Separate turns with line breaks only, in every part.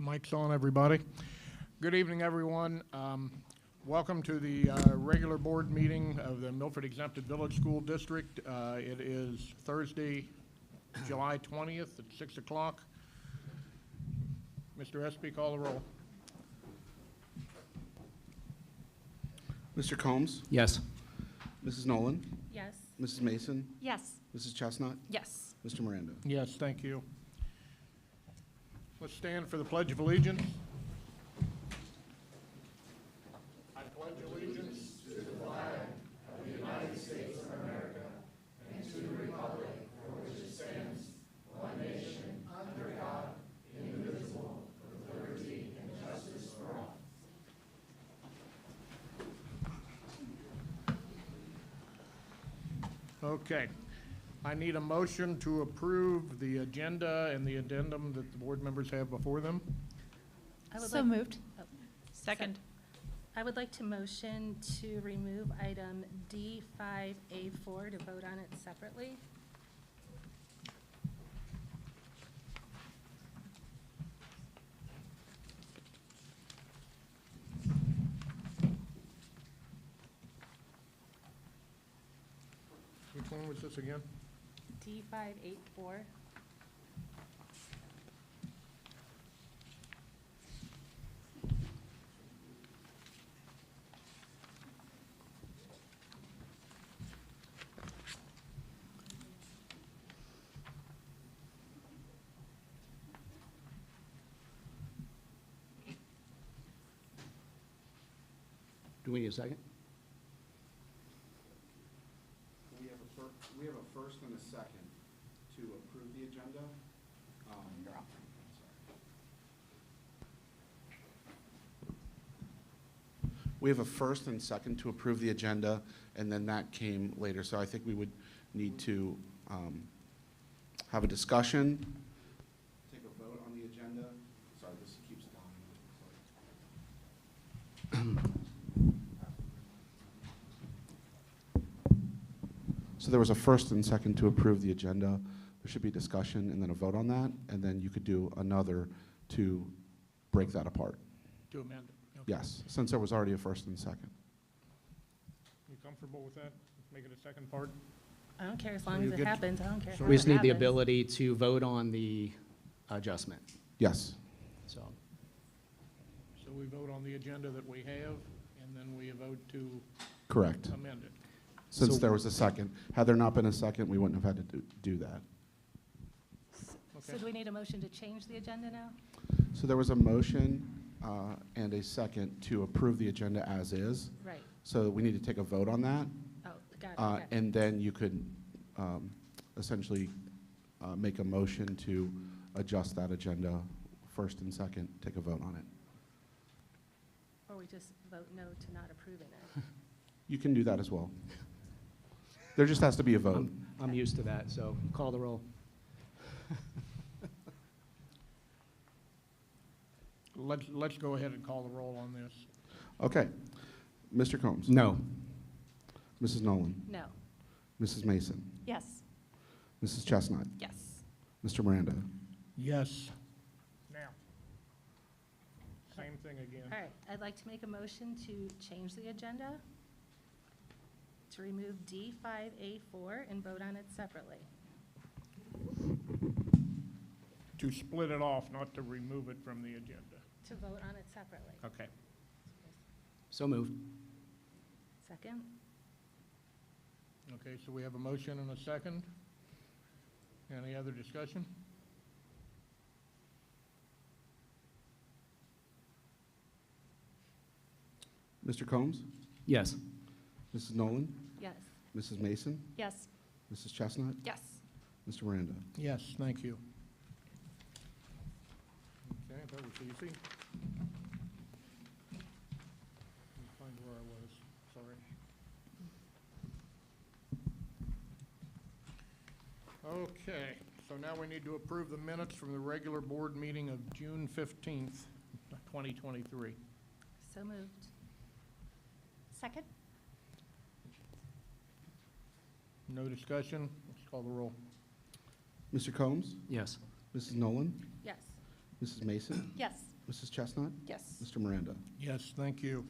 Mic's on, everybody. Good evening, everyone. Welcome to the regular board meeting of the Milford Exempted Village School District. It is Thursday, July 20th at 6 o'clock. Mr. Espy, call the roll.
Mr. Combs?
Yes.
Mrs. Nolan?
Yes.
Mrs. Mason?
Yes.
Mrs. Chestnut?
Yes.
Mr. Miranda?
Yes, thank you. Let's stand for the Pledge of Allegiance. I pledge allegiance to the flag of the United States of America and to the republic for which it stands, one nation, under God, indivisible, with liberty and justice for all. Okay. I need a motion to approve the agenda and the addendum that the board members have before them.
So moved. Second. I would like to motion to remove item D5A4 to vote on it separately.
Which one was this again?
D584.
Do we need a second?
We have a first and a second to approve the agenda. We have a first and second to approve the agenda, and then that came later. So I think we would need to have a discussion, take a vote on the agenda. Sorry, this keeps dying. So there was a first and second to approve the agenda. There should be discussion and then a vote on that, and then you could do another to break that apart.
To amend it? Okay.
Yes, since there was already a first and second.
You comfortable with that? Make it a second part?
I don't care as
So
long
you
as
get-
it happens. I don't care
so
how
We
it
just need the
happens.
ability to vote on the adjustment,
Yes,
so.
So we vote on the agenda that we have, and then we vote to
correct.
amend it.
Since
So-
there was a second. Had there not been a second, we wouldn't have had to do that.
So
Okay.
do we need a motion to change the agenda now?
So there was a motion and a second to approve the agenda as is.
Right.
So we need to take a vote on that.
Oh, got it. Okay.
And then you could essentially make a motion to adjust that agenda first and second, take a vote on it.
Or we just vote no to not approving it.
You can do that as well. There just has to be a vote.
I'm used to that, so call the roll.
Let's go ahead and call the roll on this.
Okay. Mr. Combs?
No.
Mrs. Nolan?
No.
Mrs. Mason?
Yes.
Mrs. Chestnut?
Yes.
Mr. Miranda?
Yes. Now, same thing again.
All right, I'd like to make a motion to change the agenda, to remove D5A4 and vote on it separately.
To split it off, not to remove it from the agenda.
To vote on it separately.
Okay.
So moved.
Second?
Okay, so we have a motion and a second. Any other discussion?
Mr. Combs?
Yes.
Mrs. Nolan?
Yes.
Mrs. Mason?
Yes.
Mrs. Chestnut?
Yes.
Mr. Miranda?
Yes, thank you. Okay, that was easy. Let me find where I was, sorry. Okay, so now we need to approve the minutes from the regular board meeting of June 15th, 2023.
So moved. Second?
No discussion, let's call the roll.
Mr. Combs?
Yes.
Mrs. Nolan?
Yes.
Mrs. Mason?
Yes.
Mrs. Chestnut?
Yes.
Mr. Miranda?
Yes, thank you.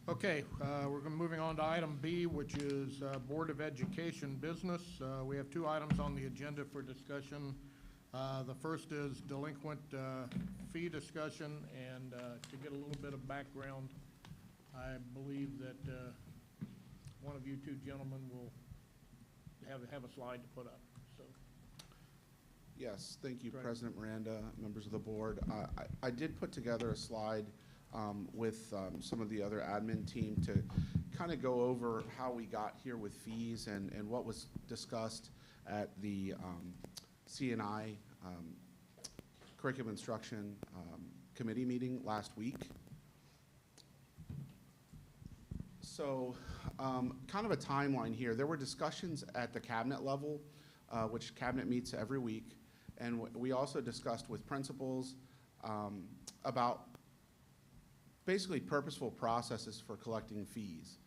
Okay, we're moving on to item B, which is Board of Education business. We have two items on the agenda for discussion. The first is delinquent fee discussion, and to get a little bit of background, I believe that one of you two gentlemen will have a slide to put up. So,
Yes, thank you,
Right.
President Miranda, members of the board. I did put together a slide with some of the other admin team to kind of go over how we got here with fees and what was discussed at the C&I Curriculum Instruction Committee meeting last week. So kind of a timeline here. There were discussions at the cabinet level, which cabinet meets every week. And we also discussed with principals about basically purposeful processes for collecting fees.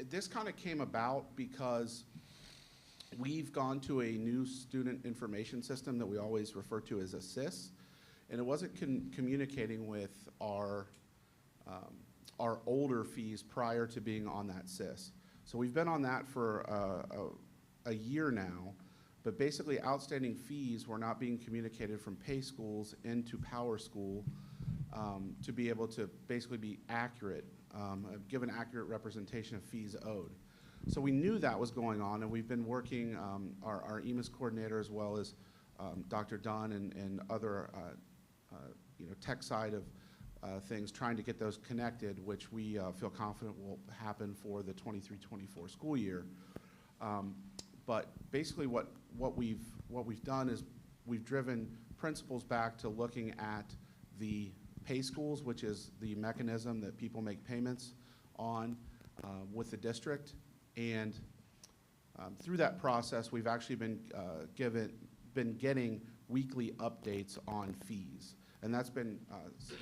This kind of came about because we've gone to a new student information system that we always refer to as a SIS, and it wasn't communicating with our older fees prior to being on that SIS. So we've been on that for a year now, but basically outstanding fees were not being communicated from pay schools into Power School to be able to basically be accurate, give an accurate representation of fees owed. So we knew that was going on, and we've been working, our EMIS coordinator as well as Dr. Dunn and other tech side of things, trying to get those connected, which we feel confident will happen for the 23-24 school year. But basically what we've done is we've driven principals back to looking at the pay schools, which is the mechanism that people make payments on with the district. And through that process, we've actually been getting weekly updates on fees. And that's been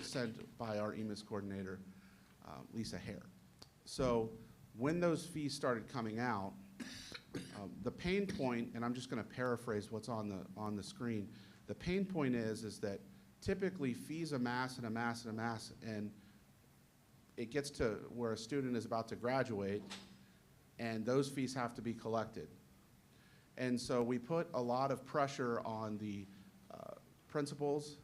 sent by our EMIS coordinator, Lisa Hare. So when those fees started coming out, the pain point, and I'm just going to paraphrase what's on the screen, the pain point is that typically fees amass and amass and amass, and it gets to where a student is about to graduate, and those fees have to be collected. And so we put a lot of pressure on the principals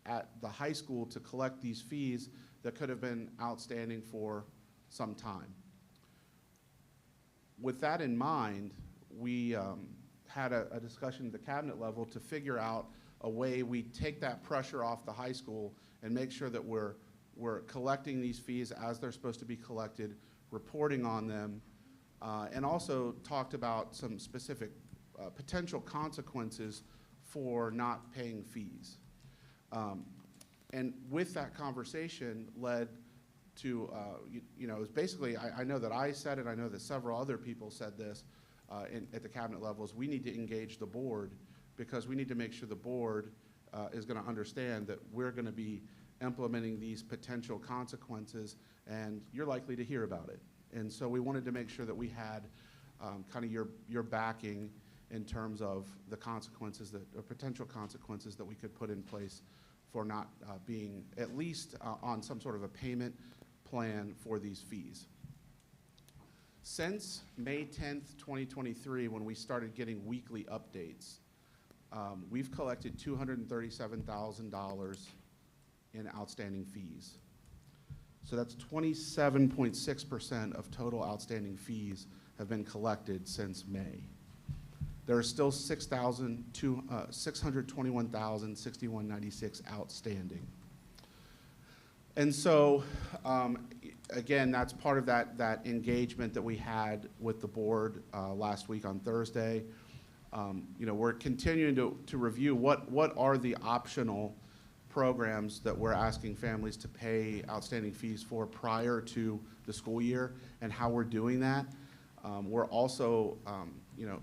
at the high school to collect these fees that could have been outstanding for some time. With that in mind, we had a discussion at the cabinet level to figure out a way we take that pressure off the high school and make sure that we're collecting these fees as they're supposed to be collected, reporting on them, and also talked about some specific potential consequences for not paying fees. And with that conversation led to, it was basically, I know that I said it, I know that several other people said this at the cabinet levels, we need to engage the board because we need to make sure the board is going to understand that we're going to be implementing these potential consequences, and you're likely to hear about it. And so we wanted to make sure that we had kind of your backing in terms of the consequences or potential consequences that we could put in place for not being at least on some sort of a payment plan for these fees. Since May 10th, 2023, when we started getting weekly updates, we've collected $237,000 in outstanding fees. So that's 27.6% of total outstanding fees have been collected since May. There are still $621,061.96 outstanding. And so, again, that's part of that engagement that we had with the board last week on Thursday. We're continuing to review what are the optional programs that we're asking families to pay outstanding fees for prior to the school year and how we're doing that. We're also,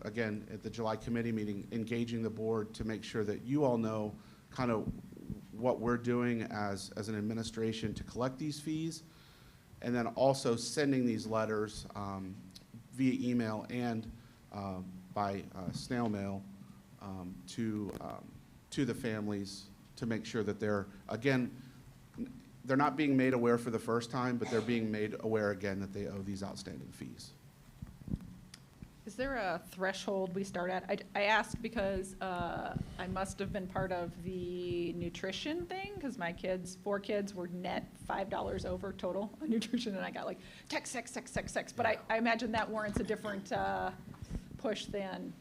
again, at the July committee meeting, engaging the board to make sure that you all know kind of what we're doing as an administration to collect these fees, and then also sending these letters via email and by snail mail to the families to make sure that they're, again, they're not being made aware for the first time, but they're being made aware again that they owe these outstanding fees.
Is there a threshold we start at? I asked because I must have been part of the nutrition thing, because my kids, 4 kids, were net $5 over total on nutrition, and I got like, text. But I imagine that warrants a different push than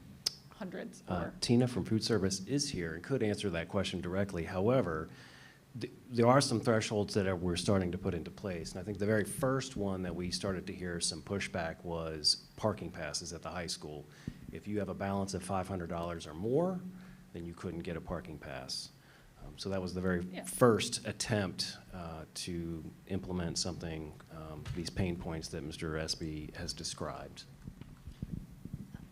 hundreds or.
Tina from Food Service is here and could answer that question directly. However, there are some thresholds that we're starting to put into place. And I think the very first one that we started to hear some pushback was parking passes at the high school. If you have a balance of $500 or more, then you couldn't get a parking pass. So that was the very first attempt to implement something, these pain points that Mr. Espy has described.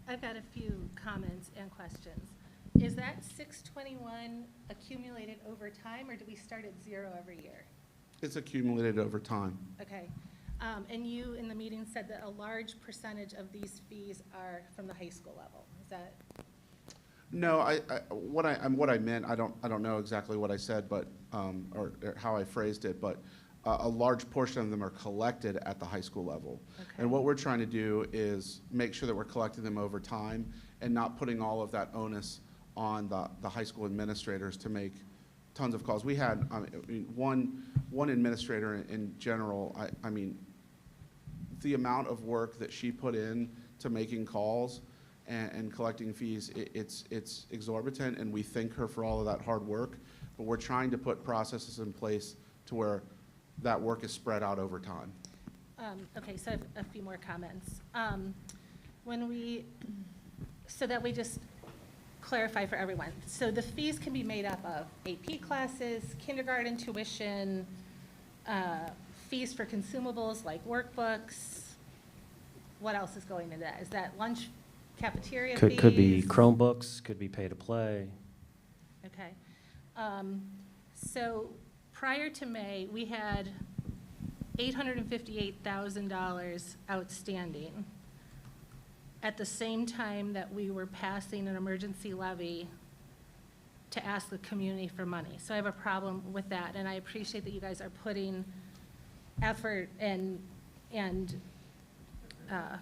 I've got a few comments and questions. Is that 621 accumulated over time, or do we start at 0 every year?
It's accumulated over time.
Okay. And you, in the meeting, said that a large percentage of these fees are from the high school level. Is that?
No, what I meant, I don't know exactly what I said, but, or how I phrased it, but a large portion of them are collected at the high school level.
Okay.
And what we're trying to do is make sure that we're collecting them over time and not putting all of that onus on the high school administrators to make tons of calls. We had, I mean, one administrator in general, I mean, the amount of work that she put in to making calls and collecting fees, it's exorbitant, and we thank her for all of that hard work, but we're trying to put processes in place to where that work is spread out over time.
Okay, so I have a few more comments. So that we just clarify for everyone. So the fees can be made up of AP classes, kindergarten tuition, fees for consumables like workbooks. What else is going into that? Is that lunch cafeteria fees?
Could be Chromebooks, could be pay to play.
Okay. So prior to May, we had $858,000 outstanding at the same time that we were passing an emergency levy to ask the community for money. So I have a problem with that, and I appreciate that you guys are putting effort and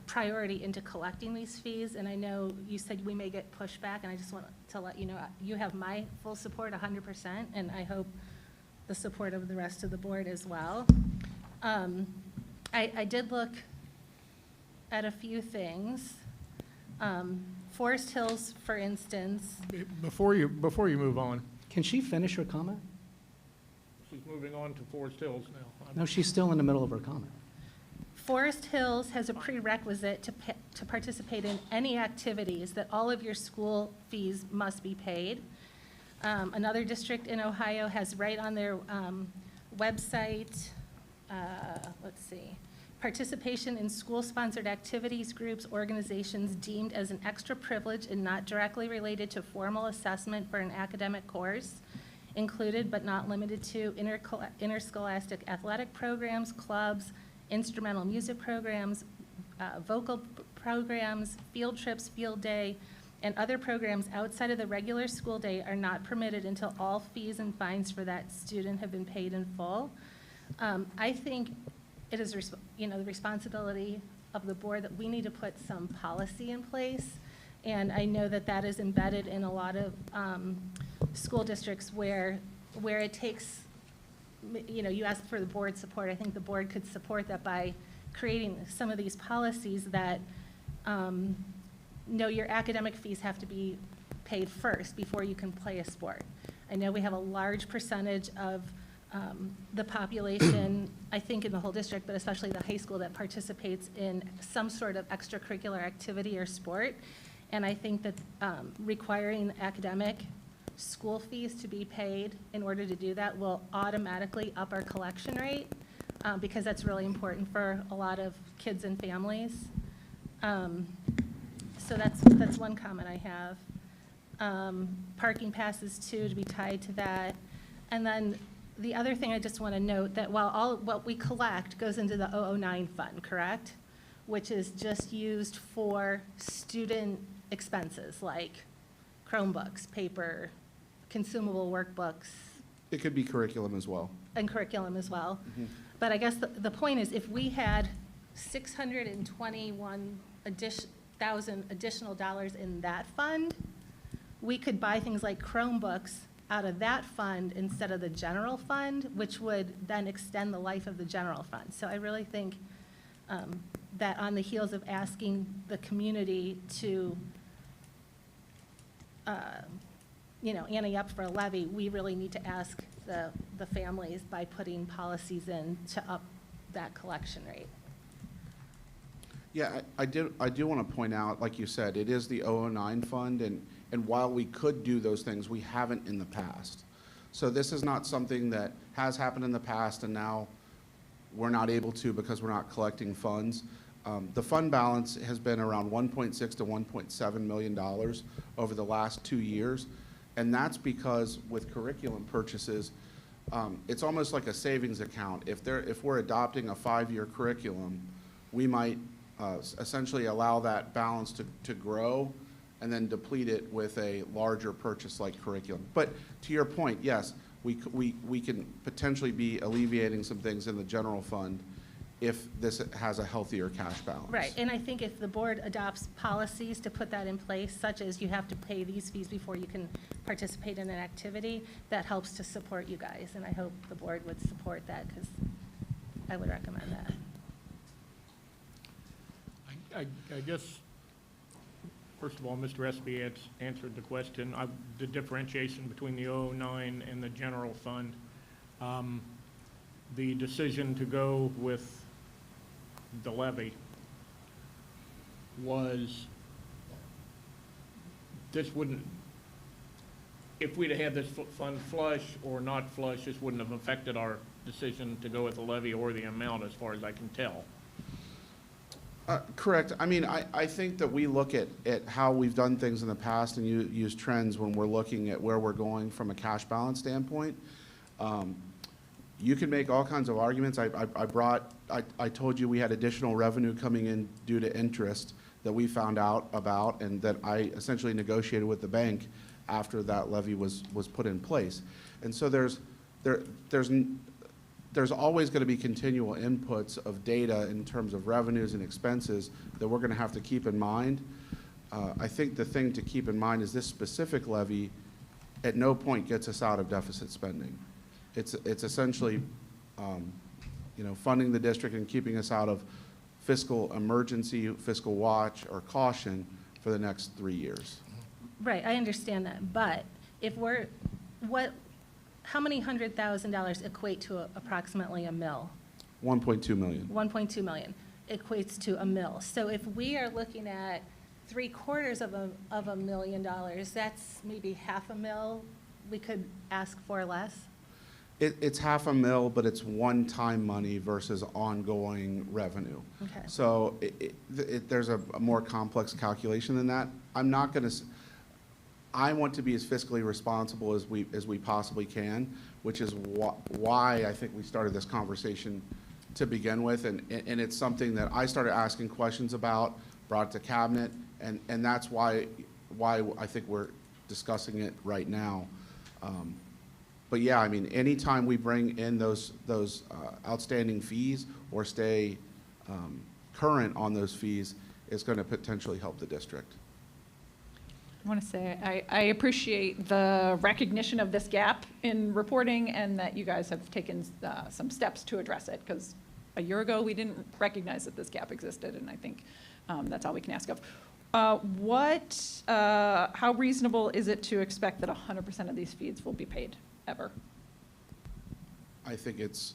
priority into collecting these fees, and I know you said we may get pushback, and I just want to let you know, you have my full support 100%, and I hope the support of the rest of the board as well. I did look at a few things. Forest Hills, for instance.
Before you move on,
Can she finish her comment?
she's moving on to Forest Hills now.
No, she's still in the middle of her comment.
Forest Hills has a prerequisite to participate in any activities that all of your school fees must be paid. Another district in Ohio has right on their website, let's see, participation in school-sponsored activities, groups, organizations deemed as an extra privilege and not directly related to formal assessment for an academic course, included but not limited to interscholastic athletic programs, clubs, instrumental music programs, vocal programs, field trips, field day, and other programs outside of the regular school day are not permitted until all fees and fines for that student have been paid in full. I think it is the responsibility of the board that we need to put some policy in place, and I know that that is embedded in a lot of school districts where it takes, you asked for the board support. I think the board could support that by creating some of these policies that, no, your academic fees have to be paid first before you can play a sport. I know we have a large percentage of the population, I think in the whole district, but especially the high school, that participates in some sort of extracurricular activity or sport. And I think that requiring academic school fees to be paid in order to do that will automatically up our collection rate, because that's really important for a lot of kids and families. So that's one comment I have. Parking passes too, to be tied to that. And then the other thing I just want to note, that while all what we collect goes into the 009 fund, correct? Which is just used for student expenses like Chromebooks, paper, consumable workbooks,
It could be curriculum as well.
and curriculum as well. But I guess the point is, if we had 621,000 additional dollars in that fund, we could buy things like Chromebooks out of that fund instead of the general fund, which would then extend the life of the general fund. So I really think that on the heels of asking the community to, ante up for a levy, we really need to ask the families by putting policies in to up that collection rate.
Yeah, I do want to point out, like you said, it is the 009 fund, and while we could do those things, we haven't in the past. So this is not something that has happened in the past and now we're not able to because we're not collecting funds. The fund balance has been around $1.6 to $1.7 million over the last 2 years. And that's because with curriculum purchases, it's almost like a savings account. If we're adopting a 5-year curriculum, we might essentially allow that balance to grow and then deplete it with a larger purchase like curriculum. But to your point, yes, we can potentially be alleviating some things in the general fund if this has a healthier cash balance.
Right, and I think if the board adopts policies to put that in place, such as you have to pay these fees before you can participate in an activity, that helps to support you guys, and I hope the board would support that, because I would recommend that.
I guess, first of all, Mr. Espy answered the question. The differentiation between the 009 and the general fund. The decision to go with the levy was, this wouldn't, if we'd have had this fund flush or not flush, this wouldn't have affected our decision to go with the levy or the amount, as far as I can tell.
Correct. I mean, I think that we look at how we've done things in the past and use trends when we're looking at where we're going from a cash balance standpoint. You can make all kinds of arguments. I told you we had additional revenue coming in due to interest that we found out about and that I essentially negotiated with the bank after that levy was put in place. And so there's always going to be continual inputs of data in terms of revenues and expenses that we're going to have to keep in mind. I think the thing to keep in mind is this specific levy at no point gets us out of deficit spending. It's essentially, funding the district and keeping us out of fiscal emergency, fiscal watch, or caution for the next 3 years.
Right, I understand that, but if how many $100,000 equate to approximately a mill?
1.2 million.
1.2 million equates to a mill. So if we are looking at $750,000 of $1 million, that's maybe half a mill we could ask for less?
It's half a mil, but it's one-time money versus ongoing revenue.
Okay.
So there's a more complex calculation than that. I'm not going to. I want to be as fiscally responsible as we possibly can, which is why I think we started this conversation to begin with, and it's something that I started asking questions about, brought it to cabinet, and that's why I think we're discussing it right now. But yeah, I mean, anytime we bring in those outstanding fees or stay current on those fees, it's going to potentially help the district.
I want to say I appreciate the recognition of this gap in reporting and that you guys have taken some steps to address it, because a year ago we didn't recognize that this gap existed, and I think that's all we can ask of. How reasonable is it to expect that 100% of these fees will be paid ever?
I think it's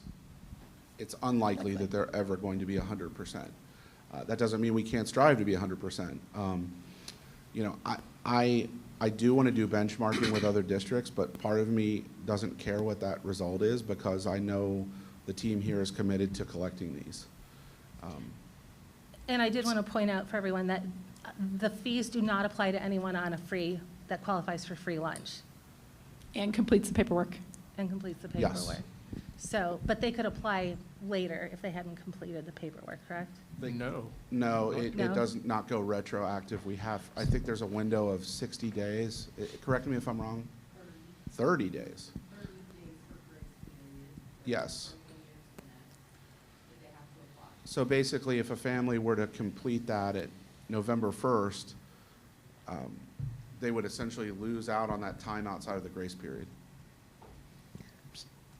unlikely that they're ever going to be 100%. That doesn't mean we can't strive to be 100%. I do want to do benchmarking with other districts, but part of me doesn't care what that result is because I know the team here is committed to collecting these.
And I did want to point out for everyone that the fees do not apply to anyone on that qualifies for free lunch.
And completes the paperwork.
And completes the
Yes.
paperwork. So, but they could apply later if they hadn't completed the paperwork, correct?
No.
No, it
No?
does not go retroactive. I think there's a window of 60 days. Correct me if I'm wrong? 30 days.
30 days for
Yes. So basically, if a family were to complete that at November 1st, they would essentially lose out on that time outside of the grace period.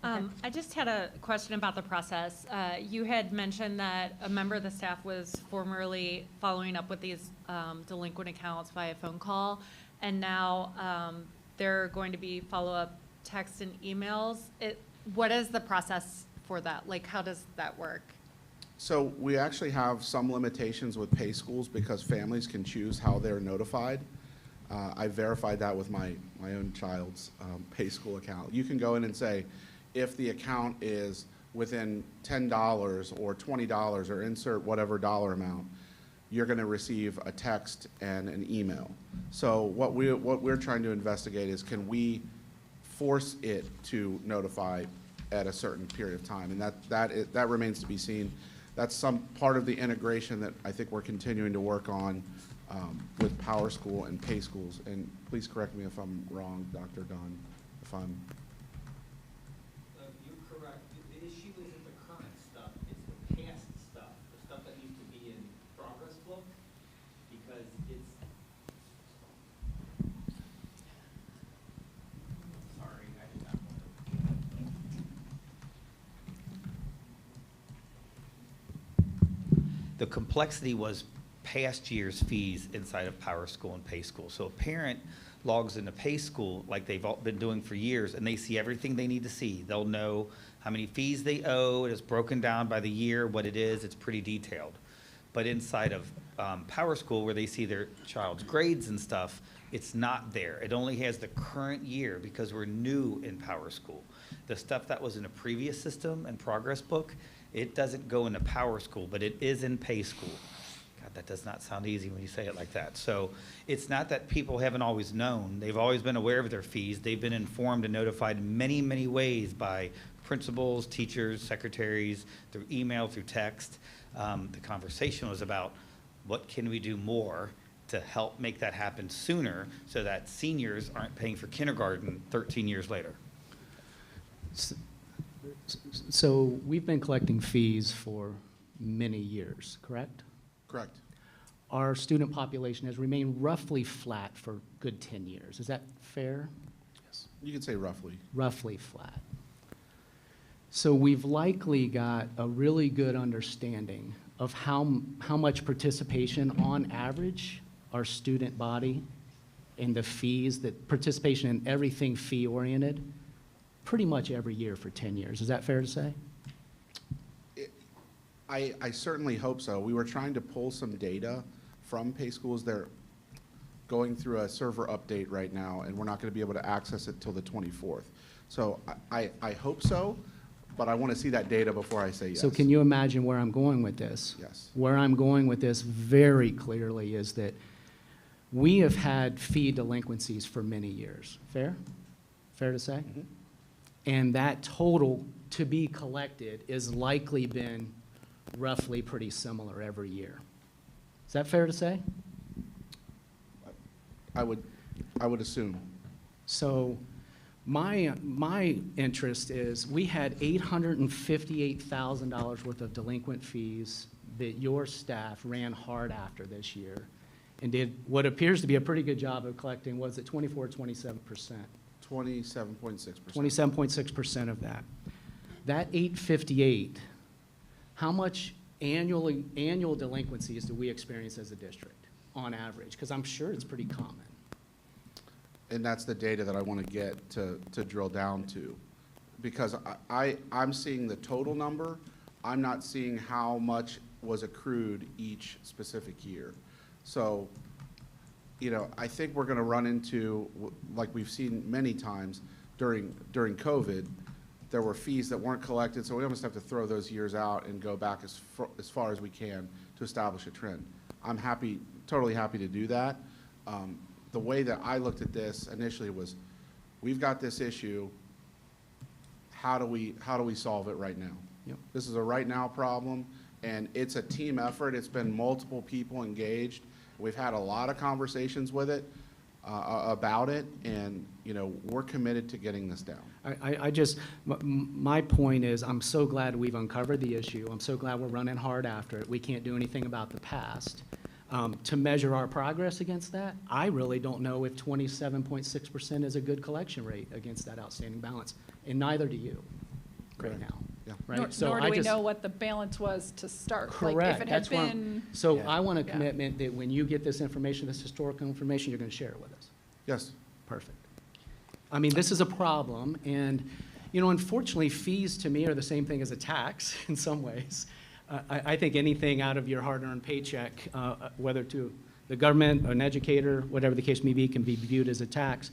I just had a question about the process. You had mentioned that a member of the staff was formerly following up with these delinquent accounts via phone call, and now there are going to be follow-up texts and emails. What is the process for that? Like, how does that work?
So we actually have some limitations with pay schools because families can choose how they're notified. I verified that with my own child's pay school account. You can go in and say, if the account is within $10 or $20 or insert whatever dollar amount, you're going to receive a text and an email. So what we're trying to investigate is, can we force it to notify at a certain period of time? And that remains to be seen. That's some part of the integration that I think we're continuing to work on with Power School and Pay Schools. And please correct me if I'm wrong, Dr. Dunn, if I'm.
You're correct. The issue isn't the current stuff, it's the past stuff, the stuff that needs to be in progress book, because it's. Sorry, I did not want to. The complexity was past year's fees inside of Power School and Pay School. So a parent logs into Pay School like they've all been doing for years, and they see everything they need to see. They'll know how many fees they owe. It is broken down by the year, what it is. It's pretty detailed. But inside of Power School, where they see their child's grades and stuff, it's not there. It only has the current year because we're new in Power School. The stuff that was in a previous system and progress book, it doesn't go into Power School, but it is in Pay School. God, that does not sound easy when you say it like that. So it's not that people haven't always known. They've always been aware of their fees. They've been informed and notified in many, many ways by principals, teachers, secretaries, through email, through text. The conversation was about what can we do more to help make that happen sooner so that seniors aren't paying for kindergarten 13 years later.
So we've been collecting fees for many years, correct?
Correct.
Our student population has remained roughly flat for a good 10 years. Is that fair?
Yes. You could say roughly.
Roughly flat. So we've likely got a really good understanding of how much participation on average our student body and the fees, that participation in everything fee-oriented, pretty much every year for 10 years. Is that fair to say?
I certainly hope so. We were trying to pull some data from Pay Schools. They're going through a server update right now, and we're not going to be able to access it till the 24th. So I hope so, but I want to see that data before I say yes.
So can you imagine where I'm going with this?
Yes.
Where I'm going with this very clearly is that we have had fee delinquencies for many years. Fair? Fair to say?
Mhm.
And that total to be collected is likely been roughly pretty similar every year. Is that fair to say?
I would assume.
So my interest is, we had $858,000 worth of delinquent fees that your staff ran hard after this year and did what appears to be a pretty good job of collecting. Was it 24 or 27%?
27.6%.
27.6% of that. That 858, how much annual delinquencies do we experience as a district on average? Because I'm sure it's pretty common.
And that's the data that I want to get to drill down to. Because I'm seeing the total number. I'm not seeing how much was accrued each specific year. So, you know, I think we're going to run into, like we've seen many times during COVID, there were fees that weren't collected, so we almost have to throw those years out and go back as far as we can to establish a trend. I'm happy, totally happy to do that. The way that I looked at this initially was, we've got this issue, how do we solve it right now?
Yep.
This is a right now problem, and it's a team effort. It's been multiple people engaged. We've had a lot of conversations with it, about it, and, you know, we're committed to getting this down.
My point is, I'm so glad we've uncovered the issue. I'm so glad we're running hard after it. We can't do anything about the past. To measure our progress against that, I really don't know if 27.6% is a good collection rate against that outstanding balance, and neither do you right now.
Yeah.
Right?
Nor do
I
we
just-
know what the balance was to start. Like,
Correct.
if it had
That's what I'm-
been,
So
Yeah.
I want a
Yeah.
commitment that when you get this information, this historical information, you're going to share it with us.
Yes.
Perfect. I mean, this is a problem, and, you know, unfortunately, fees to me are the same thing as a tax in some ways. I think anything out of your hard-earned paycheck, whether to the government, an educator, whatever the case may be, can be viewed as a tax.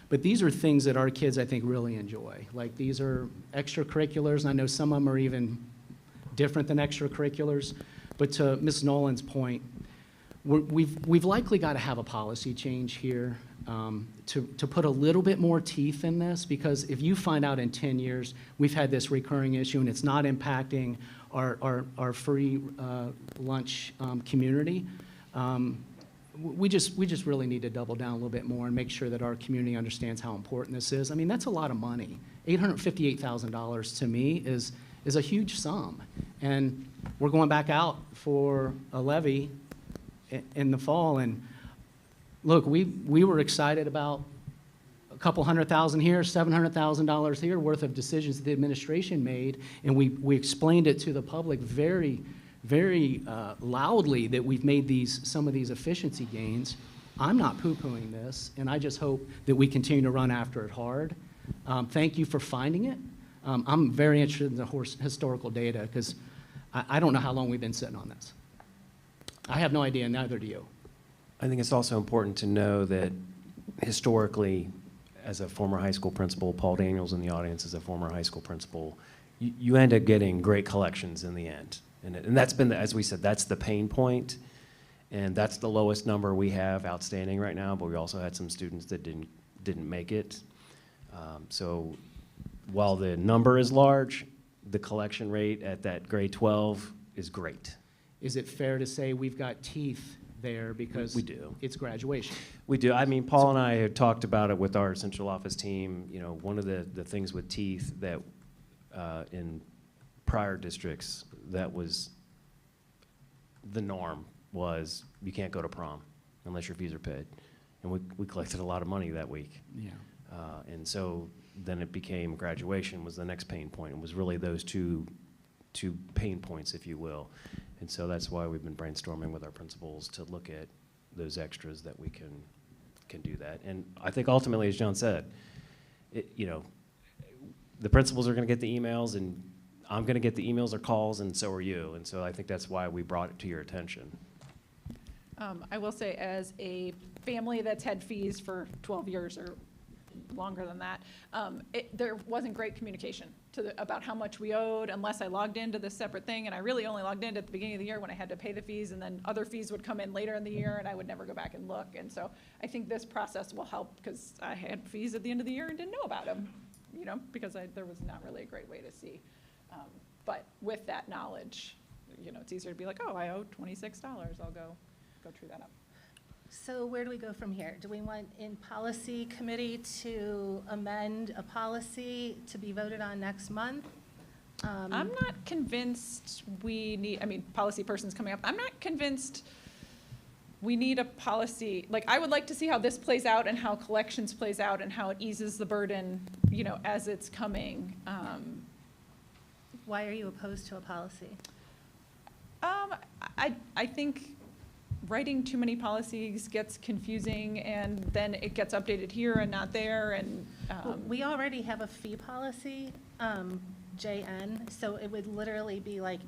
But these are things that our kids, I think, really enjoy. Like, these are extracurriculars, and I know some of them are even different than extracurriculars. But to Ms. Nolan's point, we've likely got to have a policy change here to put a little bit more teeth in this, because if you find out in 10 years we've had this recurring issue and it's not impacting our free lunch community, we just really need to double down a little bit more and make sure that our community understands how important this is. I mean, that's a lot of money. $858,000 to me is a huge sum. And we're going back out for a levy in the fall. And look, we were excited about a couple $100,000 here, $700,000 here worth of decisions that the administration made. And we explained it to the public very loudly that we've made some of these efficiency gains. I'm not poo-pooing this, and I just hope that we continue to run after it hard. Thank you for finding it. I'm very interested in the historical data, because I don't know how long we've been sitting on this. I have no idea, neither do you.
I think it's also important to know that historically, as a former high school principal, Paul Daniels in the audience is a former high school principal, you end up getting great collections in the end. And that's been, as we said, that's the pain point, and that's the lowest number we have outstanding right now, but we also had some students that didn't make it. So while the number is large, the collection rate at that grade 12 is great.
Is it fair to say we've got teeth there because
We do.
it's graduation?
We do. I mean, Paul and I had talked about it with our central office team. You know, one of the things with teeth that in prior districts, that was the norm, was you can't go to prom unless your fees are paid. And we collected a lot of money that week.
Yeah.
And so then it became graduation was the next pain point. It was really those two pain points, if you will. And so that's why we've been brainstorming with our principals to look at those extras that we can do that. And I think ultimately, as John said, the principals are going to get the emails, and I'm going to get the emails or calls, and so are you. And so I think that's why we brought it to your attention.
I will say, as a family that's had fees for 12 years or longer than that, there wasn't great communication about how much we owed unless I logged into this separate thing, and I really only logged in at the beginning of the year when I had to pay the fees, and then other fees would come in later in the year, and I would never go back and look. And so I think this process will help, because I had fees at the end of the year and didn't know about them, because there was not really a great way to see. But with that knowledge, it's easier to be like, oh, I owe $26. I'll go true that up.
So where do we go from here? Do we want in policy committee to amend a policy to be voted on next month?
I'm not convinced we need, policy person's coming up. I'm not convinced we need a policy. Like, I would like to see how this plays out and how collections plays out and how it eases the burden, as it's coming.
Why are you opposed to a policy?
I think writing too many policies gets confusing, and then it gets updated here and not there, and.
Well, we already have a fee policy, JN, so it would literally be like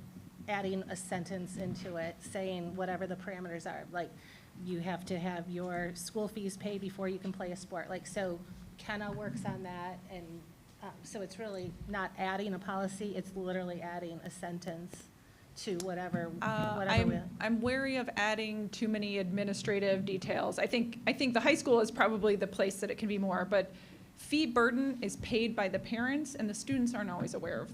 adding a sentence into it saying whatever the parameters are. Like, you have to have your school fees paid before you can play a sport. Like, so Kenna works on that, and so it's really not adding a policy, it's literally adding a sentence to whatever we.
I'm wary of adding too many administrative details. I think the high school is probably the place that it can be more, but fee burden is paid by the parents, and the students aren't always aware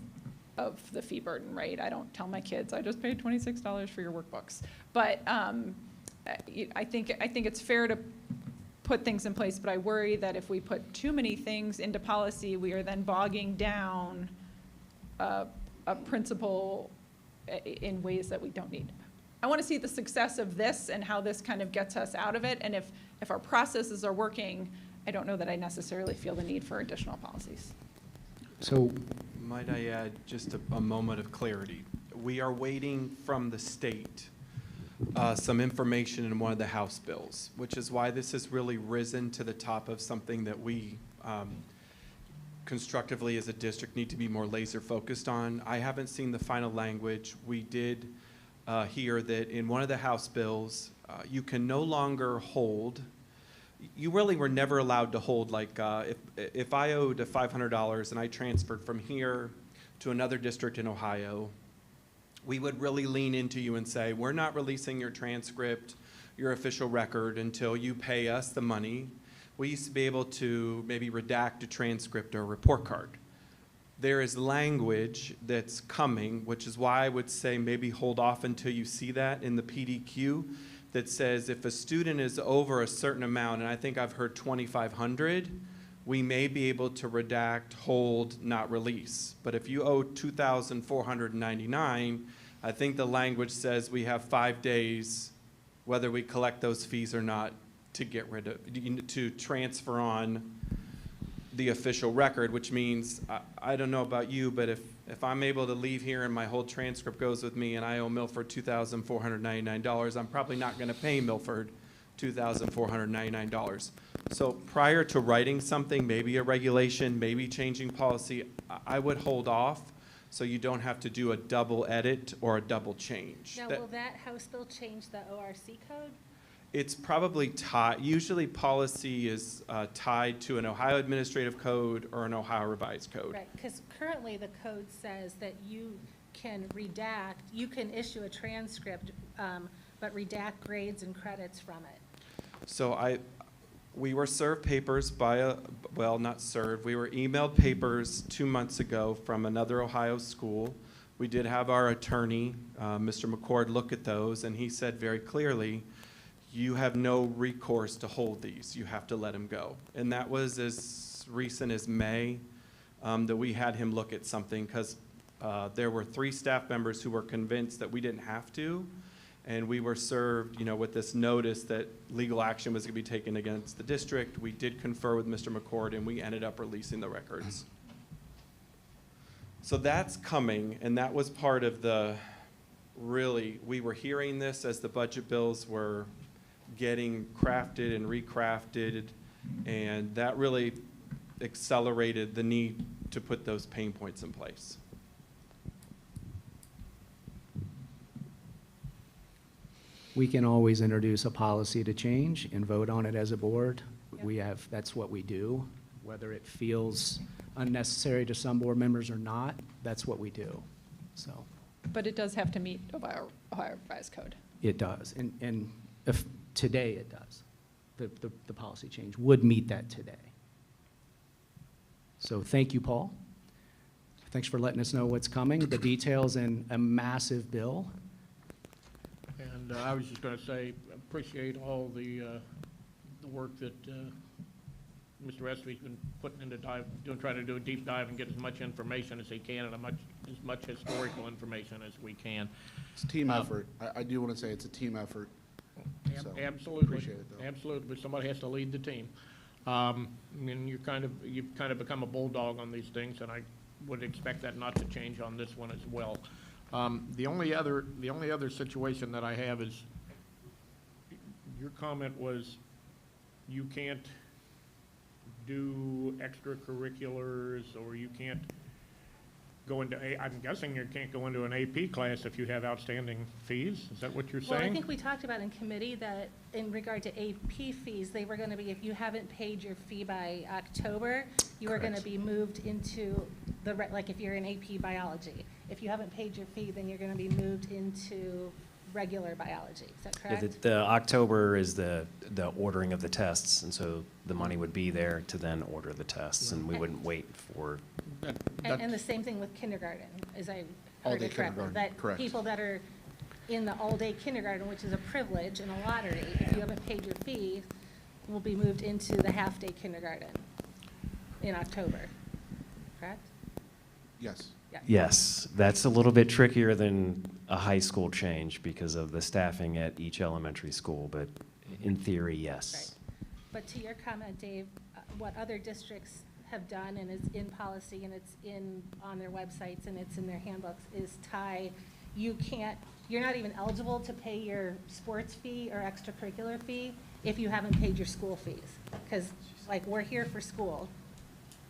of the fee burden, right? I don't tell my kids, I just paid $26 for your workbooks. But I think it's fair to put things in place, but I worry that if we put too many things into policy, we are then bogging down a principle in ways that we don't need. I want to see the success of this and how this kind of gets us out of it, and if our processes are working, I don't know that I necessarily feel the need for additional policies.
So,
Might I add just a moment of clarity? We are waiting from the state some information in one of the House bills, which is why this has really risen to the top of something that we constructively as a district need to be more laser focused on. I haven't seen the final language. We did hear that in one of the House bills, you can no longer hold. You really were never allowed to hold, like, if I owed $500 and I transferred from here to another district in Ohio, we would really lean into you and say, we're not releasing your transcript, your official record, until you pay us the money. We used to be able to maybe redact a transcript or a report card. There is language that's coming, which is why I would say maybe hold off until you see that in the PDQ, that says if a student is over a certain amount, and I think I've heard 2,500, we may be able to redact, hold, not release. But if you owe 2,499, I think the language says we have 5 days, whether we collect those fees or not, to get rid of, to transfer on the official record, which means, I don't know about you, but if I'm able to leave here and my whole transcript goes with me and I owe Milford $2,499, I'm probably not going to pay Milford $2,499. So prior to writing something, maybe a regulation, maybe changing policy, I would hold off so you don't have to do a double edit or a double change.
Now, will that House bill change the ORC code?
It's probably tied, usually policy is tied to an Ohio Administrative Code or an Ohio Revised Code.
Right, because currently the code says that you can redact, you can issue a transcript, but redact grades and credits from it.
So we were served papers by well, not served, we were emailed papers 2 months ago from another Ohio school. We did have our attorney, Mr. McCord, look at those, and he said very clearly, you have no recourse to hold these. You have to let them go. And that was as recent as May that we had him look at something, because there were 3 staff members who were convinced that we didn't have to, and we were served, with this notice that legal action was going to be taken against the district. We did confer with Mr. McCord, and we ended up releasing the records. So that's coming, and that was part of the, really, we were hearing this as the budget bills were getting crafted and recrafted, and that really accelerated the need to put those pain points in place.
we can always introduce a policy to change and vote on it as a board. That's what we do. Whether it feels unnecessary to some board members or not, that's what we do, so.
But it does have to meet Ohio Revised Code.
It does, and if, today it does. The policy change would meet that today. So thank you, Paul. Thanks for letting us know what's coming. The details in a massive bill.
And I was just going to say, appreciate all the work that Mr. Estree's been putting into trying to do a deep dive and get as much information as he can and as much historical information as we can.
It's a team effort. I do want to say it's a team effort. So,
Absolutely,
appreciate it, though.
absolutely. But somebody has to lead the team. I mean, you've kind of become a bulldog on these things, and I would expect that not to change on this one as well. The only other situation that I have is, your comment was you can't do extracurriculars, or you can't go into I'm guessing you can't go into an AP class if you have outstanding fees. Is that what you're saying?
Well, I think we talked about in committee that in regard to AP fees, they were going to be, if you haven't paid your fee by October, you are going to be moved into like if you're in AP biology. If you haven't paid your fee, then you're going to be moved into regular biology. Is that
Yeah,
correct?
the October is the ordering of the tests, and so the money would be there to then order the tests, and we wouldn't wait for.
And the same thing with kindergarten, as I heard
All-day
it correctly.
kindergarten,
That
correct.
people that are in the all-day kindergarten, which is a privilege and a lottery, if you haven't paid your fee, will be moved into the half-day kindergarten in October, correct?
Yes.
Yeah.
Yes, that's a little bit trickier than a high school change because of the staffing at each elementary school, but in theory, yes.
Right. But to your comment, Dave, what other districts have done, and it's in policy, and it's on their websites, and it's in their handbooks, is you're not even eligible to pay your sports fee or extracurricular fee if you haven't paid your school fees. Because, like, we're here for school,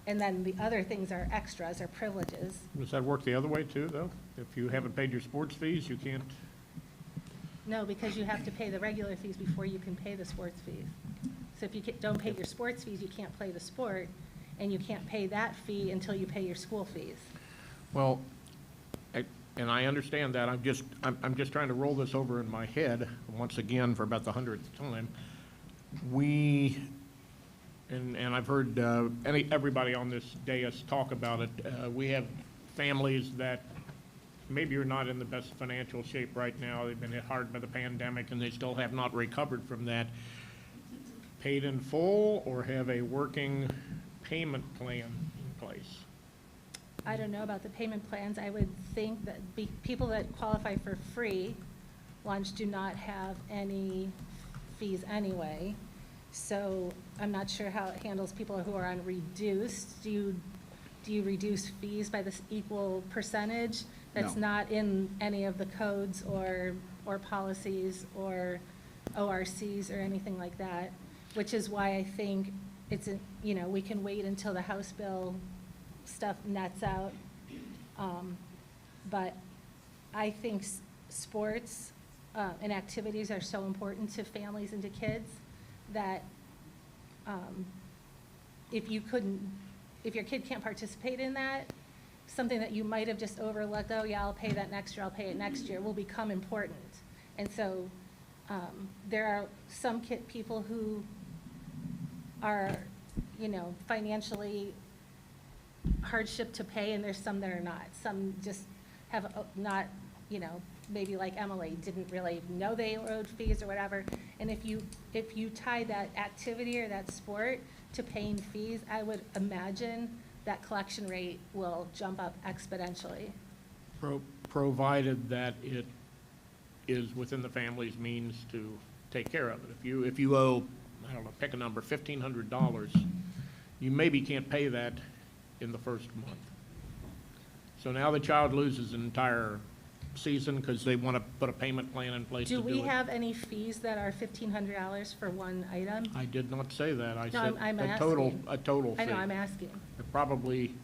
and then the other things are extras, or privileges.
Does that work the other way too, though? If you haven't paid your sports fees, you can't,
No, because you have to pay the regular fees before you can pay the sports fees. So if you don't pay your sports fees, you can't play the sport, and you can't pay that fee until you pay your school fees.
well, and I understand that. I'm just trying to roll this over in my head, once again, for about the 100th time. And I've heard everybody on this dais talk about it. We have families that maybe are not in the best financial shape right now. They've been hit hard by the pandemic, and they still have not recovered from that. Paid in full, or have a working payment plan in place?
I don't know about the payment plans. I would think that people that qualify for free lunch do not have any fees anyway. So I'm not sure how it handles people who are on reduced. Do you reduce fees by this equal percentage? That's
No.
not in any of the codes or policies or ORCs or anything like that, which is why I think we can wait until the House bill stuff nets out. But I think sports and activities are so important to families and to kids that if your kid can't participate in that, something that you might have just overlooked, oh yeah, I'll pay that next year, I'll pay it next year, will become important. And so there are some people who are, financially hardship to pay, and there's some that are not. Some just have not, maybe like Emily, didn't really know they owed fees or whatever. And if you tie that activity or that sport to paying fees, I would imagine that collection rate will jump up exponentially.
Provided that it is within the family's means to take care of it. If you owe, I don't know, pick a number, $1,500, you maybe can't pay that in the first month. So now the child loses an entire season because they want to put a payment plan in place to
Do
do it.
we have any fees that are $1,500 for one item?
I did not say that. I
No,
said
I'm
a total fee.
I know, I'm asking.
Probably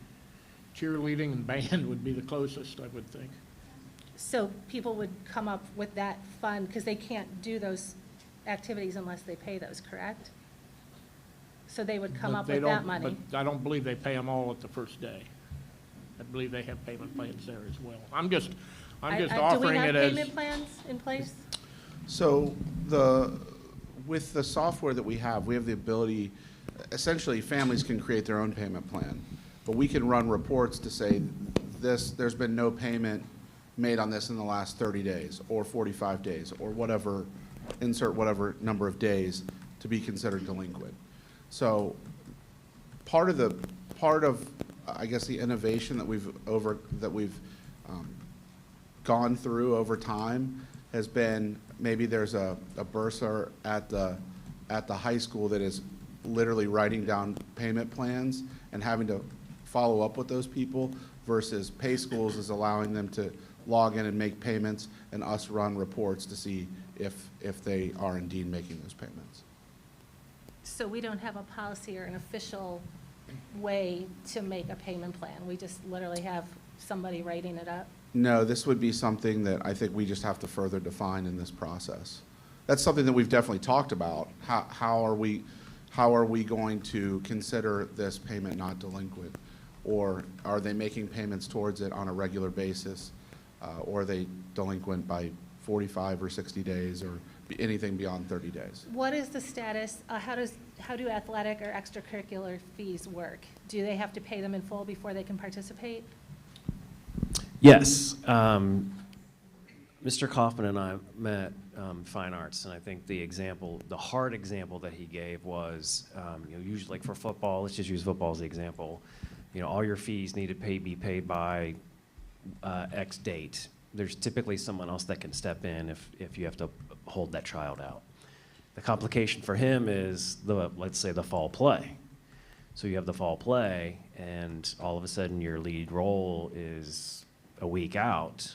cheerleading and band would be the closest, I would think.
So people would come up with that fund, because they can't do those activities unless they pay those, correct? So they would come
But
up
they
with that
don't-
money.
But I don't believe they pay them all at the first day. I believe they have payment plans there as well. I'm just offering it
Do we have
as.
payment plans in place?
So with the software that we have the ability, essentially, families can create their own payment plan. But we can run reports to say there's been no payment made on this in the last 30 days or 45 days or whatever, insert whatever number of days to be considered delinquent. So part of I guess the innovation that we've gone through over time has been, maybe there's a bursar at the high school that is literally writing down payment plans and having to follow up with those people, versus Pay Schools is allowing them to log in and make payments, and us run reports to see if they are indeed making those payments.
So we don't have a policy or an official way to make a payment plan? We just literally have somebody writing it up?
No, this would be something that I think we just have to further define in this process. That's something that we've definitely talked about. How are we going to consider this payment not delinquent? Or are they making payments towards it on a regular basis? Or are they delinquent by 45 or 60 days, or anything beyond 30 days?
What is the status, how do athletic or extracurricular fees work? Do they have to pay them in full before they can participate?
Yes. Mr. Kaufman and I met Fine Arts, and I think the example, the hard example that he gave was, usually like for football, let's just use football as the example, all your fees need to be paid by X date. There's typically someone else that can step in if you have to hold that child out. The complication for him is let's say the fall play. So you have the fall play, and all of a sudden your lead role is a week out.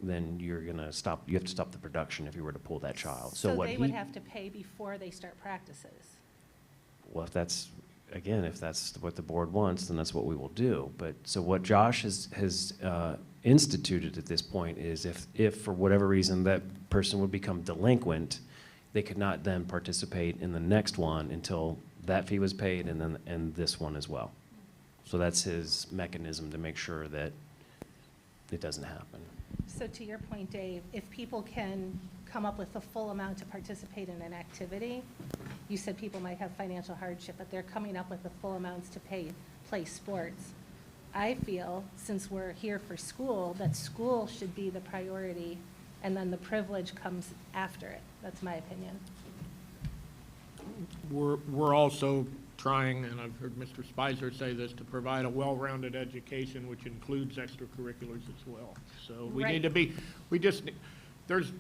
Then you have to stop the production if you were to pull that child.
So they would have to pay before they start practices.
Well, if that's what the board wants, then that's what we will do. But, so what Josh has instituted at this point is if for whatever reason that person would become delinquent, they could not then participate in the next one until that fee was paid and this one as well. So that's his mechanism to make sure that it doesn't happen.
So to your point, Dave, if people can come up with the full amount to participate in an activity, you said people might have financial hardship, but they're coming up with the full amounts to play sports. I feel, since we're here for school, that school should be the priority, and then the privilege comes after it. That's my opinion.
We're also trying, and I've heard Mr. Spicer say this, to provide a well-rounded education, which includes extracurriculars as well. So we need to be, there's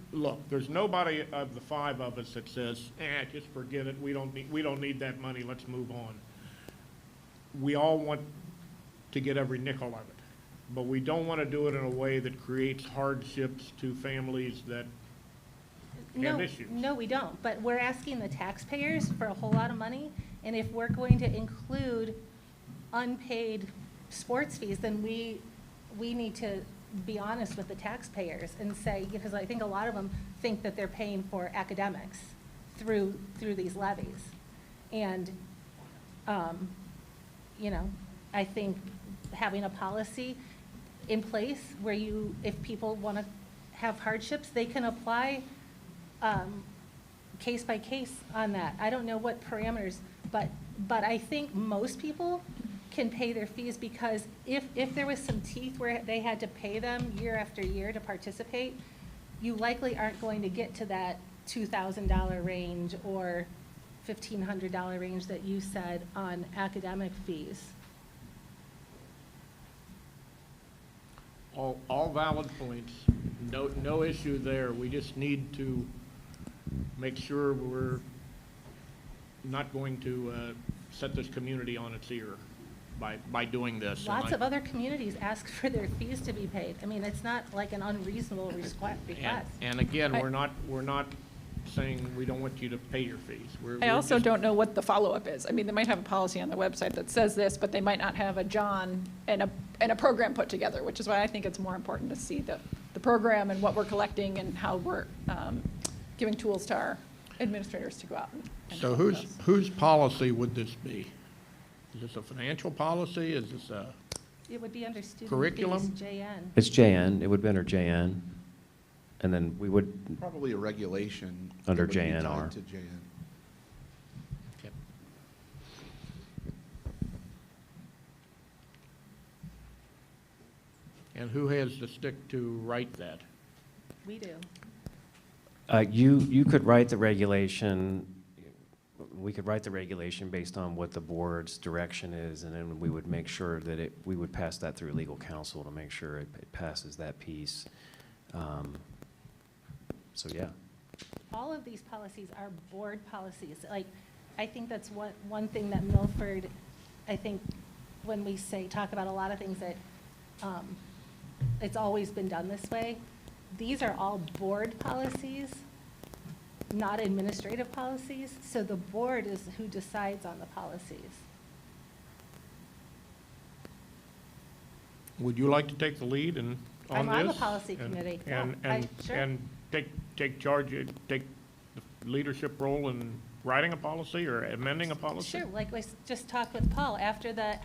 nobody of the five of us that says, just forget it, we don't need that money, let's move on. We all want to get every nickel of it, but we don't want to do it in a way that creates hardships to families that have issues.
No, we don't, but we're asking the taxpayers for a whole lot of money, and if we're going to include unpaid sports fees, then we need to be honest with the taxpayers and say, because I think a lot of them think that they're paying for academics through these levies. And, I think having a policy in place where if people want to have hardships, they can apply case by case on that. I don't know what parameters, but I think most people can pay their fees, because if there was some teeth where they had to pay them year after year to participate, you likely aren't going to get to that $2,000 range or $1,500 range that you said on academic fees.
All valid points, no issue there. We just need to make sure we're not going to set this community on its ear by doing this.
Lots of other communities ask for their fees to be paid. I mean, it's not like an unreasonable request.
And again, we're not saying we don't want you to pay your fees.
I also don't know what the follow-up is. I mean, they might have a policy on the website that says this, but they might not have a John and a program put together, which is why I think it's more important to see the program and what we're collecting and how we're giving tools to our administrators to go out and
So whose policy would this be? Is this a financial policy? Is this a
It would be under student
curriculum?
fees, JN.
It's JN, it would be under JN, and then we would,
Probably a regulation.
Under
that would be tied
JNR.
to JN.
And who has the stick to write that?
We do.
you could write the regulation, we could write the regulation based on what the board's direction is, and then we would make sure that we would pass that through legal counsel to make sure it passes that piece. So, yeah.
All of these policies are board policies. Like, I think that's one thing that Milford, I think, when we talk about a lot of things that it's always been done this way. These are all board policies, not administrative policies. So the board is who decides on the policies.
Would you like to take the lead on this?
I'm on the policy committee. Sure.
And take charge, take the leadership role in writing a policy or amending a policy?
Sure, like we just talked with Paul, after the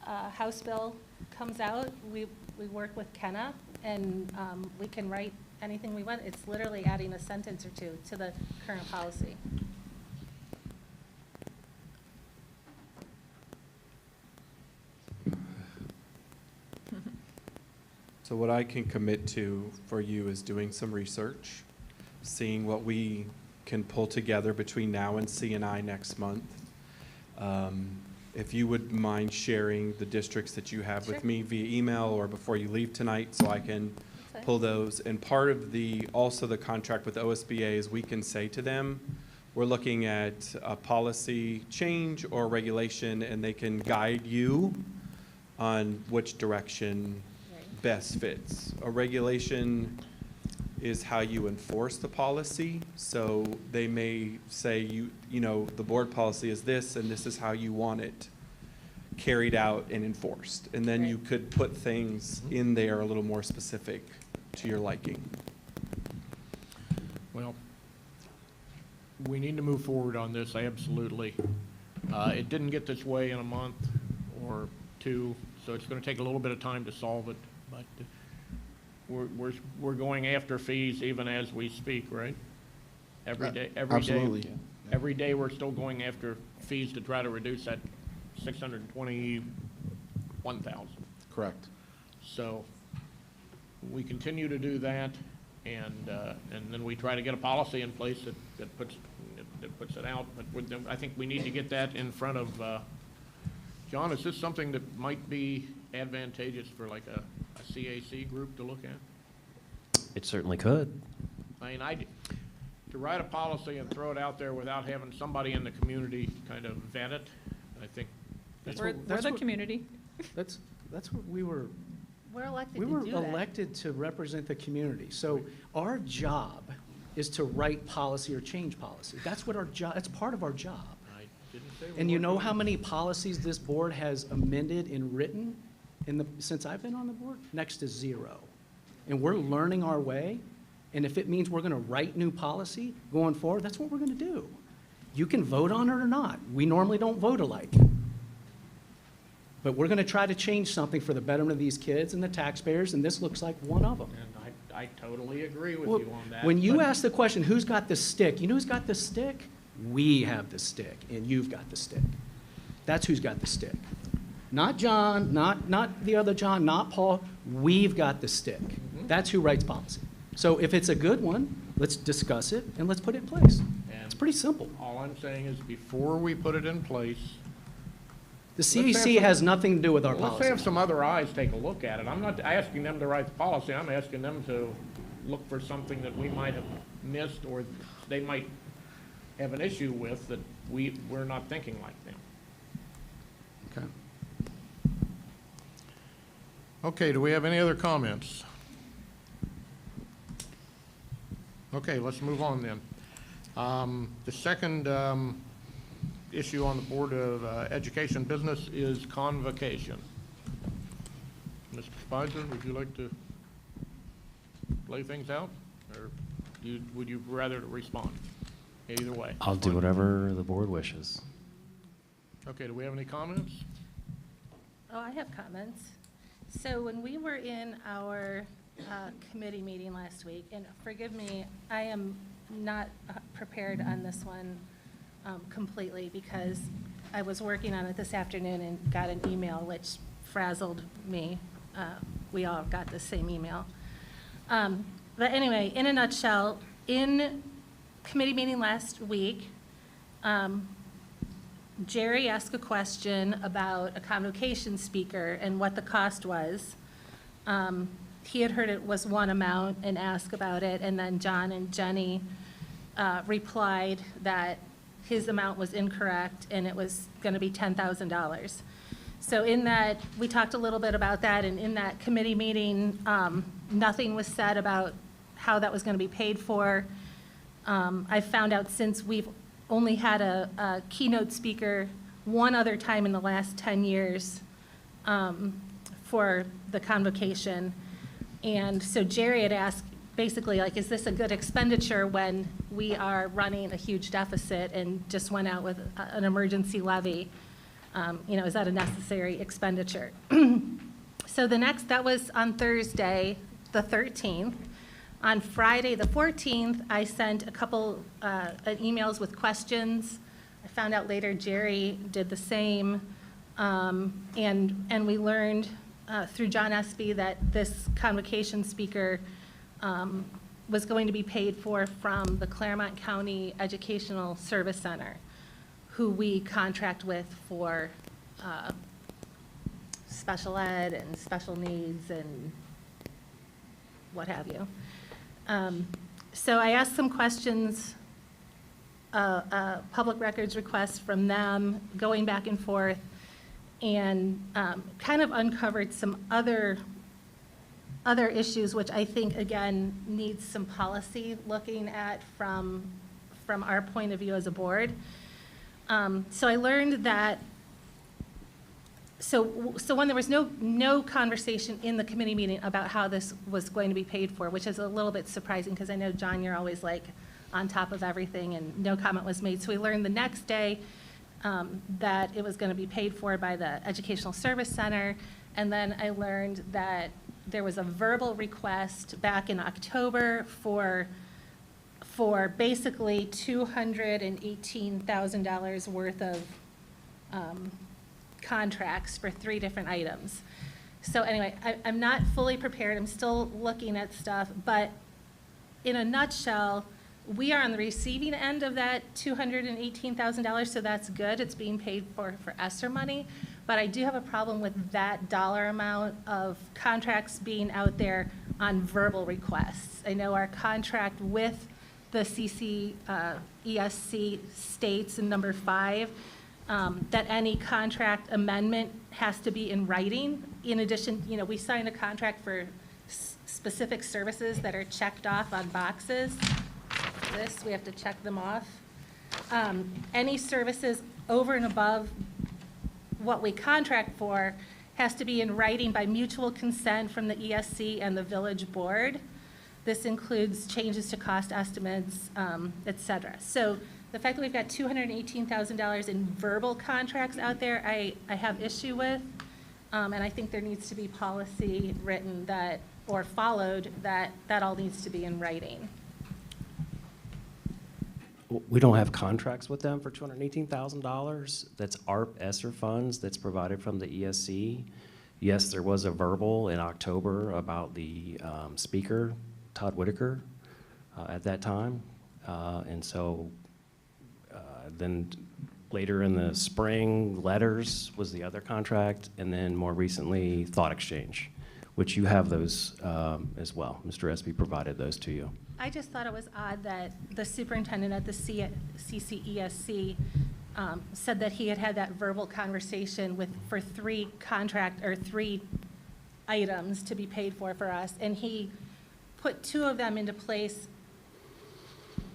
House bill comes out, we work with Kenna, and we can write anything we want. It's literally adding a sentence or two to the current policy.
So what I can commit to for you is doing some research, seeing what we can pull together between now and C&I next month. If you would mind sharing the districts that you have with
Sure.
me via email or before you leave tonight, so I can pull those. And part of also the contract with OSBA is we can say to them, we're looking at a policy change or regulation, and they can guide you on which direction best fits. A regulation is how you enforce the policy. So they may say, you know, the board policy is this, and this is how you want it carried out and enforced. And then you could put things in there a little more specific to your liking.
Well, we need to move forward on this, absolutely. It didn't get this way in a month or two, so it's going to take a little bit of time to solve it. But we're going after fees even as we speak, right? Every day.
Absolutely.
Every day we're still going after fees to try to reduce that 621,000.
Correct.
So we continue to do that, and then we try to get a policy in place that puts it out. But I think we need to get that in front of, John, is this something that might be advantageous for like a CAC group to look at?
It certainly could.
I mean, to write a policy and throw it out there without having somebody in the community kind of vet it, I think.
We're the community.
That's what we were
We're elected
We
to
were
do that.
elected to represent the community. So our job is to write policy or change policy. That's what our job, that's part of our job.
I didn't say we
And you
weren't
know
doing
how
it.
many policies this board has amended and written since I've been on the board? Next to zero. And we're learning our way, and if it means we're gonna write new policy going forward, that's what we're gonna do. You can vote on it or not. We normally don't vote alike. But we're gonna try to change something for the betterment of these kids and the taxpayers, and this looks like one of them.
And I totally agree with
Well,
you on that.
when you
but-
ask the question, who's got the stick? You know who's got the stick? We have the stick, and you've got the stick. That's who's got the stick. Not John, not the other John, not Paul. We've got the stick. That's who writes policy. So if it's a good one, let's discuss it and let's put it in place. It's
And
pretty simple.
all I'm saying is before we put it in place,
The
have
CAC
some-
has nothing to do with our
let's
policy.
have some other eyes take a look at it. I'm not asking them to write the policy, I'm asking them to look for something that we might have missed or they might have an issue with that we're not thinking like them.
Okay.
Okay, do we have any other comments? Okay, let's move on then. The second issue on the Board of Education business is convocation. Mr. Spicer, would you like to lay things out? Or would you rather respond? Either way.
I'll do whatever the board wishes.
Okay, do we have any comments?
Oh, I have comments. So when we were in our committee meeting last week, and forgive me, I am not prepared on this one completely because I was working on it this afternoon and got an email which frazzled me. We all got the same email. But anyway, in a nutshell, in committee meeting last week, Jerry asked a question about a convocation speaker and what the cost was. He had heard it was one amount and asked about it, and then John and Jenny replied that his amount was incorrect and it was going to be $10,000. So in that, we talked a little bit about that, and in that committee meeting, nothing was said about how that was going to be paid for. I found out since we've only had a keynote speaker one other time in the last 10 years for the convocation. And so Jerry had asked, basically, like, is this a good expenditure when we are running a huge deficit and just went out with an emergency levy? You know, is that a necessary expenditure? So that was on Thursday, the 13th. On Friday, the 14th, I sent a couple emails with questions. I found out later Jerry did the same. And we learned through John Espy that this convocation speaker was going to be paid for from the Claremont County Educational Service Center, who we contract with for special ed and special needs and what have you. So I asked some questions, public records requests from them, going back and forth, and kind of uncovered some other issues, which I think, again, needs some policy looking at from our point of view as a board. So I learned that, so when there was no conversation in the committee meeting about how this was going to be paid for, which is a little bit surprising, because I know, John, you're always like on top of everything, and no comment was made. So we learned the next day that it was going to be paid for by the Educational Service Center, and then I learned that there was a verbal request back in October for basically $218,000 worth of contracts for 3 different items. So anyway, I'm not fully prepared. I'm still looking at stuff, but in a nutshell, we are on the receiving end of that $218,000, so that's good. It's being paid for ESSER money. But I do have a problem with that dollar amount of contracts being out there on verbal requests. I know our contract with the ESC states in number 5 that any contract amendment has to be in writing. In addition, you know, we signed a contract for specific services that are checked off on boxes. We have to check them off. Any services over and above what we contract for has to be in writing by mutual consent from the ESC and the village board. This includes changes to cost estimates, et cetera. So the fact that we've got $218,000 in verbal contracts out there, I have issue with, and I think there needs to be policy written that, or followed, that all needs to be in writing.
We don't have contracts with them for $218,000. That's ARP ESSER funds that's provided from the ESC. Yes, there was a verbal in October about the speaker, Todd Whitaker, at that time. And so then later in the spring, letters was the other contract, and then more recently, Thought Exchange, which you have those as well. Mr. Espy provided those to you.
I just thought it was odd that the superintendent at the CCESC said that he had that verbal conversation for 3 items to be paid for us, and he put 2 of them into place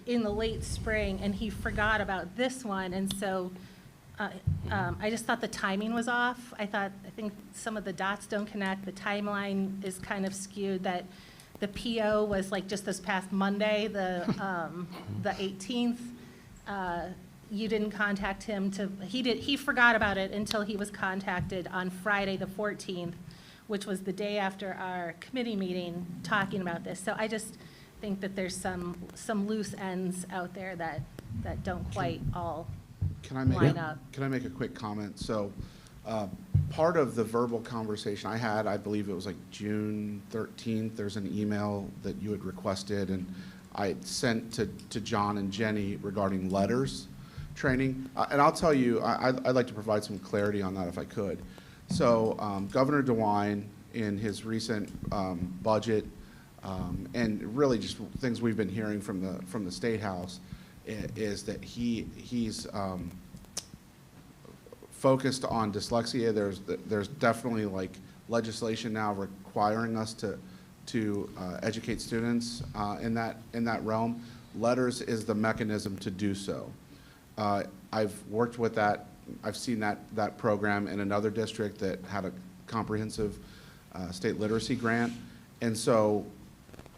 in the late spring, and he forgot about this one, and so I just thought the timing was off. I think some of the dots don't connect. The timeline is kind of skewed, that the PO was like just this past Monday, the 18th. You didn't contact him he forgot about it until he was contacted on Friday, the 14th, which was the day after our committee meeting talking about this. So I just think that there's some loose ends out there that don't quite all line up.
Can I make a quick comment? So part of the verbal conversation I had, I believe it was like June 13th, there's an email that you had requested, and I sent to John and Jenny regarding letters training. And I'll tell you, I'd like to provide some clarity on that if I could. So Governor DeWine, in his recent budget, and really just things we've been hearing from the State House, is that he's focused on dyslexia. There's definitely like legislation now requiring us to educate students in that realm. Letters is the mechanism to do so. I've worked with that. I've seen that program in another district that had a comprehensive state literacy grant, and so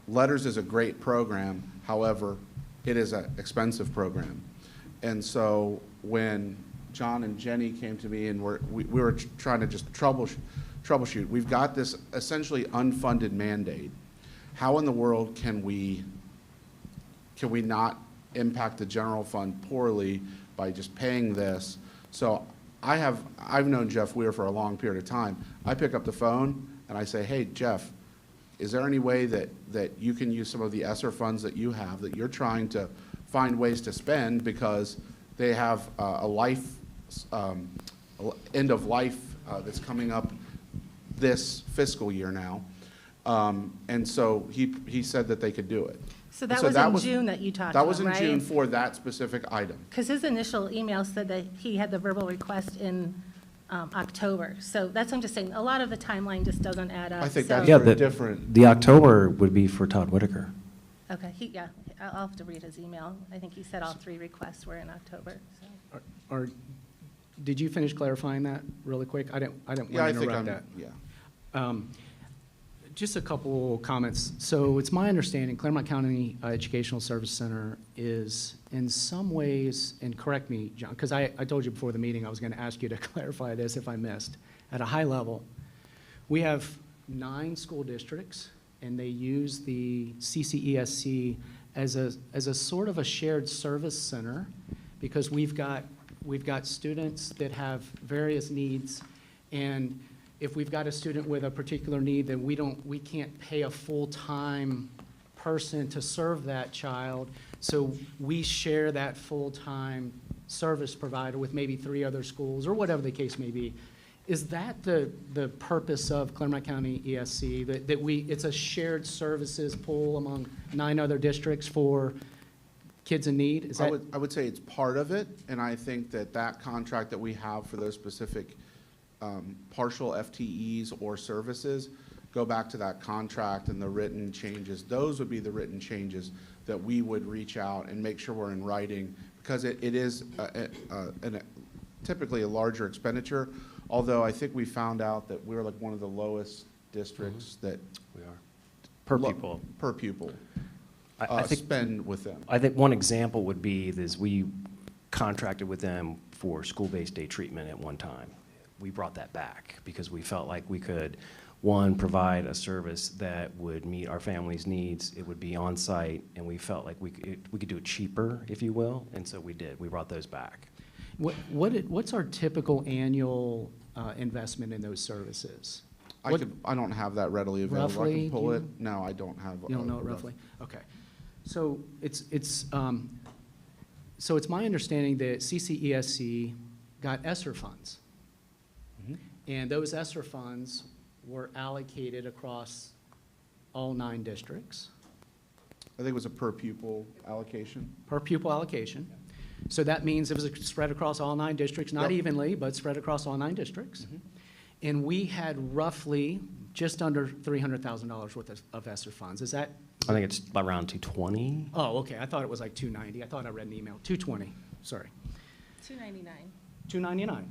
letters is a great program. However, it is an expensive program, and so when John and Jenny came to me and we were trying to just troubleshoot. We've got this essentially unfunded mandate. How in the world can we not impact the general fund poorly by just paying this? So I've known Jeff Weir for a long period of time. I pick up the phone and I say, hey, Jeff, is there any way that you can use some of the ESSER funds that you have, that you're trying to find ways to spend because they have end of life that's coming up this fiscal year now. And so he said that they could do it.
So that was in June that you talked about, right?
That was in June for that specific item.
Because his initial email said that he had the verbal request in October. So that's what I'm just saying. A lot of the timeline just doesn't add up.
I think
so-
that's
Yeah,
very different.
the October would be for Todd Whitaker.
Okay, I'll have to read his email. I think he said all 3 requests were in October, so.
Or, did you finish clarifying that really quick? I didn't want
Yeah,
to
I think
interrupt
I'm,
that.
yeah.
Just a couple comments. So it's my understanding Claremont County Educational Service Center is in some ways, and correct me, John, because I told you before the meeting I was going to ask you to clarify this if I missed. At a high level, we have 9 school districts, and they use the CCESC as a sort of a shared service center because we've got students that have various needs, and if we've got a student with a particular need, then we can't pay a full-time person to serve that child. So we share that full-time service provider with maybe 3 other schools or whatever the case may be. Is that the purpose of Claremont County ESC, that it's a shared services pool among 9 other districts for kids in need? Is that?
I would say it's part of it, and I think that contract that we have for those specific partial FTEs or services, go back to that contract and the written changes. Those would be the written changes that we would reach out and make sure we're in writing, because it is typically a larger expenditure, although I think we found out that we're like one of the lowest districts that
We are. Per pupil.
per pupil
I think
spend with them.
I think one example would be is we contracted with them for school-based day treatment at one time. We brought that back because we felt like we could, one, provide a service that would meet our family's needs. It would be on-site, and we felt like we could do it cheaper, if you will, and so we did. We brought those back.
What's our typical annual investment in those services?
I don't have that readily available. I
Roughly,
can pull
do
it. No, I don't have.
You don't know it roughly? Okay. So it's my understanding that CCESC got ESSER funds.
Mhm.
And those ESSER funds were allocated across all 9 districts,
I think it was a per pupil allocation.
per pupil allocation. So that means it was spread across all 9 districts, not
Yep.
evenly, but spread across all 9 districts.
Mhm.
And we had roughly just under $300,000 worth of ESSER funds. Is that?
I think it's around 220.
Oh, okay. I thought it was like 290. I thought I read an email. 220, sorry.
299.
299.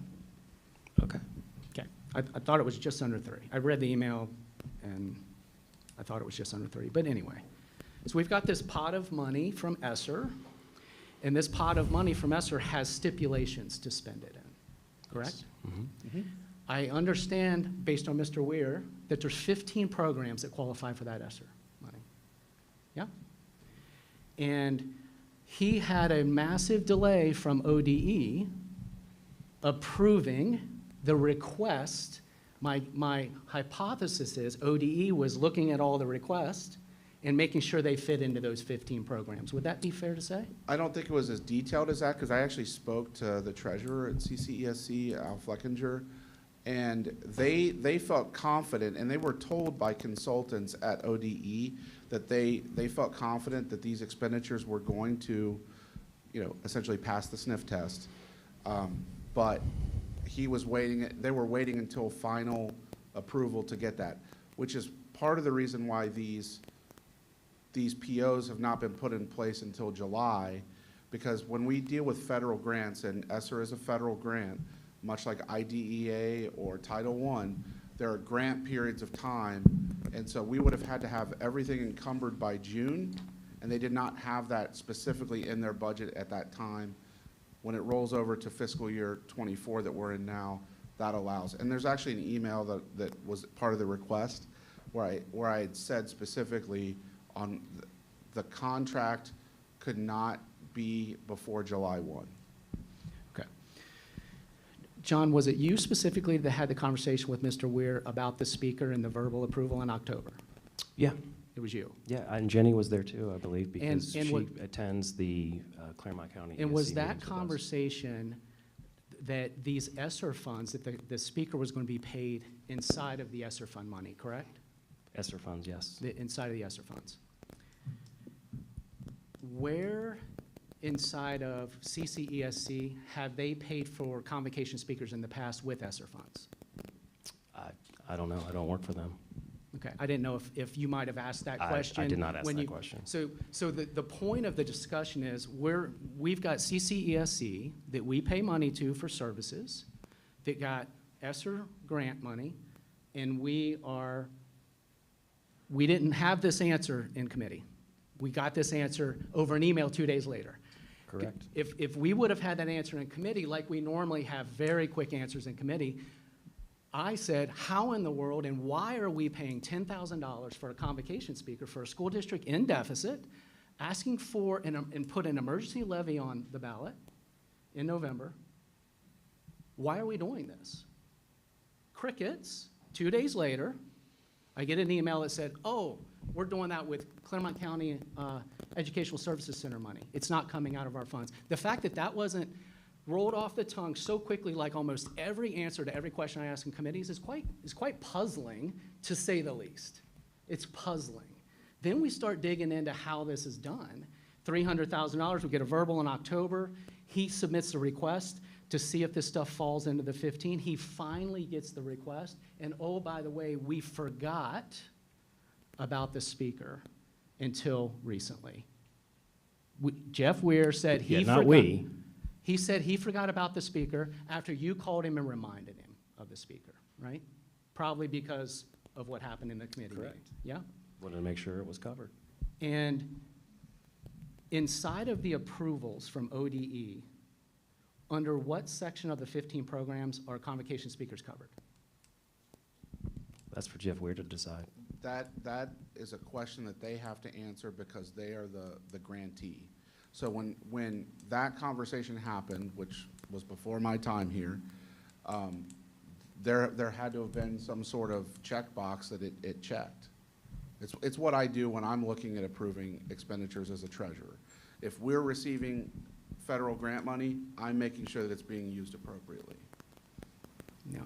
Okay.
Okay. I thought it was just under 3. I read the email and I thought it was just under 3. But anyway, so we've got this pot of money from ESSER, and this pot of money from ESSER has stipulations to spend it in, correct?
Mhm.
I understand, based on Mr. Weir, that there's 15 programs that qualify for that ESSER money. Yeah? And he had a massive delay from ODE approving the request. My hypothesis is ODE was looking at all the requests and making sure they fit into those 15 programs. Would that be fair to say?
I don't think it was as detailed as that, because I actually spoke to the treasurer at CCESC, Al Fleckinger, and they felt confident, and they were told by consultants at ODE that they felt confident that these expenditures were going to, essentially pass the sniff test. But he was they were waiting until final approval to get that, which is part of the reason why these POs have not been put in place until July, because when we deal with federal grants, and ESSER is a federal grant, much like IDEA or Title I, there are grant periods of time, and so we would have had to have everything encumbered by June, and they did not have that specifically in their budget at that time. When it rolls over to fiscal year 24 that we're in now, that allows. And there's actually an email that was part of the request where I had said specifically on the contract could not be before July 1.
Okay. John, was it you specifically that had the conversation with Mr. Weir about the speaker and the verbal approval in October?
Yeah,
It was you.
yeah, and Jenny was there too, I believe, because
and
she
what-
attends the Claremont County
And
ESC
was that
meetings with us.
conversation that these ESSER funds, that the speaker was going to be paid inside of the ESSER fund money, correct?
ESSER funds, yes.
Inside of the ESSER funds. Where inside of CCESC have they paid for convocation speakers in the past with ESSER funds?
I don't know, I don't work for them.
Okay, I didn't know if you might have asked that question.
I did not ask
when
that
you-
question.
So the point of the discussion is we've got CCESC that we pay money to for services, that got ESSER grant money, and we didn't have this answer in committee. We got this answer over an email 2 days later.
Correct.
If we would have had that answer in committee, like we normally have very quick answers in committee, I said, how in the world and why are we paying $10,000 for a convocation speaker for a school district in deficit, asking for and put an emergency levy on the ballot in November? Why are we doing this? Crickets. 2 days later, I get an email that said, oh, we're doing that with Claremont County Educational Services Center money. It's not coming out of our funds. The fact that that wasn't rolled off the tongue so quickly, like almost every answer to every question I ask in committees, is quite puzzling, to say the least. It's puzzling. Then we start digging into how this is done. $300,000, we get a verbal in October. He submits the request to see if this stuff falls into the 15. He finally gets the request, and oh, by the way, we forgot about the speaker until recently. Jeff Weir said he
Yeah,
forgot.
not we.
He said he forgot about the speaker after you called him and reminded him of the speaker, right? Probably because of what happened in the committee meeting.
Correct.
Yeah?
Wanted to make sure it was covered.
And inside of the approvals from ODE, under what section of the 15 programs are convocation speakers covered?
That's for Jeff Weir to decide.
That is a question that they have to answer because they are the grantee. So when that conversation happened, which was before my time here, there had to have been some sort of checkbox that it checked. It's what I do when I'm looking at approving expenditures as a treasurer. If we're receiving federal grant money, I'm making sure that it's being used appropriately.
Yeah.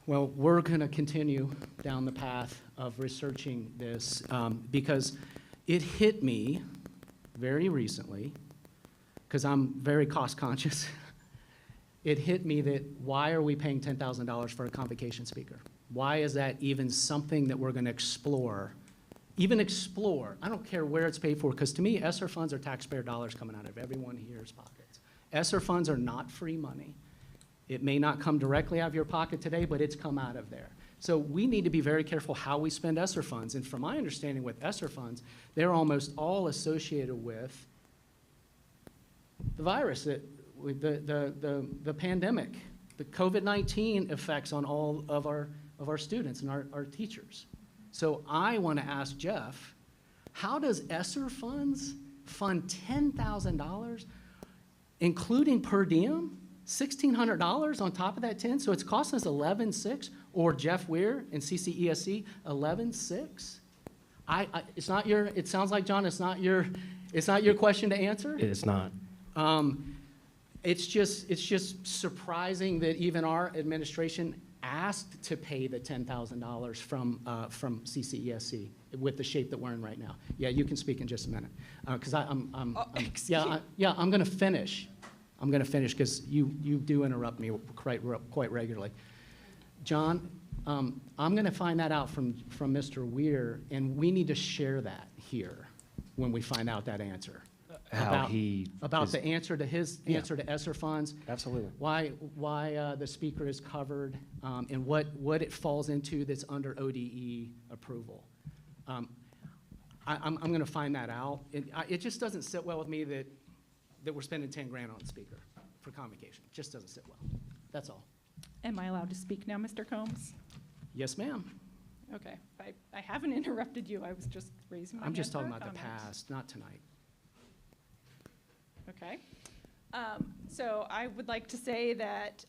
Well, we're going to continue down the path of researching this because it hit me very recently, because I'm very cost conscious. It hit me that why are we paying $10,000 for a convocation speaker? Why is that even something that we're going to explore? Even explore. I don't care where it's paid for, because to me, ESSER funds are taxpayer dollars coming out of everyone here's pockets. ESSER funds are not free money. It may not come directly out of your pocket today, but it's come out of there. So we need to be very careful how we spend ESSER funds. And from my understanding with ESSER funds, they're almost all associated with the virus, the pandemic, the COVID-19 effects on all of our students and our teachers. So I want to ask Jeff, how does ESSER funds fund $10,000, including per diem? $1,600 on top of that 10, so it's costing us $11,600, or Jeff Weir and CCESC $11,600. It's not your. It sounds like, John, it's not your question to answer.
It is not.
It's just surprising that even our administration asked to pay the $10,000 from CCESC with the shape that we're in right now. Yeah, you can speak in just a minute, because I'm going to finish. I'm going to finish because you do interrupt me quite regularly. John, I'm going to find that out from Mr. Weir, and we need to share that here when we find out that answer.
How
about the answer to his
Yeah.
answer to ESSER funds.
Absolutely.
Why the speaker is covered, and what it falls into that's under ODE approval. I'm going to find that out. It just doesn't sit well with me that we're spending $10,000 on a speaker for convocation. It just doesn't sit well. That's all.
Am I allowed to speak now, Mr. Combs?
Yes, ma'am.
Okay, I haven't interrupted you, I was just raising my
I'm
hand
just
for
talking
a
about the
comment.
past, not tonight.
Okay. So I would like to say that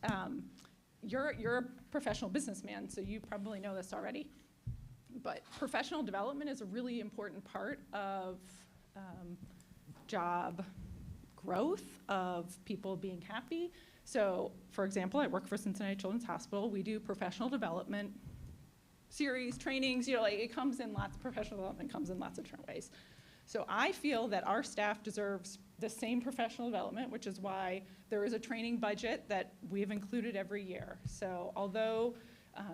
you're a professional businessman, so you probably know this already. But professional development is a really important part of job growth, of people being happy. So, for example, I work for Cincinnati Children's Hospital. We do professional development series, trainings, like it comes in lots, professional development comes in lots of different ways. So I feel that our staff deserves the same professional development, which is why there is a training budget that we've included every year. So although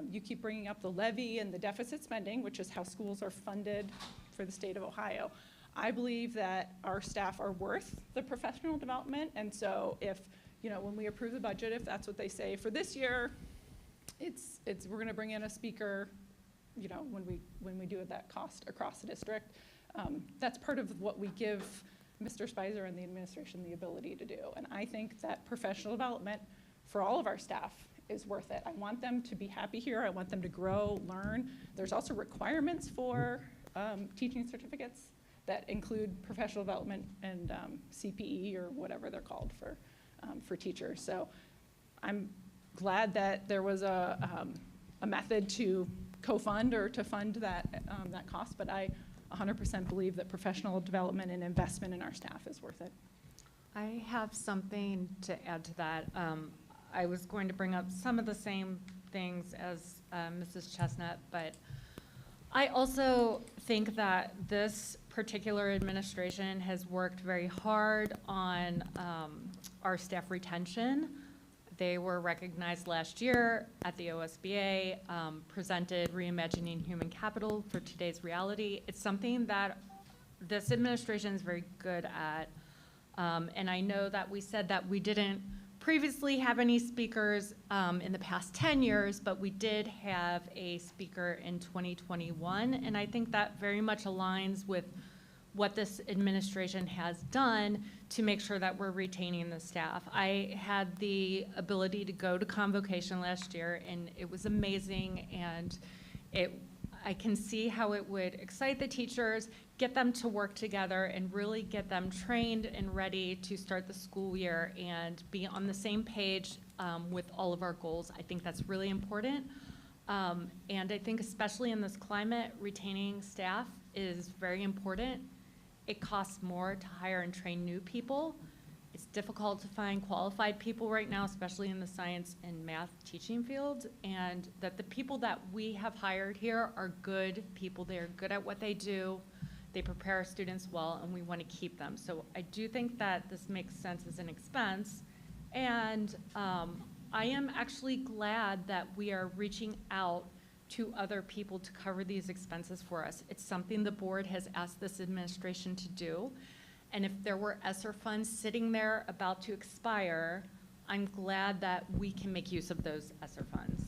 you keep bringing up the levy and the deficit spending, which is how schools are funded for the state of Ohio, I believe that our staff are worth the professional development. And so if, when we approve the budget, if that's what they say for this year, we're going to bring in a speaker, when we do that cost across the district. That's part of what we give Mr. Spicer and the administration the ability to do. And I think that professional development for all of our staff is worth it. I want them to be happy here. I want them to grow, learn. There's also requirements for teaching certificates that include professional development and CPE or whatever they're called for teachers. So I'm glad that there was a method to co-fund or to fund that cost, but I 100% believe that professional development and investment in our staff is worth it.
I have something to add to that. I was going to bring up some of the same things as Mrs. Chestnut, but I also think that this particular administration has worked very hard on our staff retention. They were recognized last year at the OSBA, presented Reimagining Human Capital for Today's Reality. It's something that this administration is very good at. And I know that we said that we didn't previously have any speakers in the past 10 years, but we did have a speaker in 2021. And I think that very much aligns with what this administration has done to make sure that we're retaining the staff. I had the ability to go to Convocation last year, and it was amazing, and I can see how it would excite the teachers, get them to work together, and really get them trained and ready to start the school year and be on the same page with all of our goals. I think that's really important. And I think especially in this climate, retaining staff is very important. It costs more to hire and train new people. It's difficult to find qualified people right now, especially in the science and math teaching fields, and that the people that we have hired here are good people. They are good at what they do. They prepare our students well, and we want to keep them. So I do think that this makes sense as an expense. And I am actually glad that we are reaching out to other people to cover these expenses for us. It's something the board has asked this administration to do. And if there were ESSER funds sitting there about to expire, I'm glad that we can make use of those ESSER funds.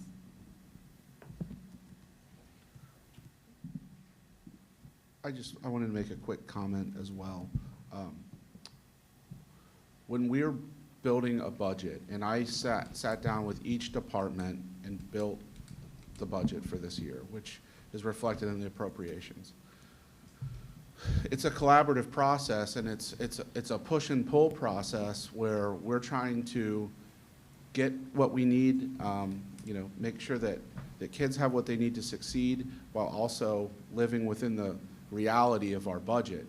I wanted to make a quick comment as well. When we're building a budget, and I sat down with each department and built the budget for this year, which is reflected in the appropriations. It's a collaborative process, and it's a push and pull process where we're trying to get what we need, make sure that the kids have what they need to succeed while also living within the reality of our budget.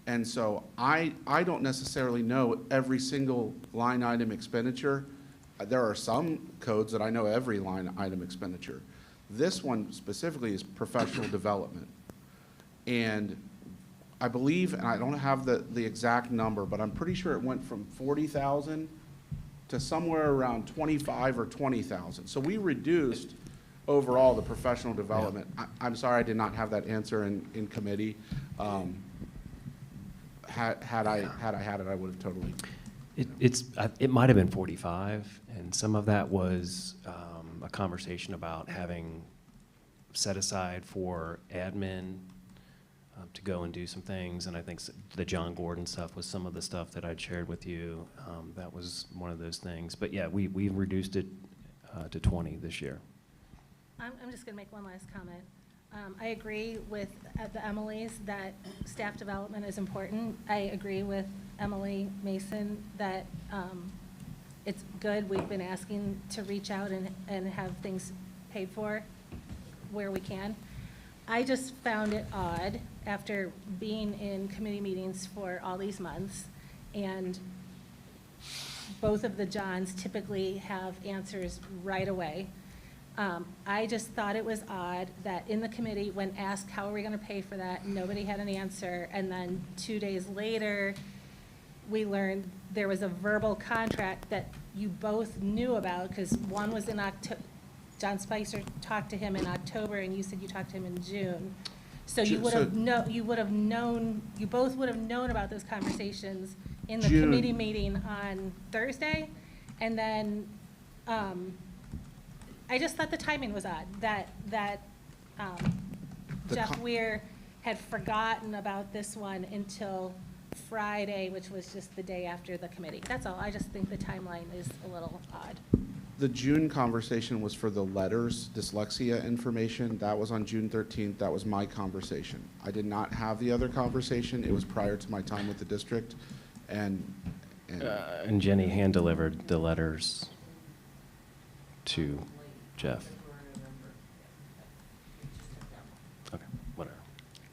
And so I don't necessarily know every single line item expenditure. There are some codes that I know every line item expenditure. This one specifically is professional development. And I believe, and I don't have the exact number, but I'm pretty sure it went from 40,000 to somewhere around 25 or 20,000. So we reduced overall the professional development. Yeah. I'm sorry I did not have that answer in committee. Had I had it, I would have totally.
It might have been 45, and some of that was a conversation about having set aside for admin to go and do some things, and I think the John Gordon stuff was some of the stuff that I'd shared with you. That was one of those things. But yeah, we reduced it to 20 this year.
I'm just going to make one last comment. I agree with the Emily's that staff development is important. I agree with Emily Mason that it's good. We've been asking to reach out and have things paid for where we can. I just found it odd after being in committee meetings for all these months, and both of the Johns typically have answers right away. I just thought it was odd that in the committee, when asked how are we going to pay for that, nobody had an answer, and then 2 days later, we learned there was a verbal contract that you both knew about, because one was in October. John Spicer talked to him in October, and you said you talked to him in June. So you would have known, you both would have known about those conversations in the committee meeting on Thursday. And then, I just thought the timing was odd, that Jeff Weir had forgotten about this one until Friday, which was just the day after the committee. That's all. I just think the timeline is a little odd.
The June conversation was for the letters, dyslexia information. That was on June 13th. That was my conversation. I did not have the other conversation. It was prior to my time with the district. And
Jenny hand-delivered the letters to Jeff. Okay, whatever.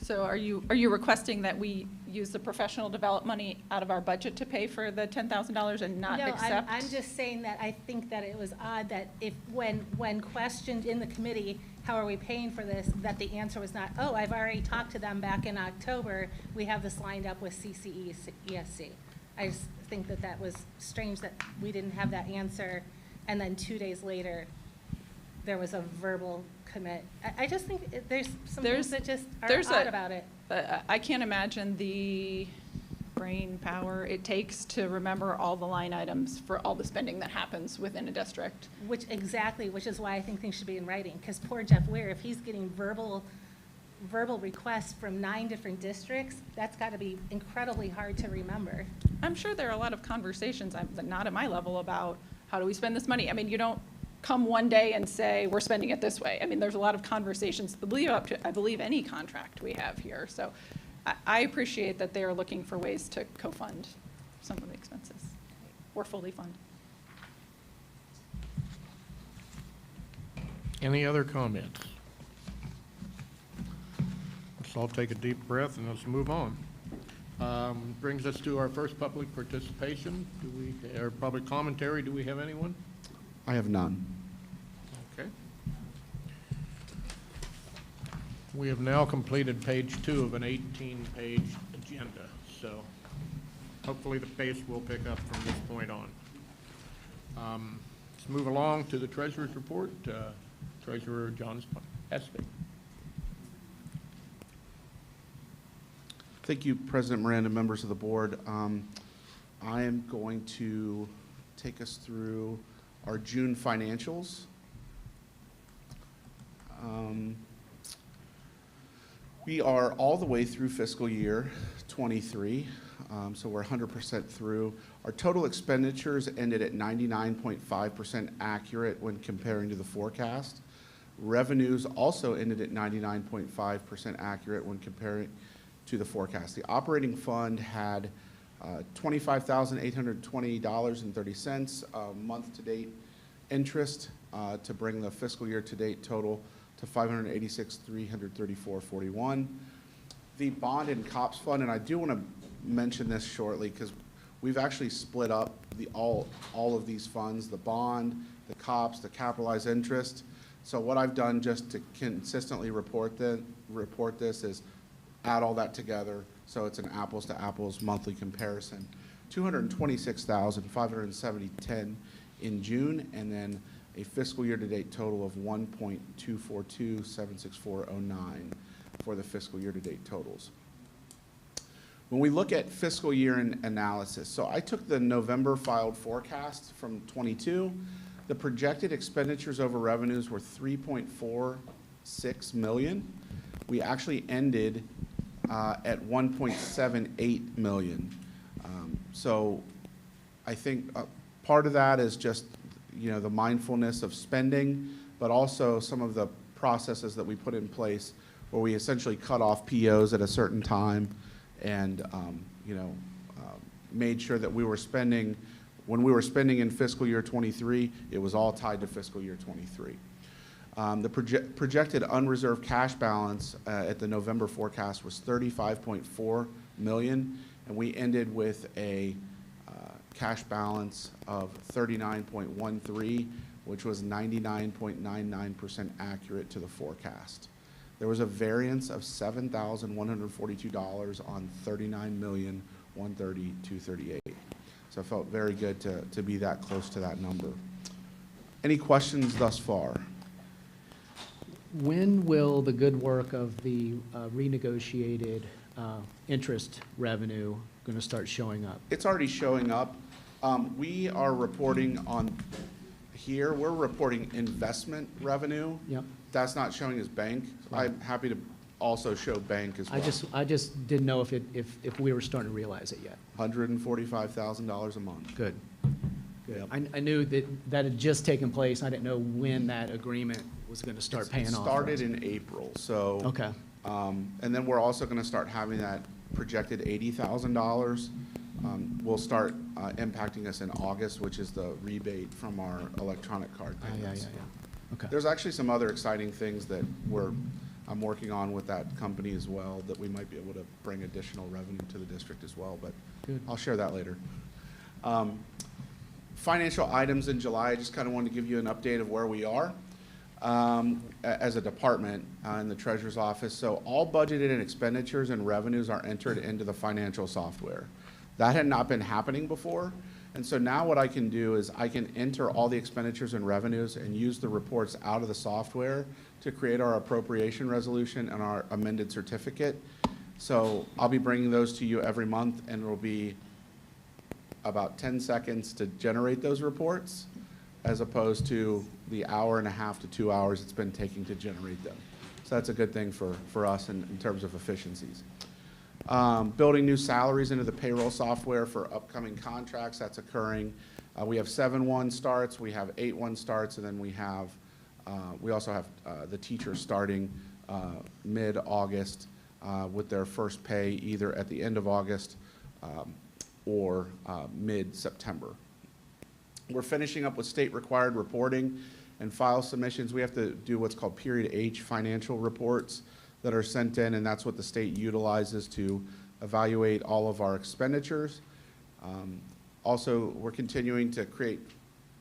So are you requesting that we use the professional development money out of our budget to pay for the $10,000 and not accept?
No, I'm just saying that I think that it was odd that when questioned in the committee, how are we paying for this, that the answer was not, oh, I've already talked to them back in October, we have this lined up with CCESC. I just think that that was strange that we didn't have that answer, and then 2 days later, there was a verbal commit. I just think there's some things that just are odd about it.
I can't imagine the brain power it takes to remember all the line items for all the spending that happens within a district.
Which is why I think things should be in writing, because poor Jeff Weir, if he's getting verbal requests from 9 different districts, that's got to be incredibly hard to remember.
I'm sure there are a lot of conversations, not at my level, about how do we spend this money. I mean, you don't come one day and say, we're spending it this way. I mean, there's a lot of conversations that lead up to, I believe, any contract we have here. So I appreciate that they're looking for ways to co-fund some of the expenses or fully fund.
Any other comments? Let's all take a deep breath and let's move on. Brings us to our first public participation. Or public commentary, do we have anyone?
I have none.
Okay. We have now completed page 2 of an 18-page agenda, so hopefully the pace will pick up from this point on. Let's move along to the Treasurer's report. Treasurer John Espy.
Thank you, President Miranda, members of the board. I am going to take us through our June financials. We are all the way through fiscal year 23, so we're 100% through. Our total expenditures ended at 99.5% accurate when comparing to the forecast. Revenues also ended at 99.5% accurate when comparing to the forecast. The operating fund had $25,820.30 month-to-date interest to bring the fiscal year-to-date total to $586,334.41. The bond and COPS fund, and I do want to mention this shortly because we've actually split up all of these funds, the bond, the COPS, the capitalized interest. So what I've done just to consistently report this is add all that together, so it's an apples-to-apples monthly comparison. $226,570.10 in June, and then a fiscal year-to-date total of $1.242,764.09 for the fiscal year-to-date totals. When we look at fiscal year analysis, so I took the November filed forecast from 22. The projected expenditures over revenues were $3.46 million. We actually ended at $1.78 million. So I think part of that is just, the mindfulness of spending, but also some of the processes that we put in place where we essentially cut off POs at a certain time and, made sure that we were spending, when we were spending in fiscal year '23, it was all tied to fiscal year '23. The projected unreserved cash balance at the November forecast was $35.4 million, and we ended with a cash balance of $39.13, which was 99.99% accurate to the forecast. There was a variance of $7,142 on $39,130,238. So I felt very good to be that close to that number. Any questions thus far?
When will the good work of the renegotiated interest revenue going to start showing up?
It's already showing up. We are reporting on here, we're reporting investment revenue.
Yep.
That's not showing as bank.
Right.
I'm happy to also show bank as well.
I just didn't know if we were starting to realize it yet.
$145,000 a month.
Good. Good.
Yep.
I knew that had just taken place. I didn't know when that agreement was going to start paying off.
It started in April, so.
Okay.
And then we're also going to start having that projected $80,000. Will start impacting us in August, which is the rebate from our electronic card payments.
Yeah. Okay.
There's actually some other exciting things that I'm working on with that company as well, that we might be able to bring additional revenue to the district as well, but
Good.
I'll share that later. Financial items in July, I just kind of wanted to give you an update of where we are as a department in the treasurer's office. So all budgeted and expenditures and revenues are entered into the financial software. That had not been happening before. And so now what I can do is I can enter all the expenditures and revenues and use the reports out of the software to create our appropriation resolution and our amended certificate. So I'll be bringing those to you every month, and it'll be about 10 seconds to generate those reports, as opposed to the hour and a half to 2 hours it's been taking to generate them. So that's a good thing for us in terms of efficiencies. Building new salaries into the payroll software for upcoming contracts, that's occurring. We have 7/1 starts, we have 8/1 starts, and then we also have the teachers starting mid-August with their first pay either at the end of August or mid-September. We're finishing up with state-required reporting and file submissions. We have to do what's called Period H financial reports that are sent in, and that's what the state utilizes to evaluate all of our expenditures. Also, we're continuing to create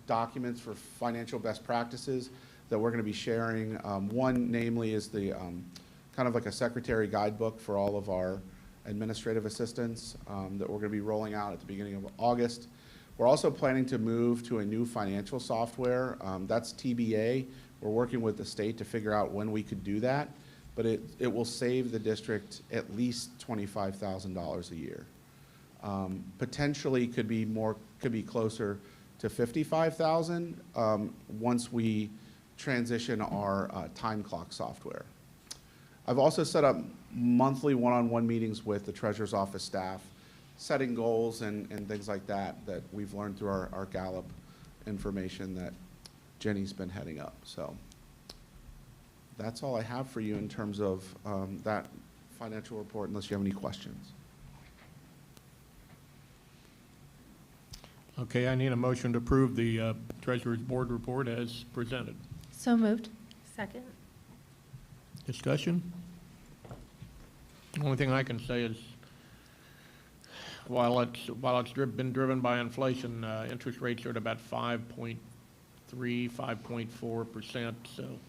documents for financial best practices that we're going to be sharing. One, namely, is the kind of like a secretary guidebook for all of our administrative assistants that we're going to be rolling out at the beginning of August. We're also planning to move to a new financial software. That's TBA. We're working with the state to figure out when we could do that, but it will save the district at least $25,000 a year. Potentially could be closer to $55,000 once we transition our time clock software. I've also set up monthly one-on-one meetings with the treasurer's office staff, setting goals and things like that we've learned through our Gallup information that Jenny's been heading up. So that's all I have for you in terms of that financial report, unless you have any questions.
Okay, I need a motion to approve the Treasurer's Board report as presented.
So moved. Second.
Discussion? The only thing I can say is, while it's been driven by inflation, interest rates are at about 5.3, 5.4%. So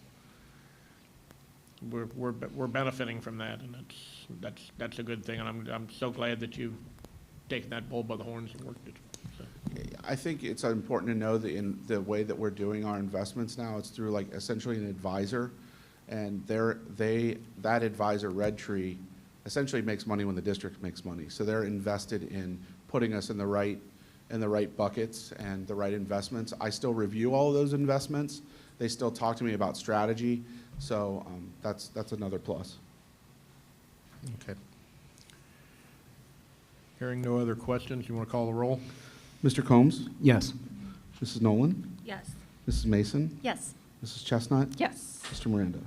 we're benefiting from that, and that's a good thing. And I'm so glad that you've taken that bull by the horns and worked it. So.
I think it's important to know that in the way that we're doing our investments now, it's through like essentially an advisor, and that advisor, Red Tree, essentially makes money when the district makes money. So they're invested in putting us in the right buckets and the right investments. I still review all of those investments. They still talk to me about strategy. So that's another plus.
Okay. Hearing no other questions, you want to call the roll?
Mr. Combs?
Yes.
Mrs. Nolan?
Yes.
Mrs. Mason?
Yes.
Mrs. Chestnut?
Yes.
Mr. Miranda?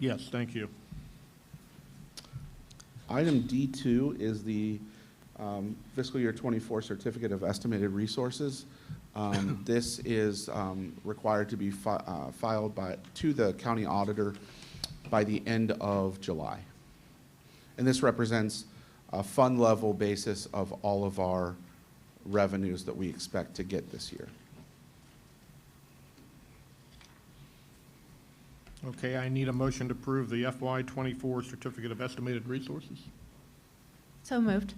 Yes, thank you.
Item D2 is the fiscal year '24 Certificate of Estimated Resources. This is required to be filed to the county auditor by the end of July. And this represents a fund level basis of all of our revenues that we expect to get this year.
Okay, I need a motion to approve the FY '24 Certificate of Estimated Resources.
So moved.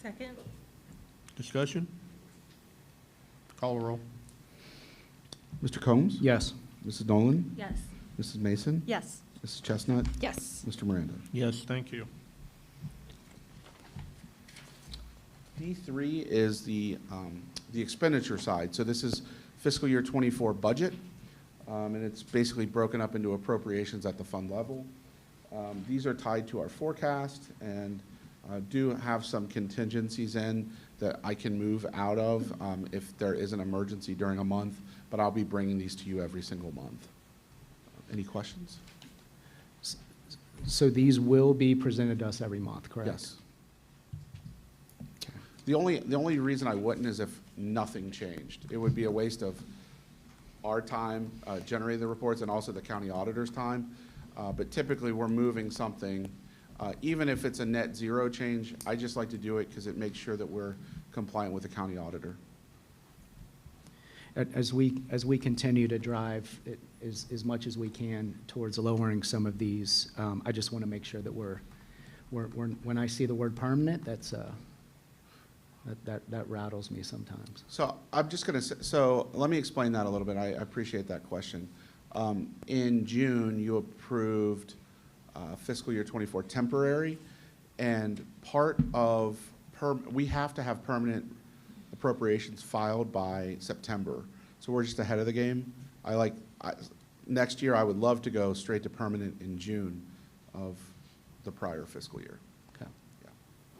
Second?
Discussion? Call a roll.
Mr. Combs?
Yes.
Mrs. Nolan?
Yes.
Mrs. Mason?
Yes.
Mrs. Chestnut?
Yes.
Mr. Miranda?
Yes, thank you.
D3 is the expenditure side. So this is fiscal year '24 budget, and it's basically broken up into appropriations at the fund level. These are tied to our forecast and do have some contingencies in that I can move out of if there is an emergency during a month, but I'll be bringing these to you every single month. Any questions?
So these will be presented to us every month, correct?
Yes. The only reason I wouldn't is if nothing changed. It would be a waste of our time generating the reports and also the county auditor's time. But typically, we're moving something, even if it's a net zero change, I just like to do it because it makes sure that we're compliant with the county auditor.
As we continue to drive it as much as we can towards lowering some of these, I just want to make sure that we're when I see the word permanent, that rattles me sometimes.
So I'm just going to, so let me explain that a little bit. I appreciate that question. In June, you approved fiscal year '24 temporary, and part of, we have to have permanent appropriations filed by September. So we're just ahead of the game. Next year, I would love to go straight to permanent in June of the prior fiscal year.
Okay,
Yeah.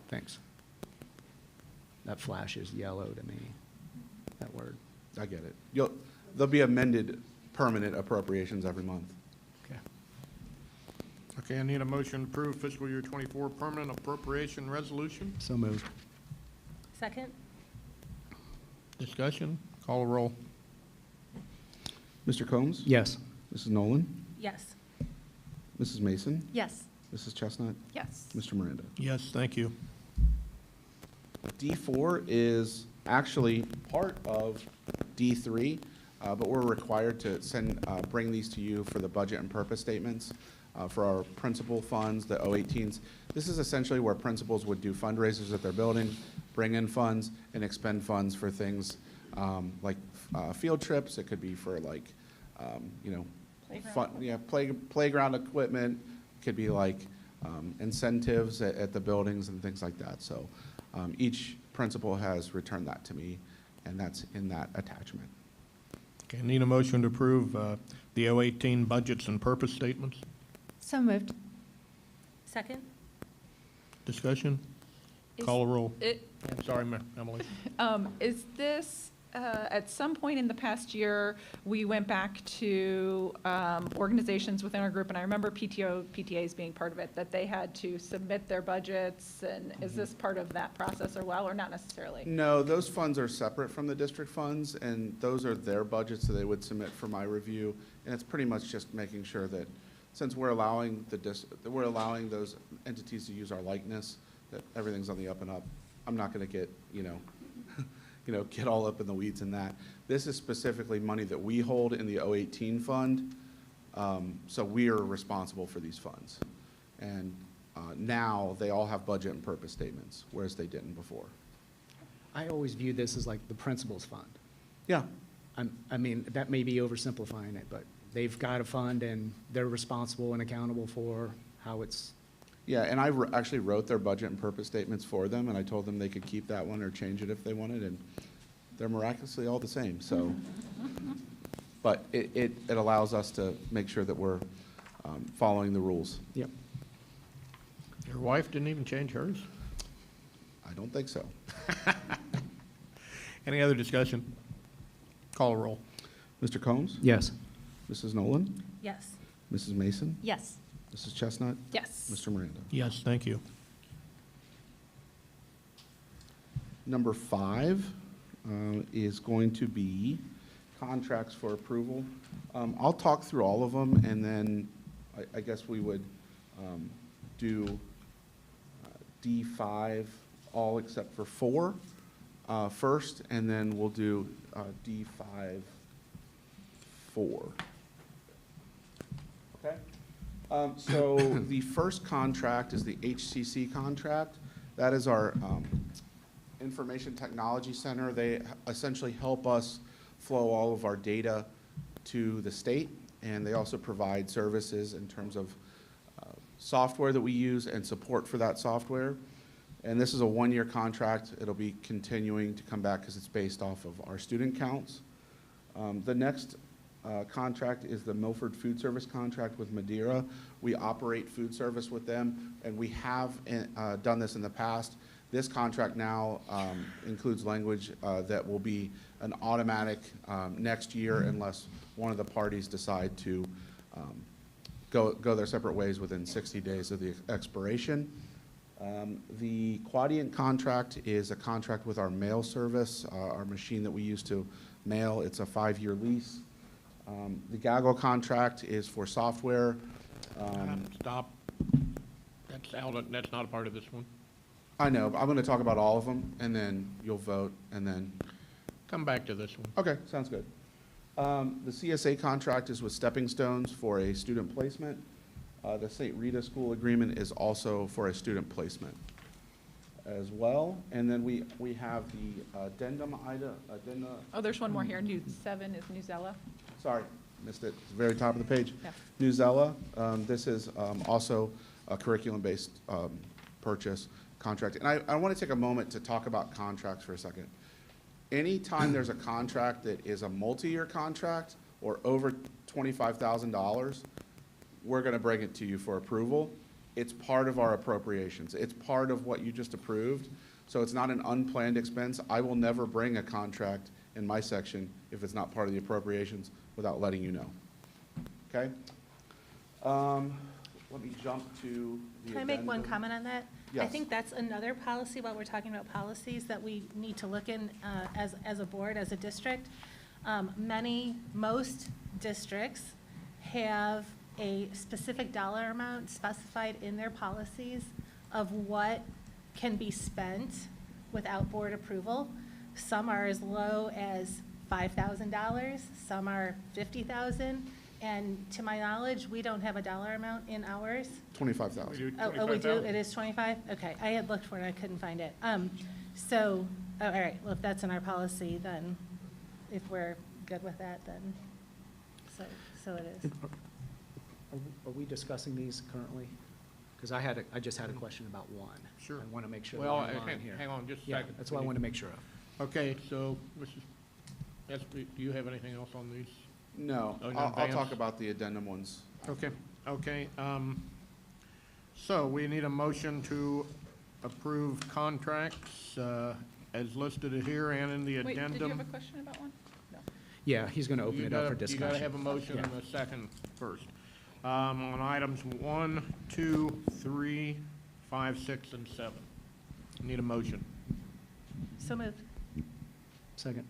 thanks. That flashes yellow to me, that word.
I get it. There'll be amended permanent appropriations every month.
Okay.
Okay, I need a motion to approve fiscal year '24 Permanent Appropriation Resolution.
So moved.
Second?
Discussion? Call a roll.
Mr. Combs?
Yes.
Mrs. Nolan?
Yes.
Mrs. Mason?
Yes.
Mrs. Chestnut?
Yes.
Mr. Miranda?
Yes, thank you.
D4 is actually part of D3, but we're required to bring these to you for the budget and purpose statements for our principal funds, the 018s. This is essentially where principals would do fundraisers at their building, bring in funds, and expend funds for things like field trips. It could be for like, playground equipment. It could be like incentives at the buildings and things like that. So each principal has returned that to me, and that's in that attachment.
Okay, I need a motion to approve the 018 budgets and purpose statements.
So moved.
Second?
Discussion?
Is
Call a roll.
it-
I'm sorry, Emily.
Is this, at some point in the past year, we went back to organizations within our group, and I remember PTAs being part of it, that they had to submit their budgets, and is this part of that process as well, or not necessarily?
No, those funds are separate from the district funds, and those are their budgets that they would submit for my review. And it's pretty much just making sure that, since we're allowing those entities to use our likeness, that everything's on the up and up. I'm not going to get, get all up in the weeds in that. This is specifically money that we hold in the 018 fund, so we are responsible for these funds. And now they all have budget and purpose statements, whereas they didn't before.
I always view this as like the principal's fund.
Yeah,
I mean, that may be oversimplifying it, but they've got a fund and they're responsible and accountable for how it's.
yeah, and I actually wrote their budget and purpose statements for them, and I told them they could keep that one or change it if they wanted, and they're miraculously all the same, so. But it allows us to make sure that we're following the rules.
Yep.
Your wife didn't even change hers?
I don't think so.
Any other discussion? Call a roll.
Mr. Combs?
Yes.
Mrs. Nolan?
Yes.
Mrs. Mason?
Yes.
Mrs. Chestnut?
Yes.
Mr. Miranda?
Yes, thank you.
Number 5 is going to be contracts for approval. I'll talk through all of them, and then I guess we would do D5, all except for 4 first, and then we'll do D5, 4. Okay? So the first contract is the HCC contract. That is our Information Technology Center. They essentially help us flow all of our data to the state, and they also provide services in terms of software that we use and support for that software. And this is a 1-year contract. It'll be continuing to come back because it's based off of our student counts. The next contract is the Milford Food Service contract with Madeira. We operate food service with them, and we have done this in the past. This contract now includes language that will be an automatic next year unless one of the parties decide to go their separate ways within 60 days of the expiration. The Quadient contract is a contract with our mail service, our machine that we use to mail. It's a 5-year lease. The Gaggle contract is for software.
Stop. That's not a part of this one.
I know, but I'm going to talk about all of them, and then you'll vote, and then.
Come back to this one.
Okay, sounds good. The CSA contract is with Stepping Stones for a student placement. The St. Rita School agreement is also for a student placement as well. And then we have the addendum.
Oh, there's one more here. 7 is Newzella.
Sorry, missed it. It's the very top of the page.
Yeah.
Newzella, this is also a curriculum-based purchase contract. And I want to take a moment to talk about contracts for a second. Anytime there's a contract that is a multi-year contract or over $25,000, we're going to bring it to you for approval. It's part of our appropriations. It's part of what you just approved. So it's not an unplanned expense. I will never bring a contract in my section if it's not part of the appropriations without letting you know. Okay? Let me jump to the
Can I make one
addendum.
comment on that? I
Yes.
think that's another policy, while we're talking about policies, that we need to look in as a board, as a district. Most districts have a specific dollar amount specified in their policies of what can be spent without board approval. Some are as low as $5,000, some are $50,000, and to my knowledge, we don't have a dollar amount in ours.
25,000.
Oh, we do? It is 25? Okay, I had looked for it, I couldn't find it. All right, well, if that's in our policy, then if we're good with that, then, so it is.
Are we discussing these currently? Because I just had a question about one.
Sure.
I want to make sure
Well,
that we're in line here.
hang on just a
Yeah,
second.
that's what I want to make sure of.
Okay, so, Mrs. Espy, do you have anything else on these?
No,
Oh, in
I'll
advance?
talk about the addendum ones.
Okay. So we need a motion to approve contracts as listed here and in the
Wait,
addendum.
did you have a question about one? No.
Yeah, he's going to open it up for discussion.
You gotta have a motion
Yeah.
and a second first. On items 1, 2, 3, 5, 6, and 7. Need a motion.
So moved.
Second.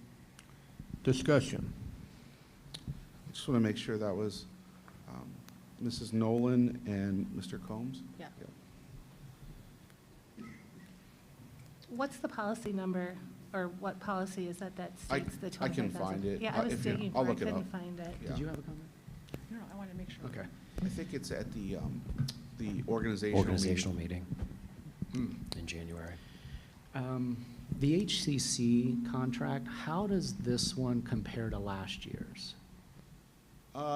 Discussion.
I just want to make sure that was Mrs. Nolan and Mr. Combs.
Yeah. What's the policy number, or what policy is that states the 25,000?
I can find it.
Yeah, I was
If you-
digging
I'll
for it,
look it
couldn't
up.
find it.
Yeah.
Did you have a comment?
No, I wanted to make sure.
Okay.
I think it's at the organizational meeting.
Meeting in January.
The HCC contract, how does this one compare to last year's?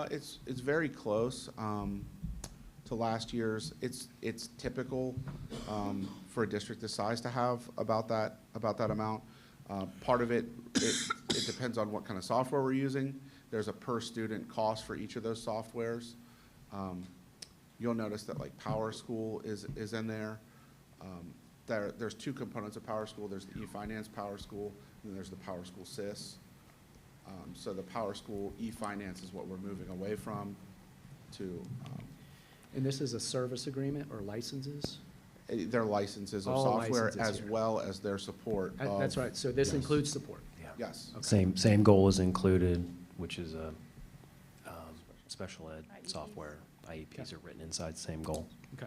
It's very close to last year's. It's typical for a district this size to have about that amount. Part of it depends on what kind of software we're using. There's a per student cost for each of those softwares. You'll notice that like Power School is in there. There's 2 components of Power School. There's the eFinance Power School, and then there's the Power School SIS. So the Power School eFinance is what we're moving away from to,
And this is a service agreement or licenses?
their licenses of
All
software
licenses
as
here.
well as their support of.
That's right, so this
Yes.
includes support.
Yes.
Okay.
Same goal is included, which is a special ed
IEPs.
software. IEPs are written inside the same goal.
Okay.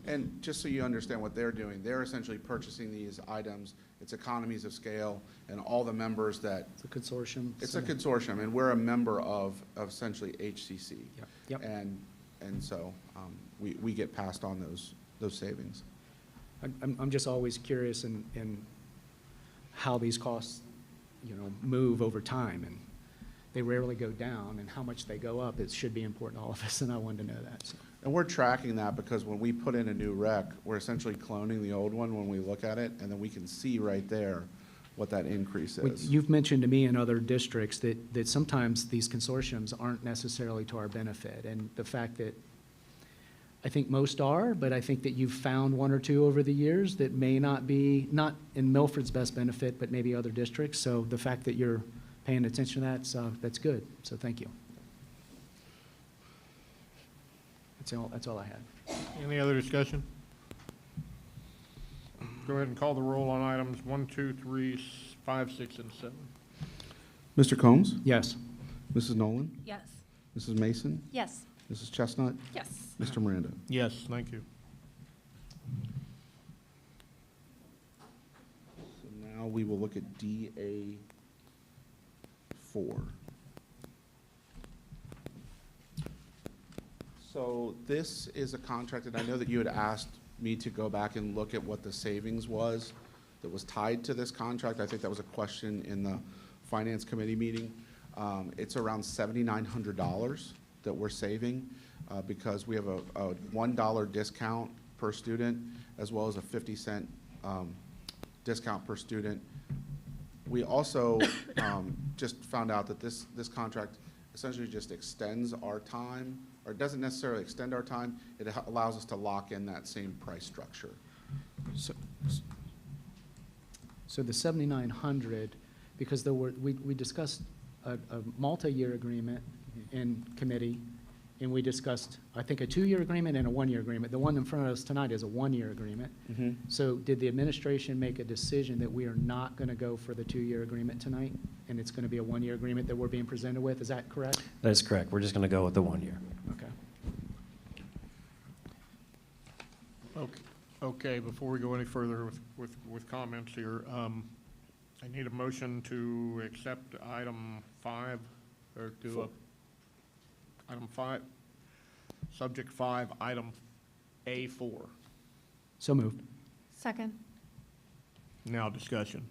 And just so you understand what they're doing, they're essentially purchasing these items. It's economies of scale, and all the members that,
It's a consortium.
it's
so-
a consortium, and we're a member of essentially HCC.
Yep.
And so we get passed on those savings.
I'm just always curious in how these costs, move over time, and they rarely go down, and how much they go up, it should be important to all of us, and I wanted to know that, so.
And we're tracking that because when we put in a new rec, we're essentially cloning the old one when we look at it, and then we can see right there what that increase is.
You've mentioned to me in other districts that sometimes these consortiums aren't necessarily to our benefit, and the fact that, I think most are, but I think that you've found one or two over the years that may not be, not in Milford's best benefit, but maybe other districts, so the fact that you're paying attention to that, that's good, so thank you. That's all I had.
Any other discussion? Go ahead and call the roll on items 1, 2, 3, 5, 6, and 7.
Mr. Combs?
Yes.
Mrs. Nolan?
Yes.
Mrs. Mason?
Yes.
Mrs. Chestnut?
Yes.
Mr. Miranda?
Yes, thank you.
So now we will look at DA4. So this is a contract, and I know that you had asked me to go back and look at what the savings was that was tied to this contract. I think that was a question in the Finance Committee meeting. It's around $7,900 that we're saving because we have a $1 discount per student as well as a 50-cent discount per student. We also just found out that this contract essentially just extends our time, or it doesn't necessarily extend our time. It allows us to lock in that same price structure.
So the 7,900, because we discussed a multi-year agreement in committee, and we discussed, I think, a 2-year agreement and a 1-year agreement. The one in front of us tonight is a 1-year agreement. So did the administration make a decision that we are not going to go for the 2-year agreement tonight, and it's going to be a 1-year agreement that we're being presented with? Is that correct?
That is correct. We're just going to go with the 1 year.
Okay.
Okay, before we go any further with comments here, I need a motion to accept item 5, or do item 5, subject 5, item A4.
So moved.
Second.
Now discussion.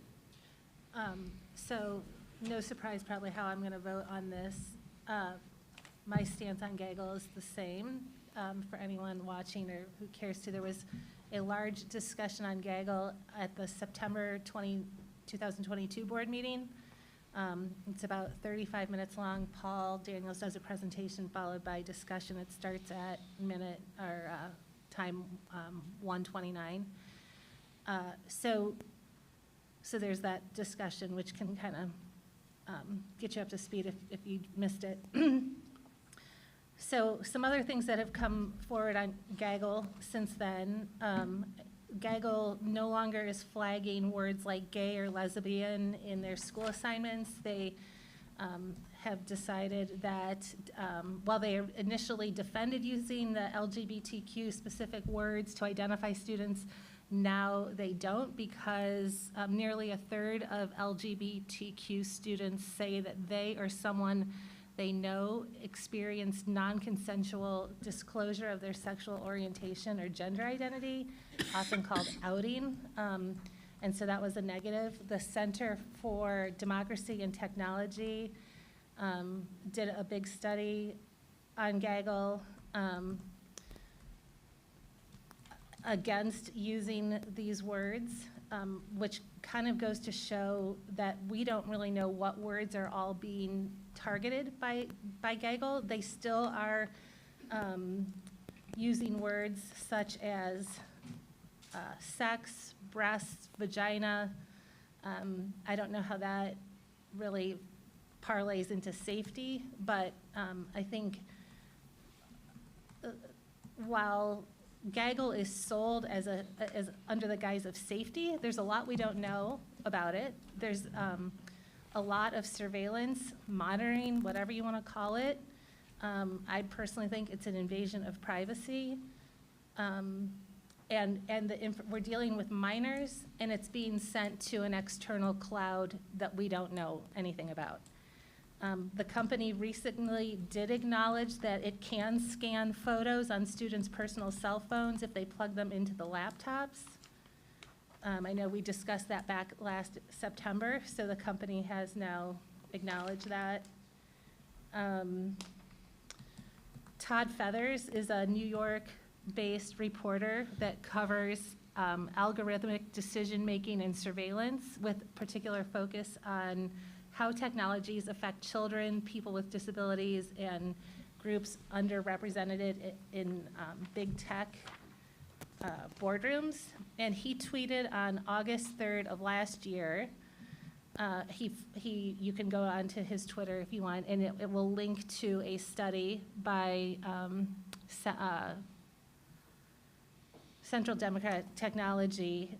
So, no surprise probably how I'm going to vote on this. My stance on Gaggle is the same for anyone watching or who cares to. There was a large discussion on Gaggle at the September 2022 board meeting. It's about 35 minutes long. Paul Daniels does a presentation followed by discussion. It starts at time 1:29. So there's that discussion, which can kind of get you up to speed if you missed it. So some other things that have come forward on Gaggle since then. Gaggle no longer is flagging words like gay or lesbian in their school assignments. They have decided that while they initially defended using the LGBTQ specific words to identify students, now they don't, because nearly a third of LGBTQ students say that they or someone they know experienced non-consensual disclosure of their sexual orientation or gender identity, often called outing. And so that was a negative. The Center for Democracy and Technology did a big study on Gaggle against using these words, which kind of goes to show that we don't really know what words are all being targeted by Gaggle. They still are using words such as sex, breasts, vagina. I don't know how that really parlays into safety, but I think while Gaggle is sold as under the guise of safety. There's a lot we don't know about it. There's a lot of surveillance, monitoring, whatever you want to call it. I personally think it's an invasion of privacy. We're dealing with minors, and it's being sent to an external cloud that we don't know anything about. The company recently did acknowledge that it can scan photos on students' personal cell phones if they plug them into the laptops. I know we discussed that back last September, so the company has now acknowledged that. Todd Feathers is a New York-based reporter that covers algorithmic decision-making and surveillance with particular focus on how technologies affect children, people with disabilities, and groups underrepresented in big tech boardrooms. And he tweeted on August 3rd of last year, you can go onto his Twitter if you want, and it will link to a study by Central Democrat Technology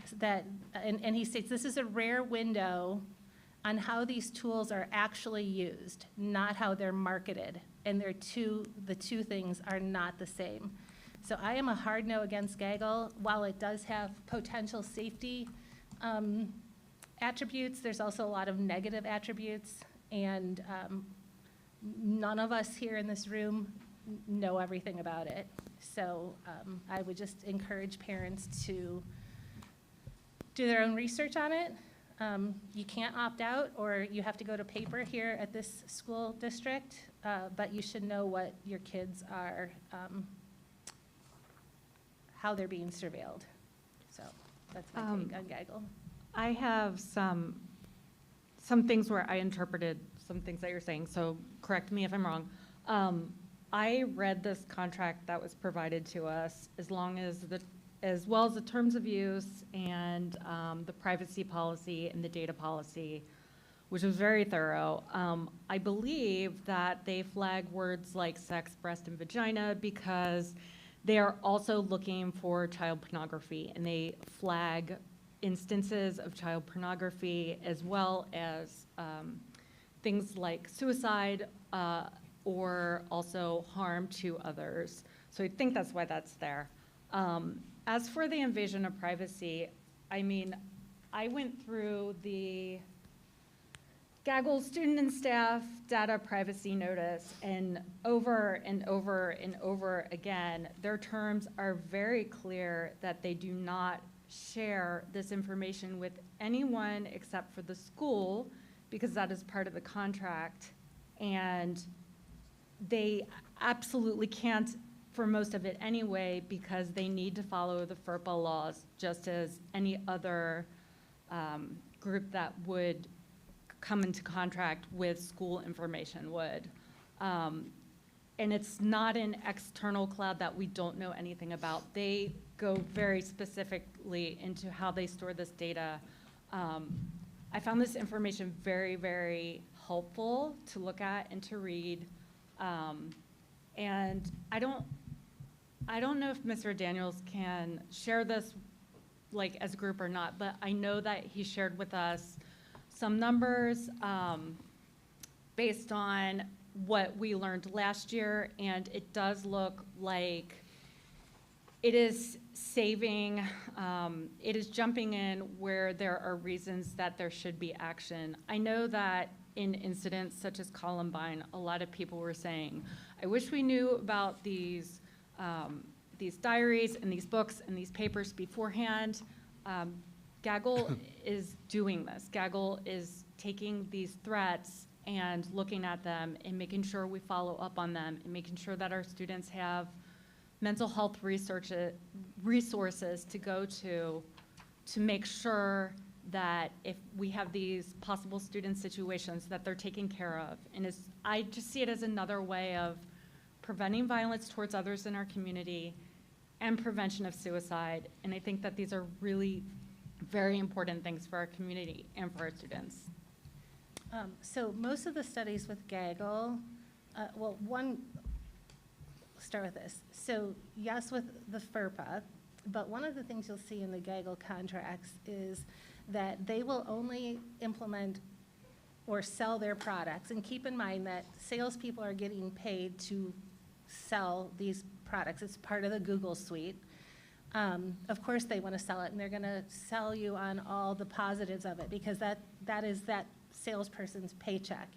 and he states, this is a rare window on how these tools are actually used, not how they're marketed. And the two things are not the same. So I am a hard no against Gaggle. While it does have potential safety attributes, there's also a lot of negative attributes, and none of us here in this room know everything about it. So I would just encourage parents to do their own research on it. You can't opt out, or you have to go to paper here at this school district, but you should know what your kids are, how they're being surveilled. So that's my take on Gaggle.
I have some things where I interpreted some things that you're saying, so correct me if I'm wrong. I read this contract that was provided to us as well as the terms of use and the privacy policy and the data policy, which was very thorough. I believe that they flag words like sex, breast, and vagina because they are also looking for child pornography, and they flag instances of child pornography as well as things like suicide or also harm to others. So I think that's why that's there. As for the invasion of privacy, I mean, I went through the Gaggle student and staff data privacy notice, and over and over and over again, their terms are very clear that they do not share this information with anyone except for the school, because that is part of the contract. And they absolutely can't for most of it anyway, because they need to follow the FERPA laws just as any other group that would come into contract with school information would. And it's not an external cloud that we don't know anything about. They go very specifically into how they store this data. I found this information very, very helpful to look at and to read. And I don't know if Mr. Daniels can share this like as a group or not, but I know that he shared with us some numbers based on what we learned last year, and it does look like it is saving, it is jumping in where there are reasons that there should be action. I know that in incidents such as Columbine, a lot of people were saying, I wish we knew about these diaries and these books and these papers beforehand. Gaggle is doing this. Gaggle is taking these threats and looking at them and making sure we follow up on them and making sure that our students have mental health resources to go to make sure that if we have these possible student situations that they're taken care of. And I just see it as another way of preventing violence towards others in our community and prevention of suicide. And I think that these are really very important things for our community and for our students. So most of the studies with Gaggle, well,
start with this. So yes, with the FERPA, but one of the things you'll see in the Gaggle contracts is that they will only implement or sell their products. And keep in mind that salespeople are getting paid to sell these products. It's part of the Google suite. Of course they want to sell it, and they're going to sell you on all the positives of it, because that is that salesperson's paycheck.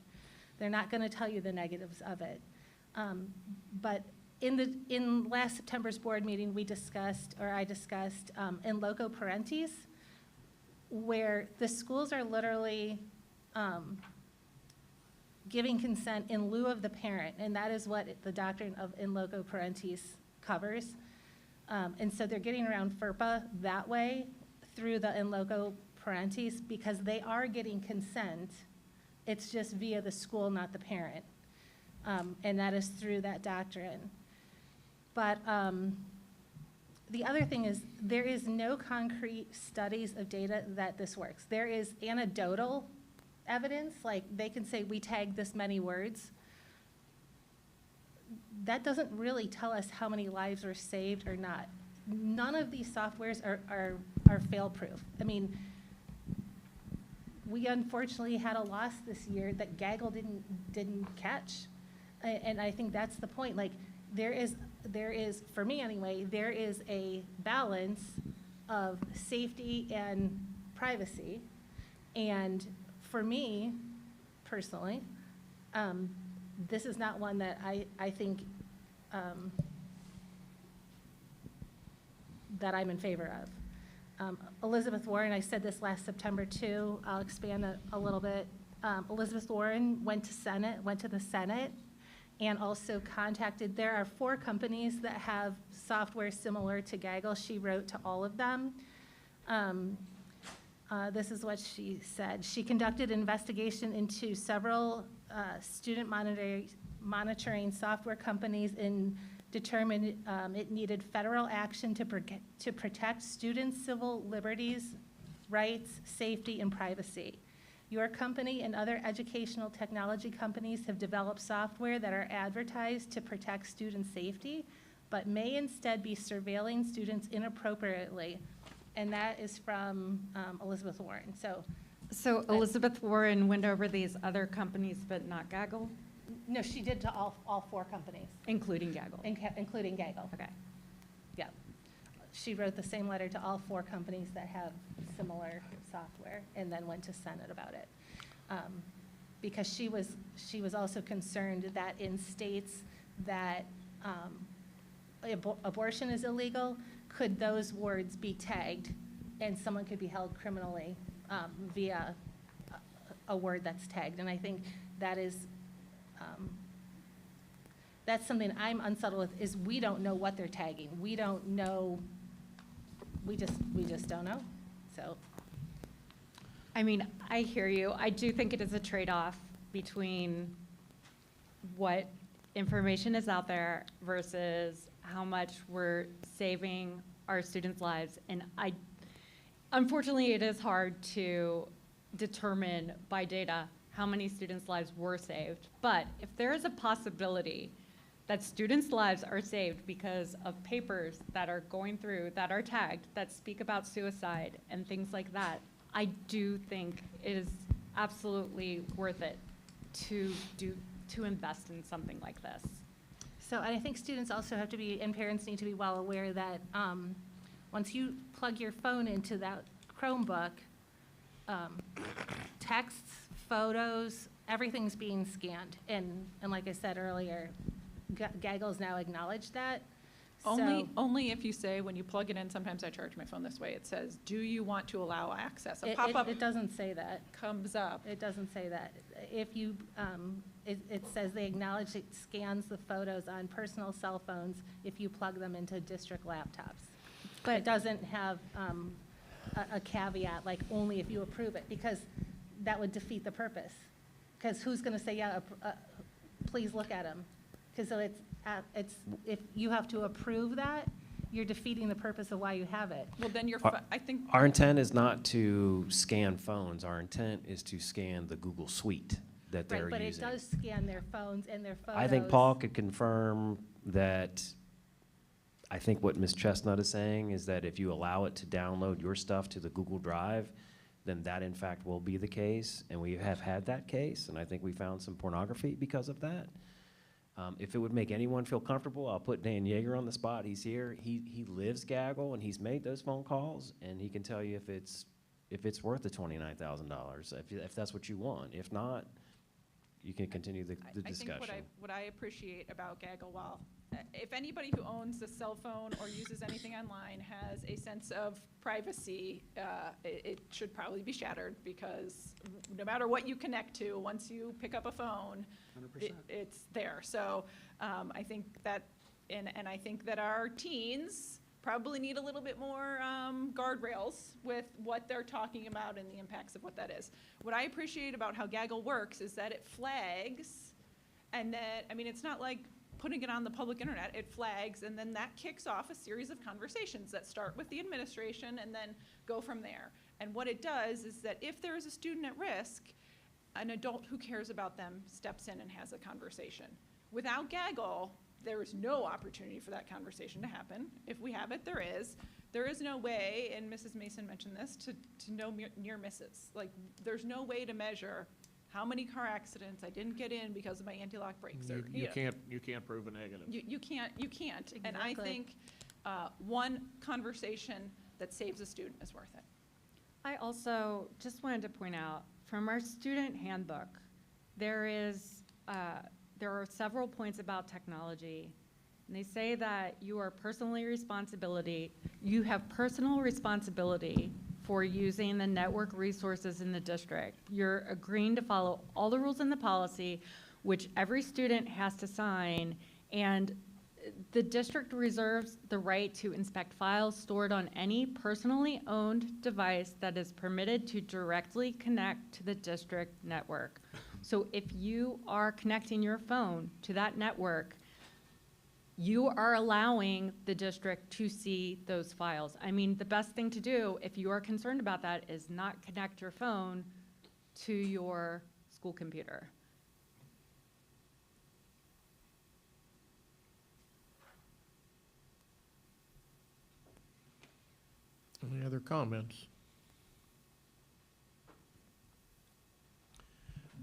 They're not going to tell you the negatives of it. But in last September's board meeting, I discussed in loco parentis, where the schools are literally giving consent in lieu of the parent, and that is what the doctrine of in loco parentis covers. And so they're getting around FERPA that way through the in loco parentis, because they are getting consent. It's just via the school, not the parent. And that is through that doctrine. But the other thing is, there is no concrete studies of data that this works. There is anecdotal evidence, like they can say, we tagged this many words. That doesn't really tell us how many lives were saved or not. None of these softwares are fail-proof. I mean, we unfortunately had a loss this year that Gaggle didn't catch. And I think that's the point. Like, there is, for me anyway, there is a balance of safety and privacy. And for me, personally, this is not one that I think that I'm in favor of. Elizabeth Warren, I said this last September too, I'll expand a little bit. Elizabeth Warren went to the Senate, and also contacted, there are 4 companies that have software similar to Gaggle. She wrote to all of them. This is what she said. She conducted an investigation into several student monitoring software companies and determined it needed federal action to protect students' civil liberties, rights, safety, and privacy. Your company and other educational technology companies have developed software that are advertised to protect student safety, but may instead be surveilling students inappropriately. And that is from Elizabeth Warren.
So Elizabeth Warren went over these other companies, but not Gaggle,
No, she did to all 4 companies,
including Gaggle?
including Gaggle.
Okay.
Yeah. She wrote the same letter to all 4 companies that have similar software, and then went to Senate about it. Because she was also concerned that in states that abortion is illegal, could those words be tagged, and someone could be held criminally via a word that's tagged. And I think that is, that's something I'm unsettled with, is we don't know what they're tagging. We don't know, we just don't know, so.
I mean, I hear you. I do think it is a trade-off between what information is out there versus how much we're saving our students' lives. And unfortunately, it is hard to determine by data how many students' lives were saved. But if there is a possibility that students' lives are saved because of papers that are going through, that are tagged, that speak about suicide and things like that, I do think it is absolutely worth it to invest in something like this.
So I think students also have to be, and parents need to be well aware that once you plug your phone into that Chromebook, texts, photos, everything's being scanned. And like I said earlier, Gaggle's now acknowledged that.
Only if you say, when you plug it in, sometimes I charge my phone this way, it says, do you want to allow access? A pop-up
It doesn't say that.
comes up.
It doesn't say that. If you, it says they acknowledge it scans the photos on personal cell phones if you plug them into district laptops. But it doesn't have a caveat, like only if you approve it, because that would defeat the purpose. Because who's going to say, yeah, please look at them? Because so it's, if you have to approve that, you're defeating the purpose of why you have it.
Well, then I think.
Our intent is not to scan phones. Our intent is to scan the Google Suite that they're
Right, but it
using.
does scan their phones and their photos.
I think Paul could confirm that I think what Ms. Chestnut is saying is that if you allow it to download your stuff to the Google Drive, then that in fact will be the case, and we have had that case, and I think we found some pornography because of that. If it would make anyone feel comfortable, I'll put Dan Yeager on the spot. He's here. He lives Gaggle, and he's made those phone calls, and he can tell you if it's worth the $29,000, if that's what you want. If not, you can continue the discussion.
I think what I appreciate about Gaggle, if anybody who owns a cell phone or uses anything online has a sense of privacy, it should probably be shattered, because no matter what you connect to, once you pick up a phone,
100%.
it's there. So I think that, and I think that our teens probably need a little bit more guardrails with what they're talking about and the impacts of what that is. What I appreciate about how Gaggle works is that it flags, and that, I mean, it's not like putting it on the public internet. It flags, and then that kicks off a series of conversations that start with the administration and then go from there. And what it does is that if there is a student at risk, an adult who cares about them steps in and has a conversation. Without Gaggle, there is no opportunity for that conversation to happen. If we have it, there is. There is no way, and Mrs. Mason mentioned this, to know near misses. Like, there's no way to measure how many car accidents I didn't get in because of my anti-lock brakes.
You can't prove a negative.
You can't. And I
Exactly.
think one conversation that saves a student is worth it.
I also just wanted to point out, from our student handbook, there are several points about technology. And they say that you have personal responsibility for using the network resources in the district. You're agreeing to follow all the rules in the policy, which every student has to sign, and the district reserves the right to inspect files stored on any personally owned device that is permitted to directly connect to the district network. So if you are connecting your phone to that network, you are allowing the district to see those files. I mean, the best thing to do, if you are concerned about that, is not connect your phone to your school computer.
Any other comments?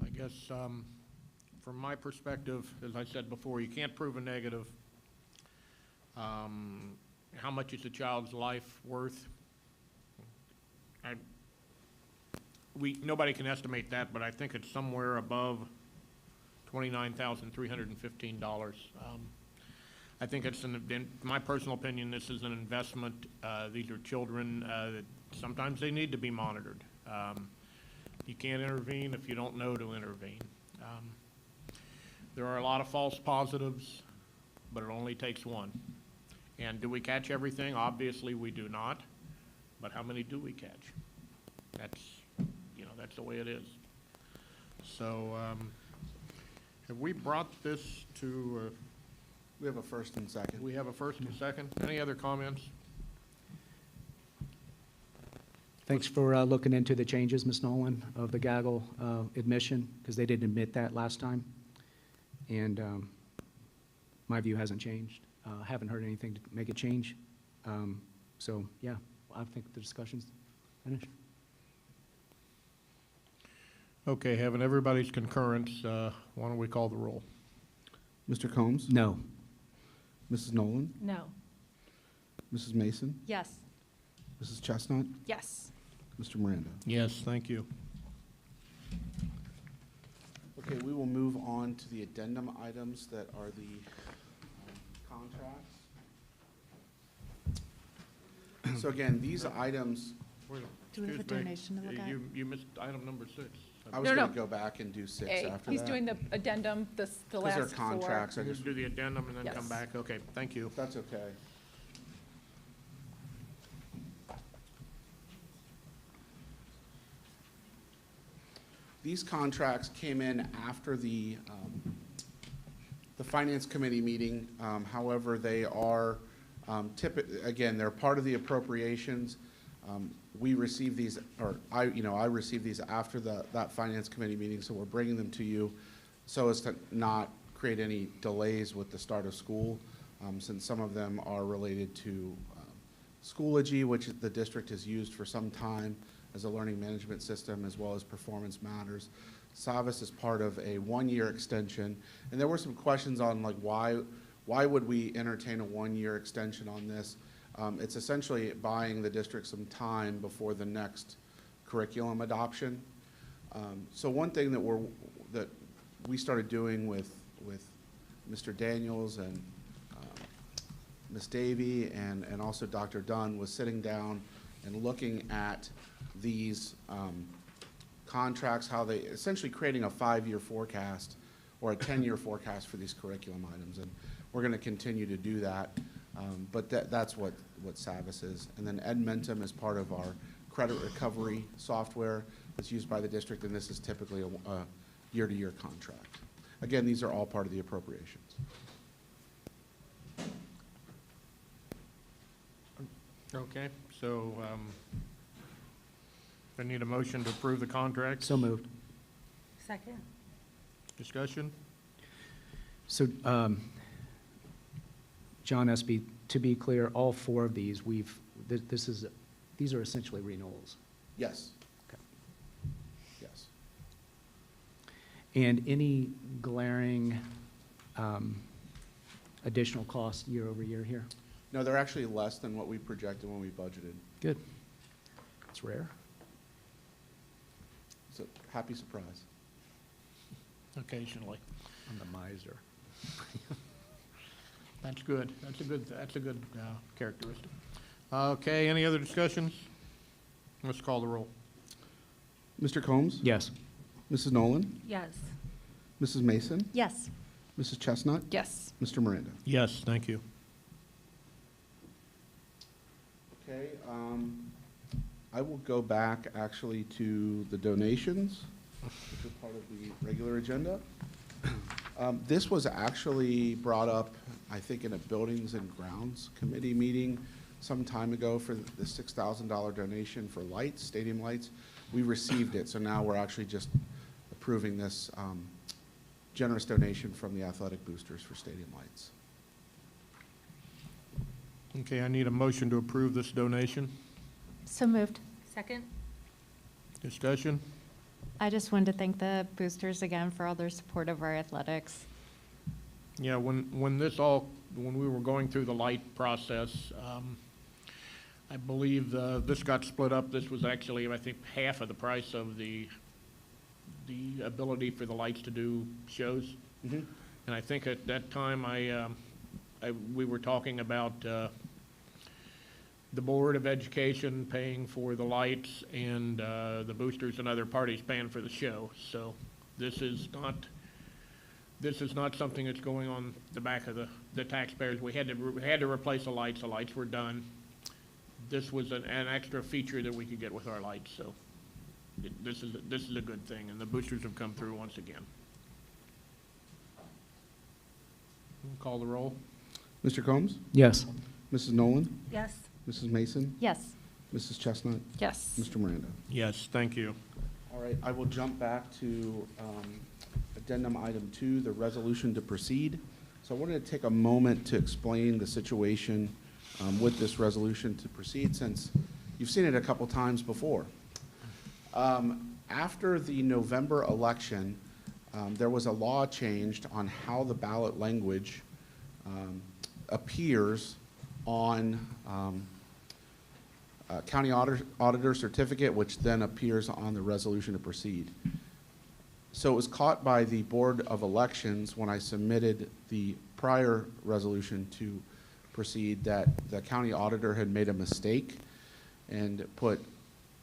I guess, from my perspective, as I said before, you can't prove a negative. How much is a child's life worth? Nobody can estimate that, but I think it's somewhere above $29,315. I think it's, in my personal opinion, this is an investment. These are children that sometimes they need to be monitored. You can't intervene if you don't know to intervene. There are a lot of false positives, but it only takes one. And do we catch everything? Obviously, we do not. But how many do we catch? That's the way it is. So, have we brought this to?
We have a first and second.
We have a first and second. Any other comments?
Thanks for looking into the changes, Ms. Nolan, of the Gaggle admission, because they didn't admit that last time. And my view hasn't changed. Haven't heard anything to make a change. So, yeah, I think the discussion's finished.
Okay, having everybody's concurrence, why don't we call the roll?
Mr. Combs?
No.
Mrs. Nolan?
No.
Mrs. Mason?
Yes.
Mrs. Chestnut?
Yes.
Mr. Miranda?
Yes, thank you.
Okay, we will move on to the addendum items that are the contracts. So again, these items,
Do we have a
Excuse me.
donation to look at?
You missed item number 6.
I was
No,
going
no.
to go back and do 6
A,
after
he's
that.
doing the addendum, the last four.
Because they're contracts, I
Just
just,
do the addendum and then come
Yes.
back. Okay, thank you.
that's okay. These contracts came in after the Finance Committee meeting. However, they are again, they're part of the appropriations. We received these, or I received these after that Finance Committee meeting, so we're bringing them to you so as to not create any delays with the start of school, since some of them are related to Schoology, which the district has used for some time as a learning management system, as well as Performance Matters. Savvis is part of a one-year extension, and there were some questions on like why would we entertain a one-year extension on this? It's essentially buying the district some time before the next curriculum adoption. So one thing that we started doing with Mr. Daniels and Ms. Davey and also Dr. Dunn was sitting down and looking at these contracts, how they essentially creating a 5-year forecast or a 10-year forecast for these curriculum items, and we're going to continue to do that. But that's what Savvis is. And then Edmentum is part of our credit recovery software that's used by the district, and this is typically a year-to-year contract. Again, these are all part of the appropriations.
Okay, so I need a motion to approve the contract.
So moved.
Second.
Discussion?
So, John Espy, to be clear, all 4 of these, these are essentially renewals.
Yes.
Okay.
Yes.
And any glaring additional cost year over year here?
No, they're actually less than what we projected when we budgeted.
Good. It's rare.
It's a happy surprise.
Occasionally.
I'm the miser.
That's good. That's a good characteristic. Okay, any other discussions? Let's call the roll.
Mr. Combs?
Yes.
Mrs. Nolan?
Yes.
Mrs. Mason?
Yes.
Mrs. Chestnut?
Yes.
Mr. Miranda?
Yes, thank you.
Okay, I will go back actually to the donations, which are part of the regular agenda. This was actually brought up, I think, in a Buildings and Grounds Committee meeting some time ago for the $6,000 donation for lights, stadium lights. We received it, so now we're actually just approving this generous donation from the athletic boosters for stadium lights.
Okay, I need a motion to approve this donation.
So moved.
Second.
Discussion?
I just wanted to thank the boosters again for all their support of our athletics.
Yeah, when we were going through the light process, I believe this got split up. This was actually, I think, half of the price of the ability for the lights to do shows.
Mm-hmm.
And I think at that time, we were talking about the Board of Education paying for the lights and the boosters and other parties paying for the show. So this is not something that's going on the back of the taxpayers. We had to replace the lights. The lights were done. This was an extra feature that we could get with our lights. So this is a good thing, and the boosters have come through once again. We'll call the roll.
Mr. Combs?
Yes.
Mrs. Nolan?
Yes.
Mrs. Mason?
Yes.
Mrs. Chestnut?
Yes.
Mr. Miranda?
Yes, thank you.
All right, I will jump back to addendum item 2, the resolution to proceed. So I wanted to take a moment to explain the situation with this resolution to proceed, since you've seen it a couple times before. After the November election, there was a law changed on how the ballot language appears on county auditor certificate, which then appears on the resolution to proceed. So it was caught by the Board of Elections when I submitted the prior resolution to proceed that the county auditor had made a mistake and put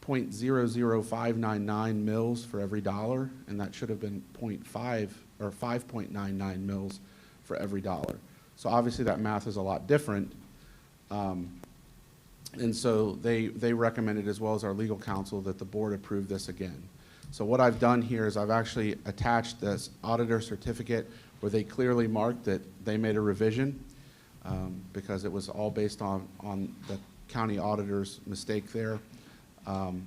0.00599 mils for every dollar, and that should have been 0.5 or 5.99 mils for every dollar. So obviously that math is a lot different. And so they recommended, as well as our legal counsel, that the board approve this again. So what I've done here is I've actually attached this auditor certificate where they clearly marked that they made a revision because it was all based on the county auditor's mistake there. And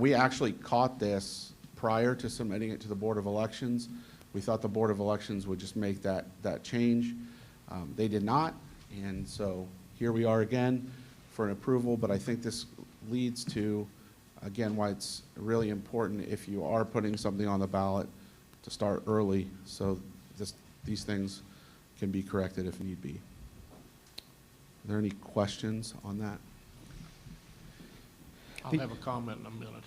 we actually caught this prior to submitting it to the Board of Elections. We thought the Board of Elections would just make that change. They did not, and so here we are again for an approval, but I think this leads to, again, why it's really important if you are putting something on the ballot to start early, so these things can be corrected if need be. Are there any questions on that?
I'll have a comment in a minute.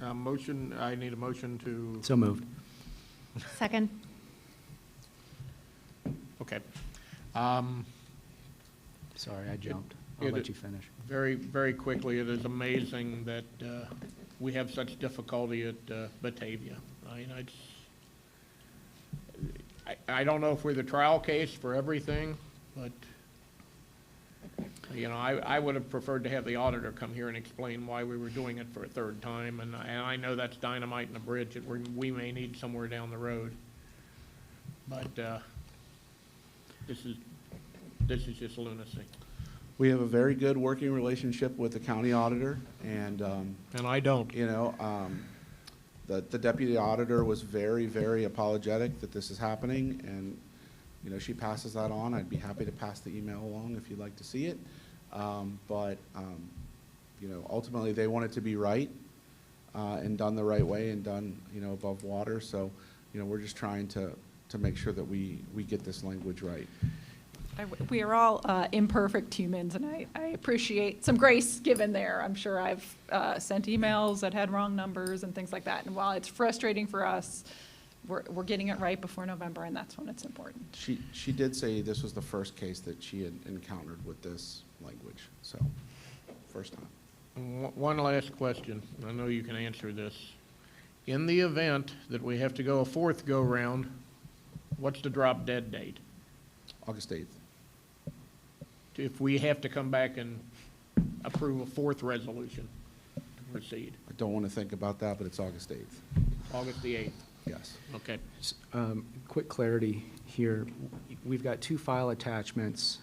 I need a motion to,
So moved.
Second.
okay.
Sorry, I jumped. I'll
It-
let you finish.
Very, very quickly, it is amazing that we have such difficulty at Batavia. I mean, I don't know if we're the trial case for everything, but, you know, I would have preferred to have the auditor come here and explain why we were doing it for a third time, and I know that's dynamite in a bridge that we may need somewhere down the road. But this is just lunacy.
We have a very good working relationship with the county auditor, and
And I don't.
you know, the deputy auditor was very, very apologetic that this is happening, and, you know, she passes that on. I'd be happy to pass the email along if you'd like to see it. You know, ultimately, they want it to be right, and done the right way and done, you know, above water. So, you know, we're just trying to make sure that we get this language right.
We are all imperfect humans, and I appreciate some grace given there. I'm sure I've sent emails that had wrong numbers and things like that. And while it's frustrating for us, we're getting it right before November, and that's when it's important.
She did say this was the first case that she had encountered with this language, so, first time.
One last question. I know you can answer this. In the event that we have to go a fourth go-round, what's the drop dead date?
August 8th.
If we have to come back and approve a fourth resolution to proceed,
I don't want to think about that, but it's August 8th.
August the 8th.
Yes.
Okay.
Quick clarity here. We've got two file attachments.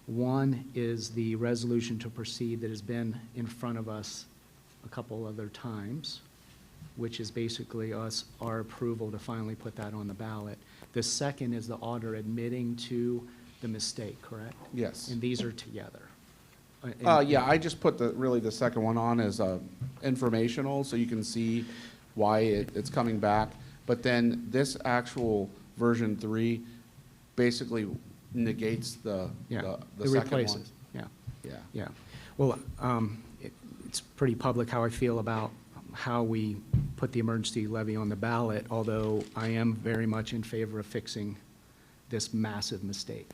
One is the resolution to proceed that has been in front of us a couple other times, which is basically our approval to finally put that on the ballot. The second is the auditor admitting to the mistake, correct?
Yes.
And these are together.
Yeah, I just put really the second one on as informational, so you can see why it's coming back. But then this actual version 3 basically negates the
Yeah,
the
it
second
replaces.
one.
Yeah,
Yeah.
yeah. Well, it's pretty public how I feel about how we put the emergency levy on the ballot, although I am very much in favor of fixing this massive mistake.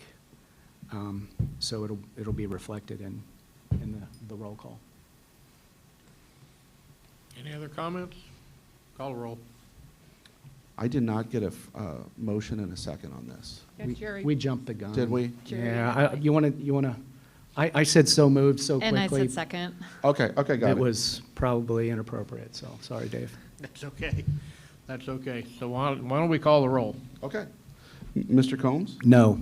So it'll be reflected in the roll call.
Any other comments? Call a roll.
I did not get a motion and a second on this.
Yeah, Jerry.
We jumped the gun.
Did we?
Jerry,
Yeah, you want to, I said so moved so quickly.
And I said second.
Okay, got it.
It was probably inappropriate, so sorry, Dave.
That's okay. That's okay. So why don't we call the roll?
Okay. Mr. Combs?
No.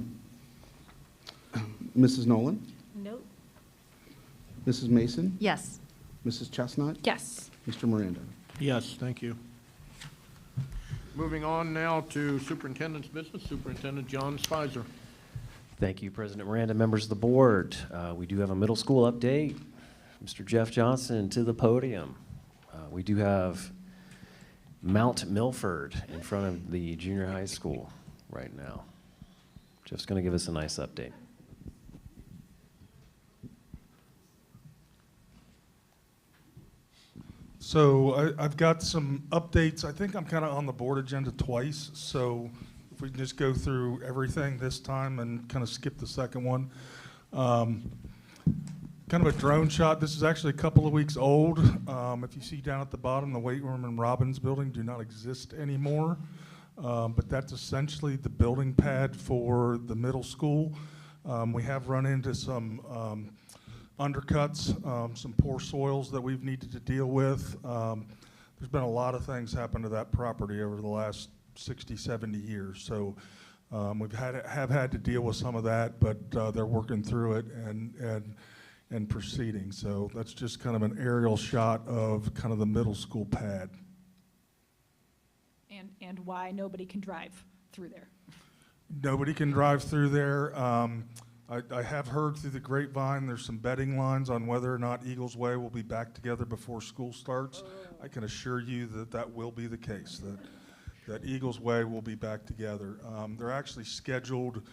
Mrs. Nolan?
Nope.
Mrs. Mason?
Yes.
Mrs. Chestnut?
Yes.
Mr. Miranda?
Yes, thank you. Moving on now to Superintendent's business, Superintendent John Spicer.
Thank you, President Miranda, members of the board. We do have a middle school update. Mr. Jeff Johnson to the podium. We do have Mount Milford in front of the junior high school right now. Jeff's going to give us a nice update.
So I've got some updates. I think I'm kind of on the board agenda twice, so if we can just go through everything this time and kind of skip the second one. Kind of a drone shot. This is actually a couple of weeks old. If you see down at the bottom, the weight room and Robbins building do not exist anymore. But that's essentially the building pad for the middle school. We have run into some undercuts, some poor soils that we've needed to deal with. There's been a lot of things happen to that property over the last 60, 70 years. So have had to deal with some of that, but they're working through it and proceeding. So that's just kind of an aerial shot of kind of the middle school pad.
and why nobody can drive through there.
Nobody can drive through there. I have heard through the grapevine, there's some betting lines on whether or not Eagles Way will be back together before school starts. I can assure you that that will be the case, that Eagles Way will be back together. They're actually scheduled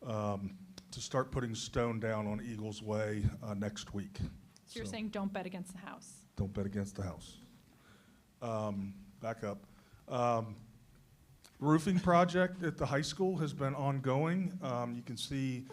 to start putting stone down on Eagles Way next week.
So you're saying don't bet against the house?
Don't bet against the house. Back up. Roofing project at the high school has been ongoing. You can see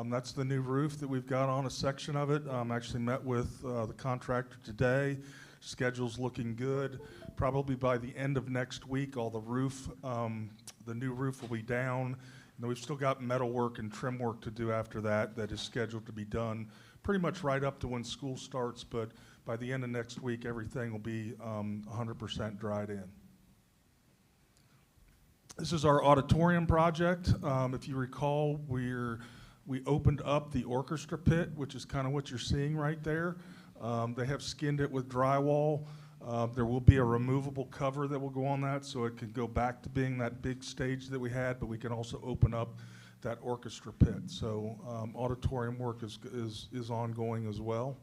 that's the new roof that we've got on, a section of it. Actually met with the contractor today. Schedule's looking good. Probably by the end of next week, all the roof, the new roof will be down. And we've still got metal work and trim work to do after that is scheduled to be done pretty much right up to when school starts, but by the end of next week, everything will be 100% dried in. This is our auditorium project. If you recall, we opened up the orchestra pit, which is kind of what you're seeing right there. They have skinned it with drywall. There will be a removable cover that will go on that, so it can go back to being that big stage that we had, but we can also open up that orchestra pit. So auditorium work is ongoing as well.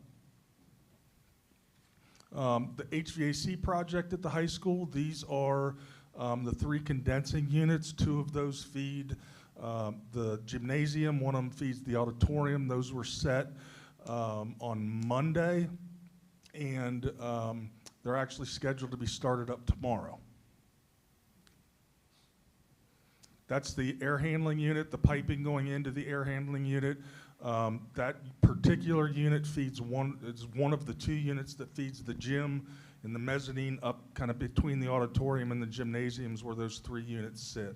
The HVAC project at the high school, these are the 3 condensing units. 2 of those feed the gymnasium, 1 of them feeds the auditorium. Those were set on Monday, and they're actually scheduled to be started up tomorrow. That's the air handling unit, the piping going into the air handling unit. That particular unit is one of the 2 units that feeds the gym and the mezzanine up kind of between the auditorium and the gymnasiums where those 3 units sit.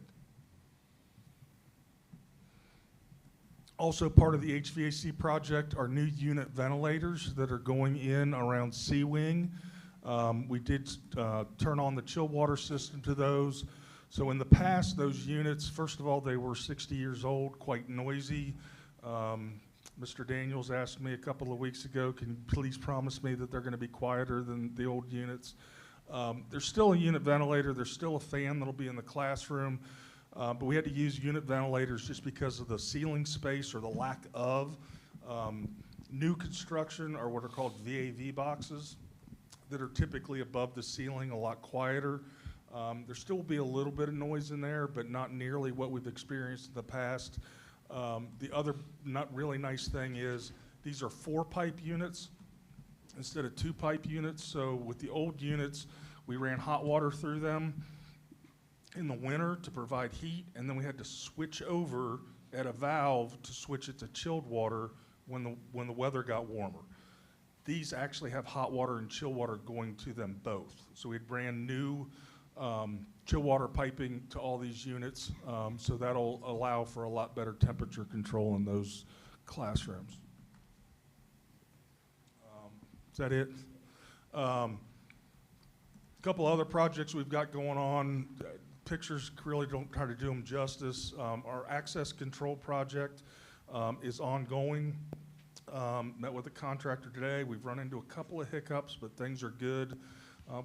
Also part of the HVAC project are new unit ventilators that are going in around C-Wing. We did turn on the chill water system to those. So in the past, those units, first of all, they were 60 years old, quite noisy. Mr. Daniels asked me a couple of weeks ago, can you please promise me that they're going to be quieter than the old units? There's still a unit ventilator. There's still a fan that'll be in the classroom. But we had to use unit ventilators just because of the ceiling space or the lack of. New construction are what are called VAV boxes that are typically above the ceiling, a lot quieter. There still will be a little bit of noise in there, but not nearly what we've experienced in the past. The other not really nice thing is these are 4-pipe units instead of 2-pipe units. So with the old units, we ran hot water through them in the winter to provide heat, and then we had to switch over at a valve to switch it to chilled water when the weather got warmer. These actually have hot water and chill water going to them both. So we had brand new chill water piping to all these units, so that'll allow for a lot better temperature control in those classrooms. Is that it? A couple other projects we've got going on. Pictures really don't try to do them justice. Our access control project is ongoing. Met with a contractor today. We've run into a couple of hiccups, but things are good.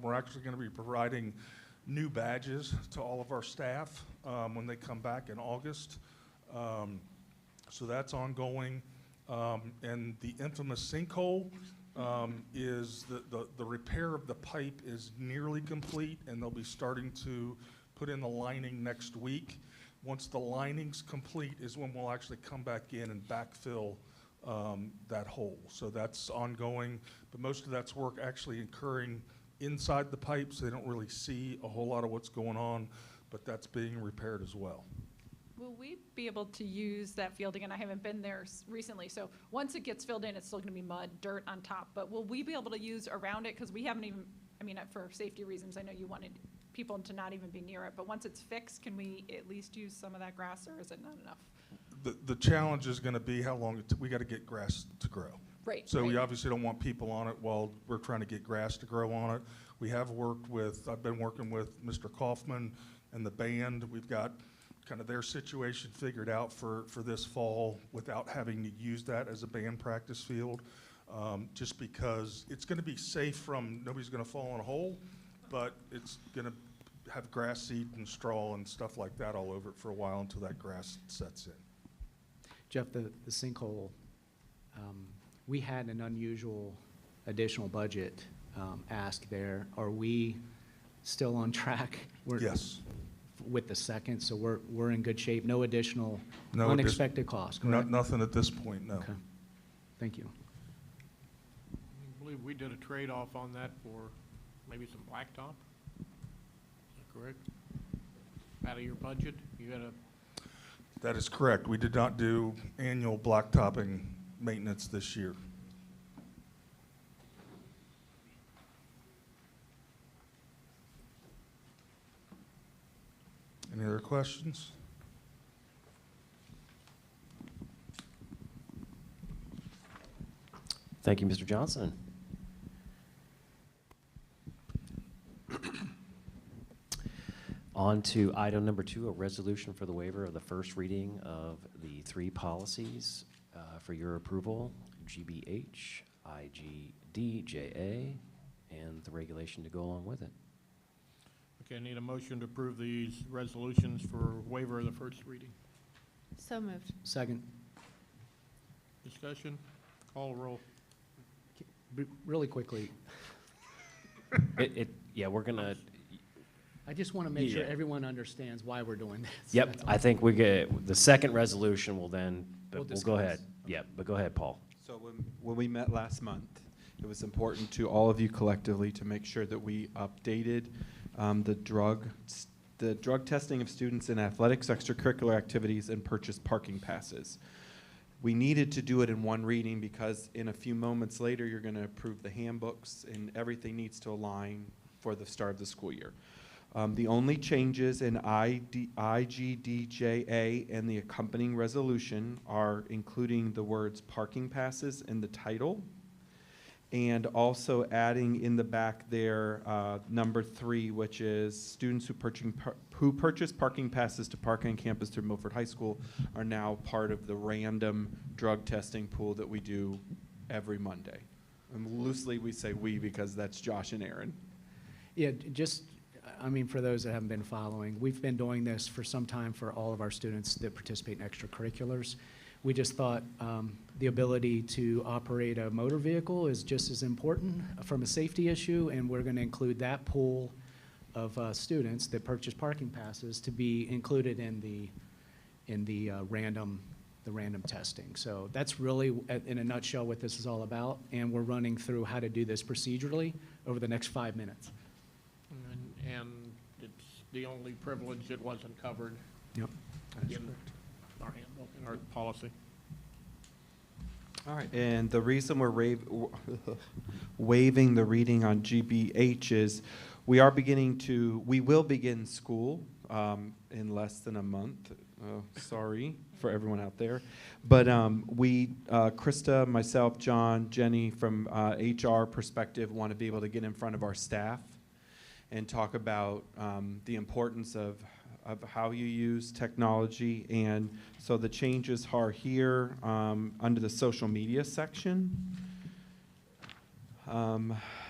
We're actually going to be providing new badges to all of our staff when they come back in August. So that's ongoing. And the infamous sinkhole is the repair of the pipe is nearly complete, and they'll be starting to put in the lining next week. Once the lining's complete is when we'll actually come back in and backfill that hole. So that's ongoing, but most of that's work actually occurring inside the pipes. They don't really see a whole lot of what's going on, but that's being repaired as well.
Will we be able to use that field again? I haven't been there recently, so once it gets filled in, it's still going to be mud, dirt on top, but will we be able to use around it? Because we haven't even, I mean, for safety reasons, I know you wanted people to not even be near it, but once it's fixed, can we at least use some of that grass, or is it not enough?
The challenge is going to be how long we got to get grass to grow.
Right.
So we
right.
obviously don't want people on it while we're trying to get grass to grow on it. We have worked with, I've been working with Mr. Kaufman and the band. We've got kind of their situation figured out for this fall without having to use that as a band practice field, just because it's going to be safe from, nobody's going to fall in a hole, but it's going to have grass seed and straw and stuff like that all over it for a while until that grass sets in.
Jeff, the sinkhole, we had an unusual additional budget ask there. Are we still on track?
Yes.
With the second, so we're in good shape. No additional
No
unexpected costs, correct?
Nothing at this point, no.
Okay. Thank you.
I believe we did a trade-off on that for maybe some blacktop. Is that correct? Out of your budget, you had a,
That is correct. We did not do annual blacktopping maintenance this year. Any other questions?
Thank you, Mr. Johnson. On to item number 2, a resolution for the waiver of the first reading of the 3 policies for your approval, GBH, IGDJA, and the regulation to go along with it.
okay, I need a motion to approve these resolutions for waiver of the first reading.
So moved.
Second,
Discussion, call roll.
really quickly,
Yeah, we're gonna,
I just want to make sure
Yeah.
everyone understands why we're doing this.
yep,
That's all.
I think we get, the second resolution will then,
We'll
but we'll go ahead.
discuss.
Yep, but go ahead, Paul.
So when we met last month, it was important to all of you collectively to make sure that we updated the drug testing of students in athletics, extracurricular activities, and purchase parking passes. We needed to do it in one reading because in a few moments later, you're going to approve the handbooks and everything needs to align for the start of the school year. The only changes in IGDJA and the accompanying resolution are including the words parking passes in the title and also adding in the back there number 3, which is students who purchase parking passes to park on campus through Milford High School are now part of the random drug testing pool that we do every Monday. And loosely we say we because that's Josh and Aaron.
Yeah, just, I mean, for those that haven't been following, we've been doing this for some time for all of our students that participate in extracurriculars. We just thought the ability to operate a motor vehicle is just as important from a safety issue, and we're going to include that pool of students that purchase parking passes to be included in the random testing. So that's really, in a nutshell, what this is all about, and we're running through how to do this procedurally over the next 5 minutes.
And it's the only privilege that wasn't covered
Yep.
in our handbook, in our policy.
All right, and the reason we're waiving the reading on GBH is we will begin school in less than a month. Sorry for everyone out there. But Krista, myself, John, Jenny, from HR perspective, want to be able to get in front of our staff and talk about the importance of how you use technology. And so the changes are here under the social media section.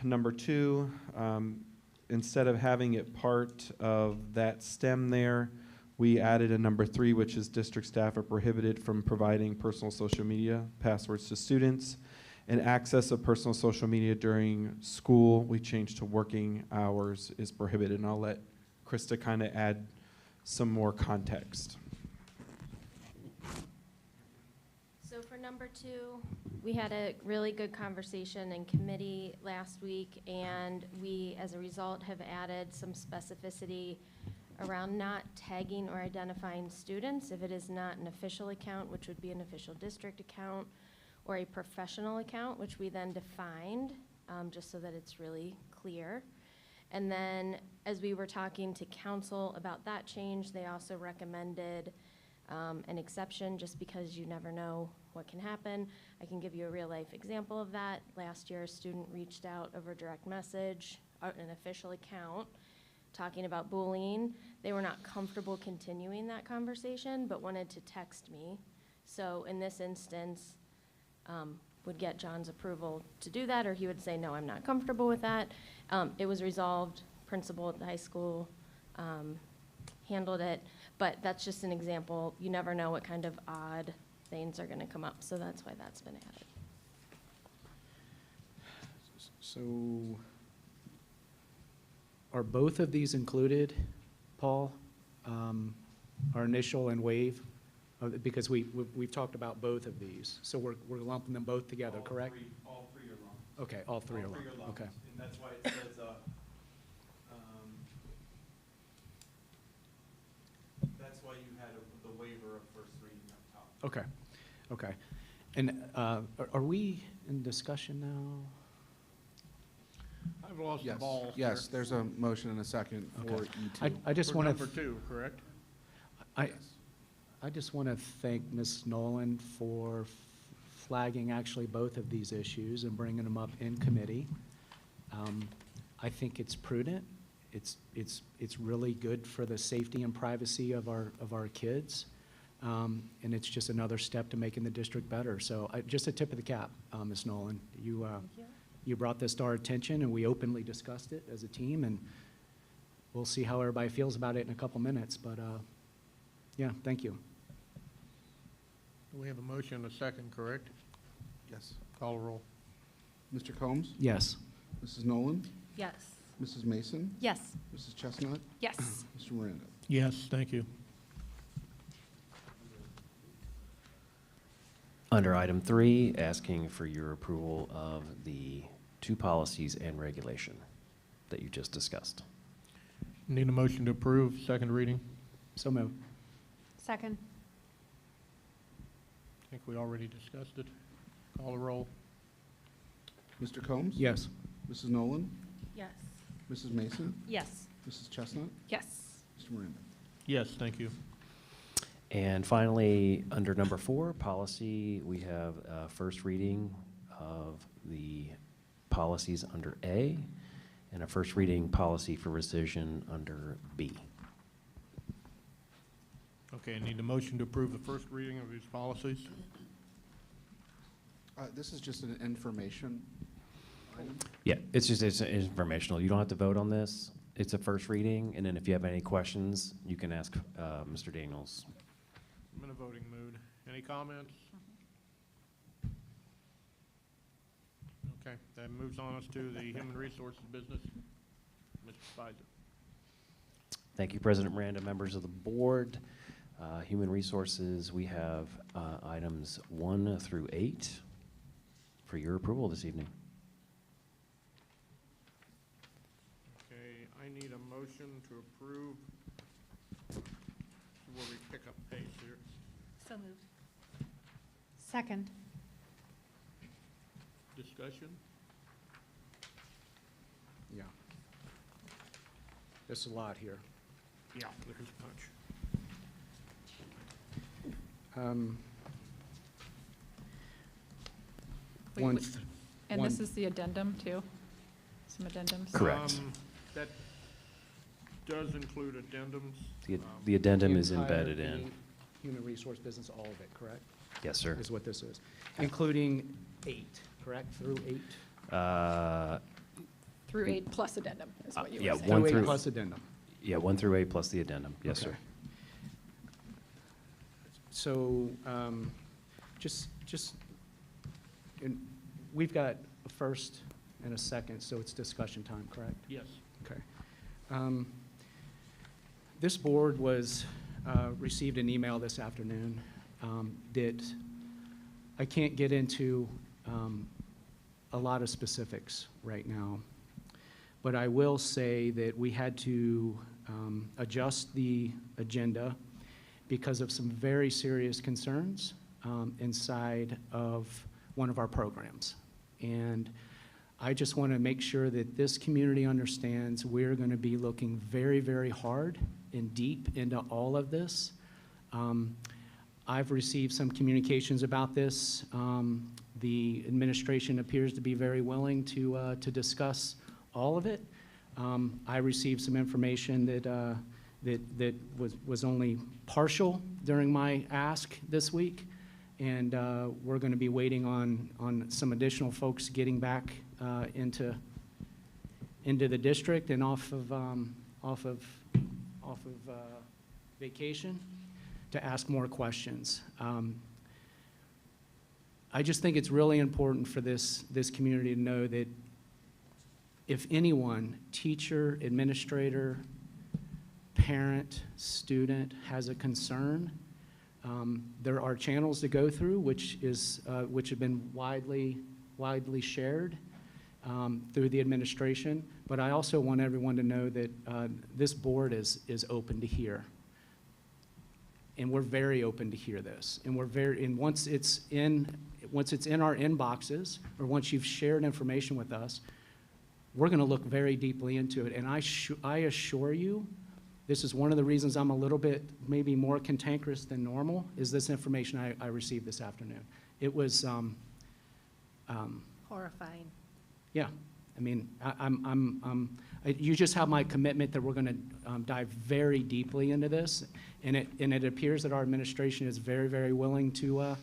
Number 2, instead of having it part of that stem there, we added a number 3, which is district staff are prohibited from providing personal social media passwords to students. And access of personal social media during school, we changed to working hours, is prohibited. And I'll let Krista kind of add some more context.
So for number 2, we had a really good conversation in committee last week, and we, as a result, have added some specificity around not tagging or identifying students if it is not an official account, which would be an official district account, or a professional account, which we then defined, just so that it's really clear. And then, as we were talking to council about that change, they also recommended an exception, just because you never know what can happen. I can give you a real-life example of that. Last year, a student reached out over direct message, an official account, talking about bullying. They were not comfortable continuing that conversation, but wanted to text me. So in this instance, would get John's approval to do that, or he would say, no, I'm not comfortable with that. It was resolved. Principal at the high school handled it. But that's just an example. You never know what kind of odd things are gonna come up, so that's why that's been added.
So are both of these included, Paul? Our initial and wave? Because we've talked about both of these, so we're lumping them both together, correct?
All three are lumped.
Okay, all three are
All
lumped,
three are lumped,
okay.
and that's why it says, that's why you had the waiver of first reading up top.
Okay, okay. And are we in discussion now?
I've lost the
Yes,
ball.
yes, there's a motion and a second for
Okay.
E2.
I just
For
want
number
to,
2, correct?
I just want to thank Ms. Nolan for flagging actually both of these issues and bringing them up in committee. I think it's prudent. It's really good for the safety and privacy of our kids. And it's just another step to making the district better. So just a tip of the cap, Ms. Nolan. You brought this to our attention, and we openly discussed it as a team, and we'll see how everybody feels about it in a couple minutes. But yeah, thank you.
We have a motion and a second, correct?
Yes.
Call roll.
Mr. Combs?
Yes.
Mrs. Nolan?
Yes.
Mrs. Mason?
Yes.
Mrs. Chestnut?
Yes.
Mr. Miranda?
Yes, thank you.
Under item 3, asking for your approval of the 2 policies and regulation that you just discussed.
Need a motion to approve, second reading?
So moved.
Second.
I think we already discussed it. Call the roll.
Mr. Combs?
Yes.
Mrs. Nolan?
Yes.
Mrs. Mason?
Yes.
Mrs. Chestnut?
Yes.
Mr. Miranda?
Yes, thank you.
And finally, under number 4, policy, we have a first reading of the policies under A and a first reading policy for rescission under B.
Okay, I need a motion to approve the first reading of these policies.
This is just an information item.
Yeah, it's informational. You don't have to vote on this. It's a first reading, and then if you have any questions, you can ask Mr. Daniels.
I'm in a voting mood. Any comments? Okay, that moves on us to the human resources business. Mr. Spicer.
Thank you, President Miranda, members of the board. Human Resources, we have items 1 through 8 for your approval this evening.
Okay, I need a motion to approve where we pick up pace here.
So moved.
Second.
Discussion?
Yeah. There's a lot here.
Yeah. There's much.
Wait,
One
wait.
th-
And
one-
this is the addendum, too? Some addendums?
Correct.
That does include addendums.
The addendum
the
is
entire
embedded in.
Human resource business, all of it, correct?
Yes, sir.
Is what this is, including 8, correct, through 8?
Through 8 plus addendum is what you
yeah,
were saying.
one
Through 8
through-
plus addendum.
Yeah, 1 through 8 plus the addendum. Yes,
Okay.
sir.
So, we've got a first and a second, so it's discussion time, correct?
Yes.
Okay. This board received an email this afternoon that I can't get into a lot of specifics right now, but I will say that we had to adjust the agenda because of some very serious concerns inside of one of our programs. And I just want to make sure that this community understands we're going to be looking very, very hard and deep into all of this. I've received some communications about this. The administration appears to be very willing to discuss all of it. I received some information that was only partial during my ask this week, and we're going to be waiting on some additional folks getting back into the district and off of off of vacation to ask more questions. I just think it's really important for this community to know that if anyone, teacher, administrator, parent, student, has a concern, there are channels to go through, which have been widely shared through the administration. But I also want everyone to know that this board is open to hear. And we're very open to hear this. And once it's in our inboxes, or once you've shared information with us, we're going to look very deeply into it. And I assure you, this is one of the reasons I'm a little bit maybe more cantankerous than normal, is this information I received this afternoon. It was
Horrifying.
yeah. I mean, you just have my commitment that we're going to dive very deeply into this, and it appears that our administration is very, very willing to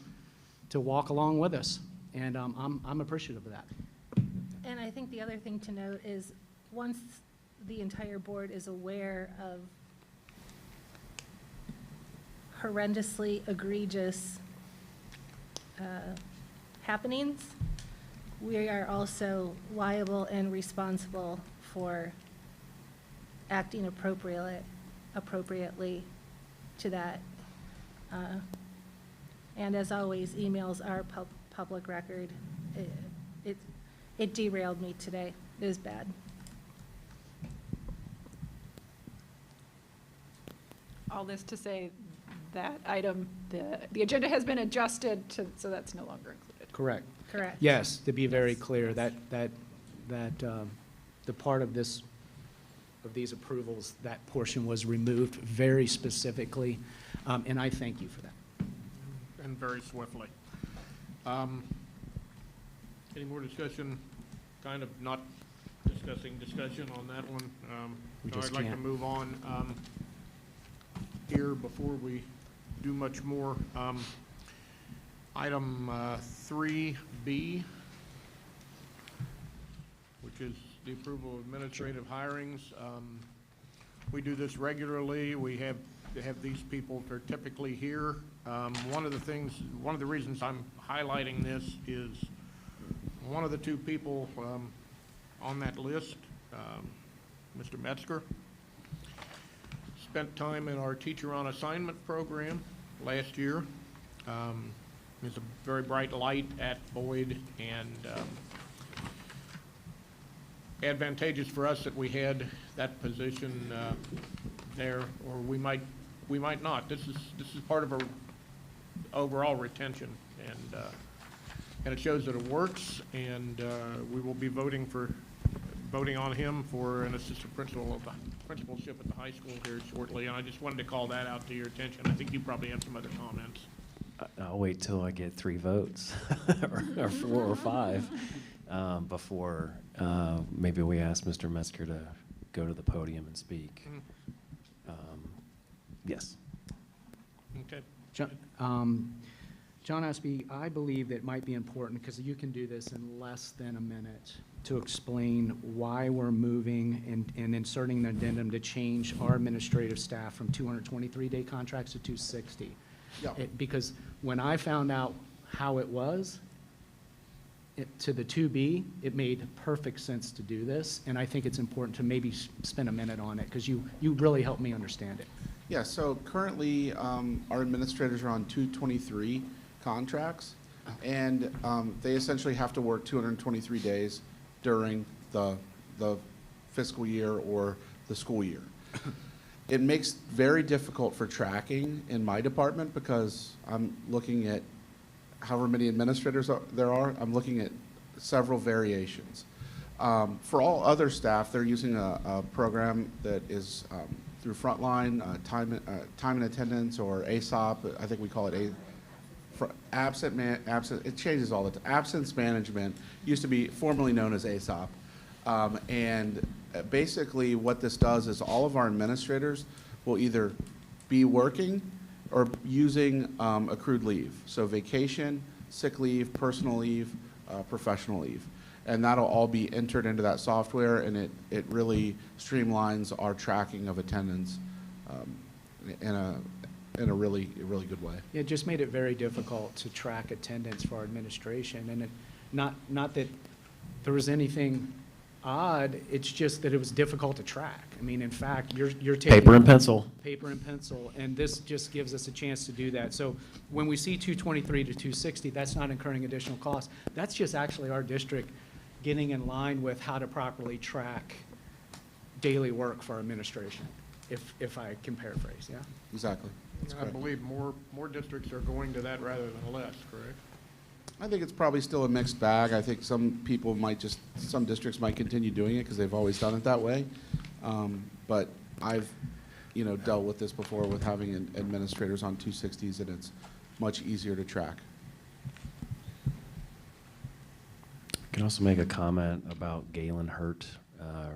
walk along with us, and I'm appreciative of that.
And I think the other thing to note is, once the entire board is aware of horrendously egregious happenings, we are also liable and responsible for acting appropriately to that. And as always, emails are public record. It derailed me today. It was bad.
All this to say that item, the agenda has been adjusted so that's no longer included.
Correct.
Correct.
Yes, to be very clear, that the part of these approvals, that portion was removed very specifically, and I thank you for that.
And very swiftly. Any more discussion? Kind of not discussion on that one.
We
So
just
I'd like to
can't.
move on here before we do much more. Item 3B, which is the approval of administrative hirings. We do this regularly. We have these people, they're typically here. One of the reasons I'm highlighting this is one of the two people on that list, Mr. Metzger, spent time in our Teacher on Assignment program last year. He's a very bright light at Boyd, and advantageous for us that we had that position there, or we might not. This is part of our overall retention, and it shows that it works. And we will be voting on him for an assistant principalship at the high school here shortly. And I just wanted to call that out to your attention. I think you probably have some other comments.
I'll wait till I get 3 votes, or 4 or 5, before maybe we ask Mr. Metzger to go to the podium and speak. Yes.
Okay.
John Espy, I believe it might be important, because you can do this in less than a minute, to explain why we're moving and inserting an addendum to change our administrative staff from 223-day contracts to 260.
Yeah.
Because when I found out how it was, to the 2B, it made perfect sense to do this, and I think it's important to maybe spend a minute on it, because you really helped me understand it.
Yeah, so currently, our administrators are on 223 contracts, and they essentially have to work 223 days during the fiscal year or the school year. It makes very difficult for tracking in my department, because I'm looking at however many administrators there are. I'm looking at several variations. For all other staff, they're using a program that is through Frontline, time and attendance, or ASOP. I think we call it absent. It changes all the time. Absence management used to be formerly known as ASOP, and basically what this does is all of our administrators will either be working or using accrued leave, so vacation, sick leave, personal leave, professional leave. And that'll all be entered into that software, and it really streamlines our tracking of attendance in a really good way.
It just made it very difficult to track attendance for our administration, and not that there was anything odd, it's just that it was difficult to track. I mean, in fact, you're taking.
Paper and pencil.
Paper and pencil, and this just gives us a chance to do that. So when we see 223 to 260, that's not incurring additional costs. That's just actually our district getting in line with how to properly track daily work for our administration, if I can paraphrase, yeah?
Exactly. That's
I
correct.
believe more districts are going to that rather than less, correct?
I think it's probably still a mixed bag. I think some districts might continue doing it because they've always done it that way. But I've, dealt with this before with having administrators on 260s, and it's much easier to track.
I can also make a comment about Galen Hurt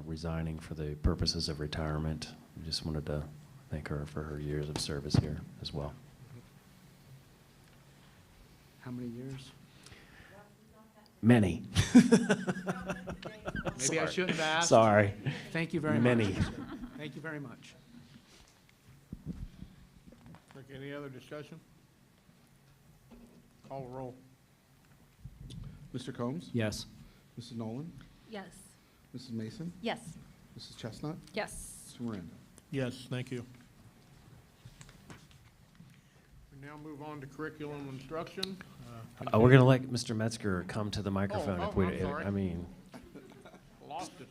resigning for the purposes of retirement. I just wanted to thank her for her years of service here as well.
How many years?
Many.
Maybe I shouldn't have asked.
Sorry.
Thank you very much.
Many.
Thank you very much.
Okay, any other discussion? Call the roll.
Mr. Combs?
Yes.
Mrs. Nolan?
Yes.
Mrs. Mason?
Yes.
Mrs. Chestnut?
Yes.
Mr. Miranda?
Yes, thank you. We now move on to curriculum instruction.
We're going to let Mr. Metzger come to the microphone.
Oh,
if we,
I'm sorry.
I mean,
Lost it.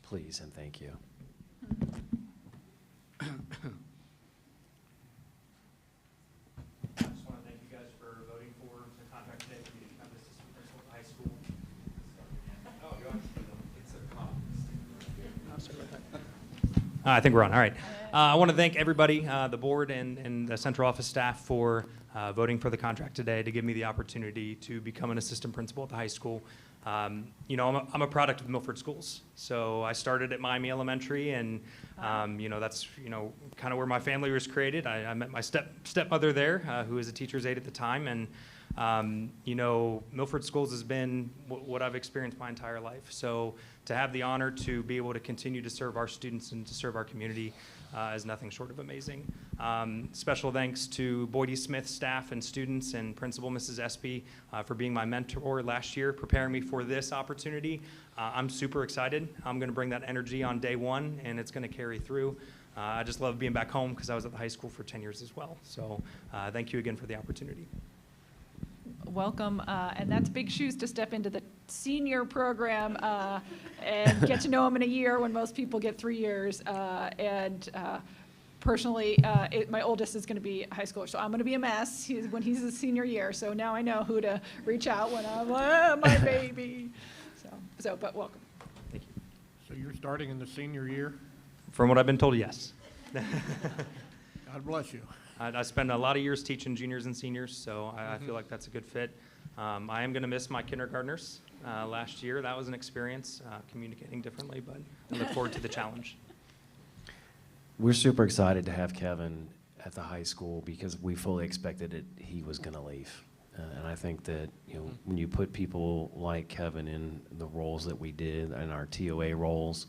please and thank you.
I just want to thank you guys for voting for the contract today for me to become the assistant principal at the high school. Oh, you I think we're on. All right. I want to thank everybody, the board and the central office staff for voting for the contract today to give me the opportunity to become an assistant principal at the high school. I'm a product of Milford schools. So I started at Miami Elementary, and that's kind of where my family was created. I met my stepmother there, who was a teacher's aide at the time, and Milford schools has been what I've experienced my entire life. So to have the honor to be able to continue to serve our students and to serve our community is nothing short of amazing. Special thanks to Boyd E. Smith staff and students and Principal Mrs. Espy for being my mentor last year, preparing me for this opportunity. I'm super excited. I'm going to bring that energy on day one, and it's going to carry through. I just love being back home because I was at the high school for 10 years as well. So thank you again for the opportunity.
Welcome, and that's big shoes to step into the senior program and get to know them in a year when most people get 3 years. Personally, my oldest is going to be a high schooler, so I'm going to be a mess when he's a senior year. So now I know who to reach out when I'm like, my baby. But welcome.
Thank you.
So you're starting in the senior year?
From what I've been told, yes.
God bless you.
I spent a lot of years teaching juniors and seniors, so I feel like that's a good fit. I am going to miss my kindergartners. Last year, that was an experience, communicating differently, but I look forward to the challenge.
We're super excited to have Kevin at the high school because we fully expected it. He was going to leave. And I think that, when you put people like Kevin in the roles that we did in our TOA roles,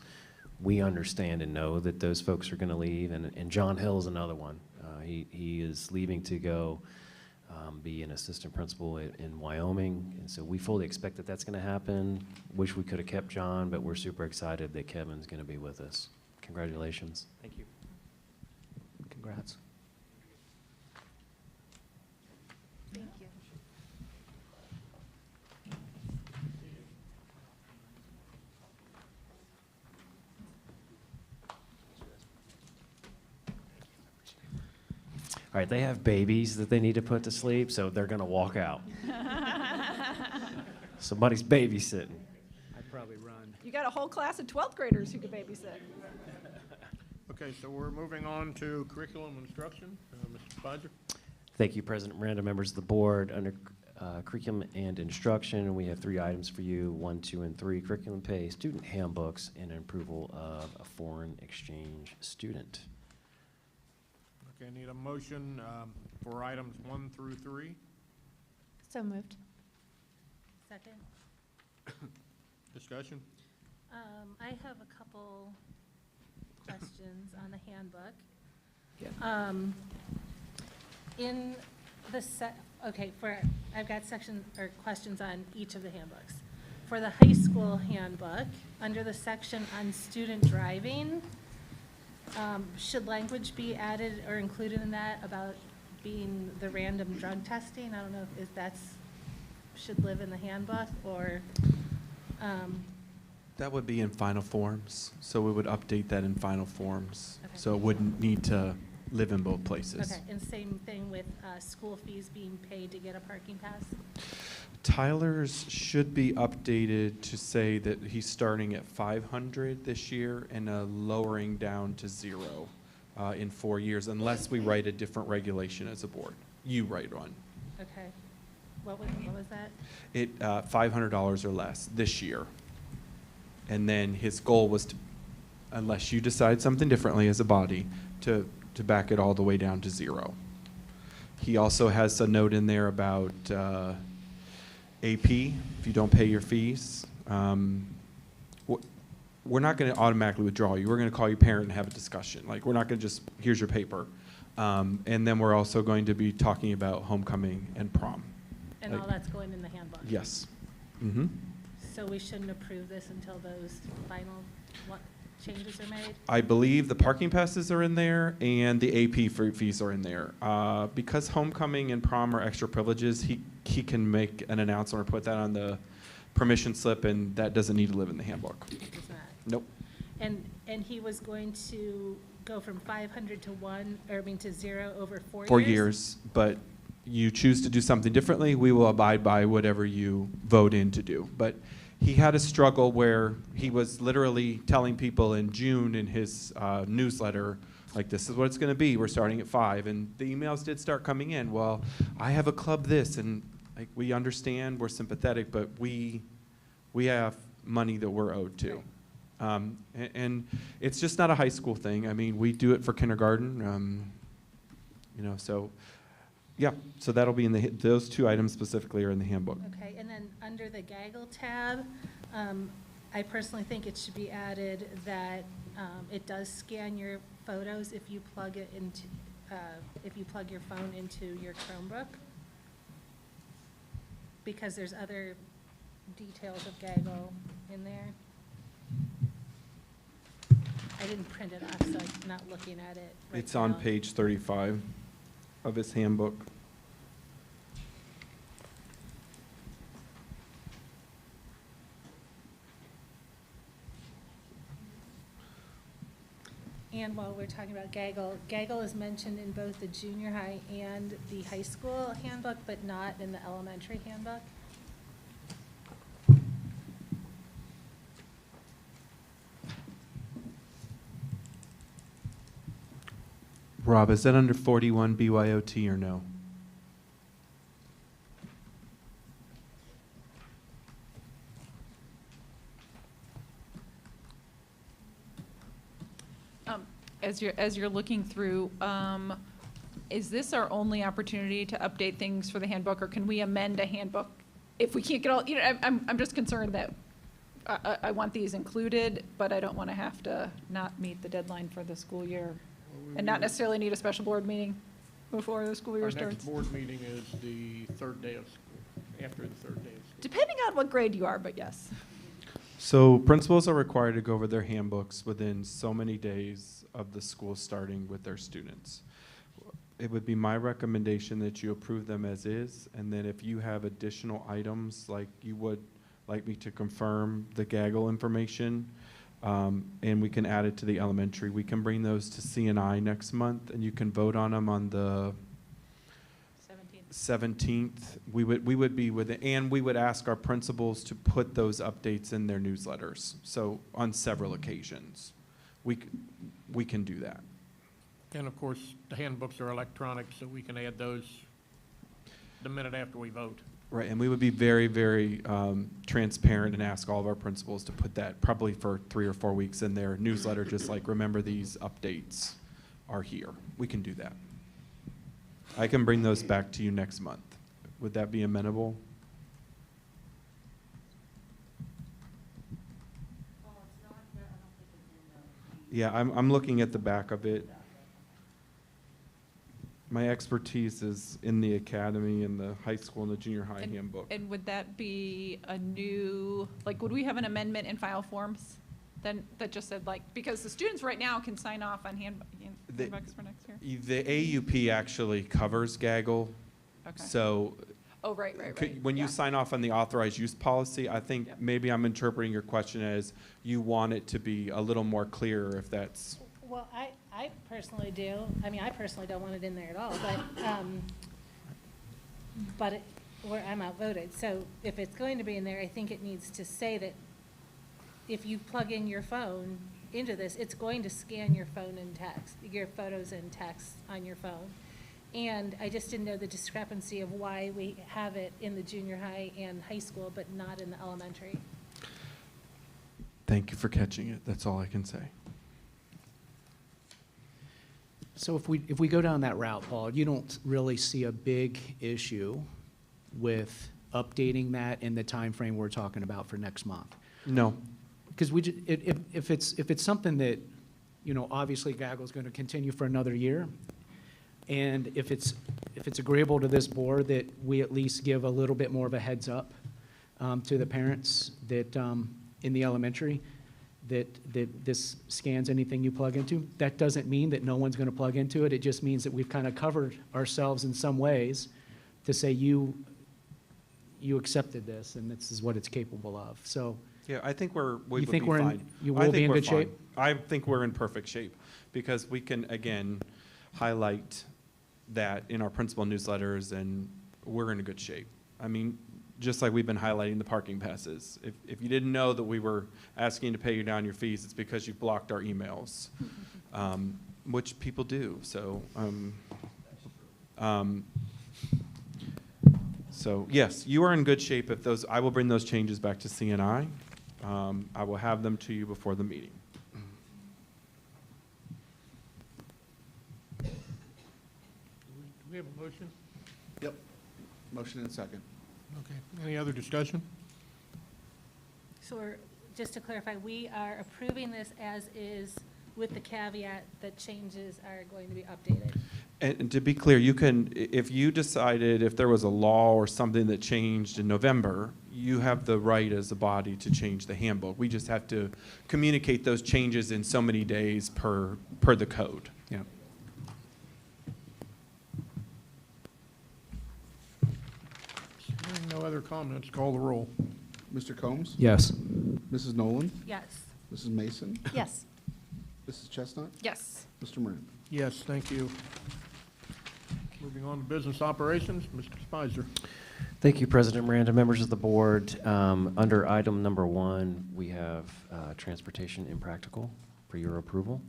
we understand and know that those folks are going to leave. And John Hill is another one. He is leaving to go be an assistant principal in Wyoming. And so we fully expect that that's going to happen. Wish we could have kept John, but we're super excited that Kevin's going to be with us. Congratulations.
Thank you.
Congrats.
Thank you.
All right, they have babies that they need to put to sleep, so they're going to walk out. Somebody's babysitting.
I'd probably run.
You got a whole class of 12th graders who could babysit.
Okay, so we're moving on to curriculum instruction. Mr. Spicer?
Thank you, President Miranda, members of the board. Under curriculum and instruction, we have 3 items for you, 1, 2, and 3, curriculum pay, student handbooks, and approval of a foreign exchange student.
Okay, I need a motion for items 1 through 3.
So moved.
Second.
Discussion?
I have a couple questions on the handbook.
Yeah.
In the I've got questions on each of the handbooks. For the high school handbook, under the section on student driving, should language be added or included in that about being the random drug testing? I don't know if should live in the handbook or,
That would be in final forms, so we would update that in final forms.
Okay.
So it wouldn't need to live in both places.
okay, and same thing with school fees being paid to get a parking pass?
Tyler's should be updated to say that he's starting at 500 this year and lowering down to 0 in 4 years, unless we write a different regulation as a board. You write one.
Okay. What was that?
It $500 or less this year. And then his goal was to, unless you decide something differently as a body, to back it all the way down to 0. He also has a note in there about AP, if you don't pay your fees. We're not going to automatically withdraw you. We're going to call your parent and have a discussion. Like, we're not going to just, here's your paper. And then we're also going to be talking about homecoming and prom.
And all that's going in the handbook?
Yes. Mm-hmm.
So we shouldn't approve this until those final changes are made?
I believe the parking passes are in there and the AP fees are in there. Because homecoming and prom are extra privileges, he can make an announcement or put that on the permission slip, and that doesn't need to live in the handbook.
It's not?
Nope.
And he was going to go from 500 to 0 over 4 years?
4 years, but you choose to do something differently, we will abide by whatever you vote in to do. But he had a struggle where he was literally telling people in June in his newsletter, like, this is what it's going to be. We're starting at 5. And the emails did start coming in. Well, I have a club this, and like, we understand, we're sympathetic, but we have money that we're owed to. And it's just not a high school thing. I mean, we do it for kindergarten, so yeah. So that'll be in those 2 items specifically are in the handbook.
Okay, and then under the gaggle tab, I personally think it should be added that it does scan your photos if you plug it into, if you plug your phone into your Chromebook, because there's other details of gaggle in there. I didn't print it off, so I'm not looking at it right
It's on
now.
page 35 of his handbook.
And while we're talking about gaggle is mentioned in both the junior high and the high school handbook, but not in the elementary handbook.
Rob, is that under 41 BYOT or no?
As you're looking through, is this our only opportunity to update things for the handbook, or can we amend a handbook if we can't get all? I'm just concerned that I want these included, but I don't want to have to not meet the deadline for the school year, and not necessarily need a special board meeting before the school year
Our
starts.
next board meeting is the 3rd day of school, after the 3rd day of school.
Depending on what grade you are, but yes.
So principals are required to go over their handbooks within so many days of the school starting with their students. It would be my recommendation that you approve them as is, and then if you have additional items, like you would like me to confirm the gaggle information, and we can add it to the elementary, we can bring those to C&I next month, and you can vote on them on the 17th. We would be with it, and we would ask our principals to put those updates in their newsletters. So on several occasions, we can do that.
And of course, the handbooks are electronic, so we can add those the minute after we vote.
Right, and we would be very, very transparent and ask all of our principals to put that probably for 3 or 4 weeks in their newsletter, just like, remember, these updates are here. We can do that. I can bring those back to you next month. Would that be amenable? Yeah, I'm looking at the back of it. My expertise is in the academy and the high school and the junior high handbook.
And would that be a new, like, would we have an amendment in file forms? Then, that just said like, because the students right now can sign off on handbooks for next year?
The AUP actually covers gaggle.
Okay.
So
Oh, right.
when you
Yeah.
sign off on the authorized use policy, I think
Yep.
maybe I'm interpreting your question as you want it to be a little more clear if that's.
Well, I personally do. I mean, I personally don't want it in there at all, but where I'm outvoted. So if it's going to be in there, I think it needs to say that if you plug in your phone into this, it's going to scan your phone and text, your photos and text on your phone. And I just didn't know the discrepancy of why we have it in the junior high and high school, but not in the elementary.
Thank you for catching it. That's all I can say.
So if we go down that route, Paul, you don't really see a big issue with updating that in the time frame we're talking about for next month?
No.
Because if it's something that, you know, obviously Gaggle's going to continue for another year, and if it's agreeable to this board that we at least give a little bit more of a heads up to the parents that in the elementary, that this scans anything you plug into, that doesn't mean that no one's going to plug into it. It just means that we've kind of covered ourselves in some ways to say you accepted this and this is what it's capable of. So
Yeah, I think we
you
would
think
be
we're
fine.
you
I
will be
think
in
we're
good
fine.
shape?
I think we're in perfect shape because we can, again, highlight that in our principal newsletters and we're in a good shape. I mean, just like we've been highlighting the parking passes. If you didn't know that we were asking to pay you down your fees, it's because you've blocked our emails, which people do. So, so yes, you are in good shape. If those, I will bring those changes back to CNI. I will have them to you before the meeting.
Do we have a motion?
Yep. Motion and second.
Okay. Any other discussion?
So just to clarify, we are approving this as is with the caveat that changes are going to be updated.
And to be clear, you can, if you decided if there was a law or something that changed in November, you have the right as a body to change the handbook. We just have to communicate those changes in so many days per the code.
Yeah.
Hearing no other comments, call the roll.
Mr. Combs?
Yes.
Mrs. Nolan?
Yes.
Mrs. Mason?
Yes.
Mrs. Chestnut?
Yes.
Mr. Miranda?
Yes, thank you. Moving on to business operations, Mr. Spicer.
Thank you, President Miranda, members of the board. Under item number 1, we have transportation impractical for your approval.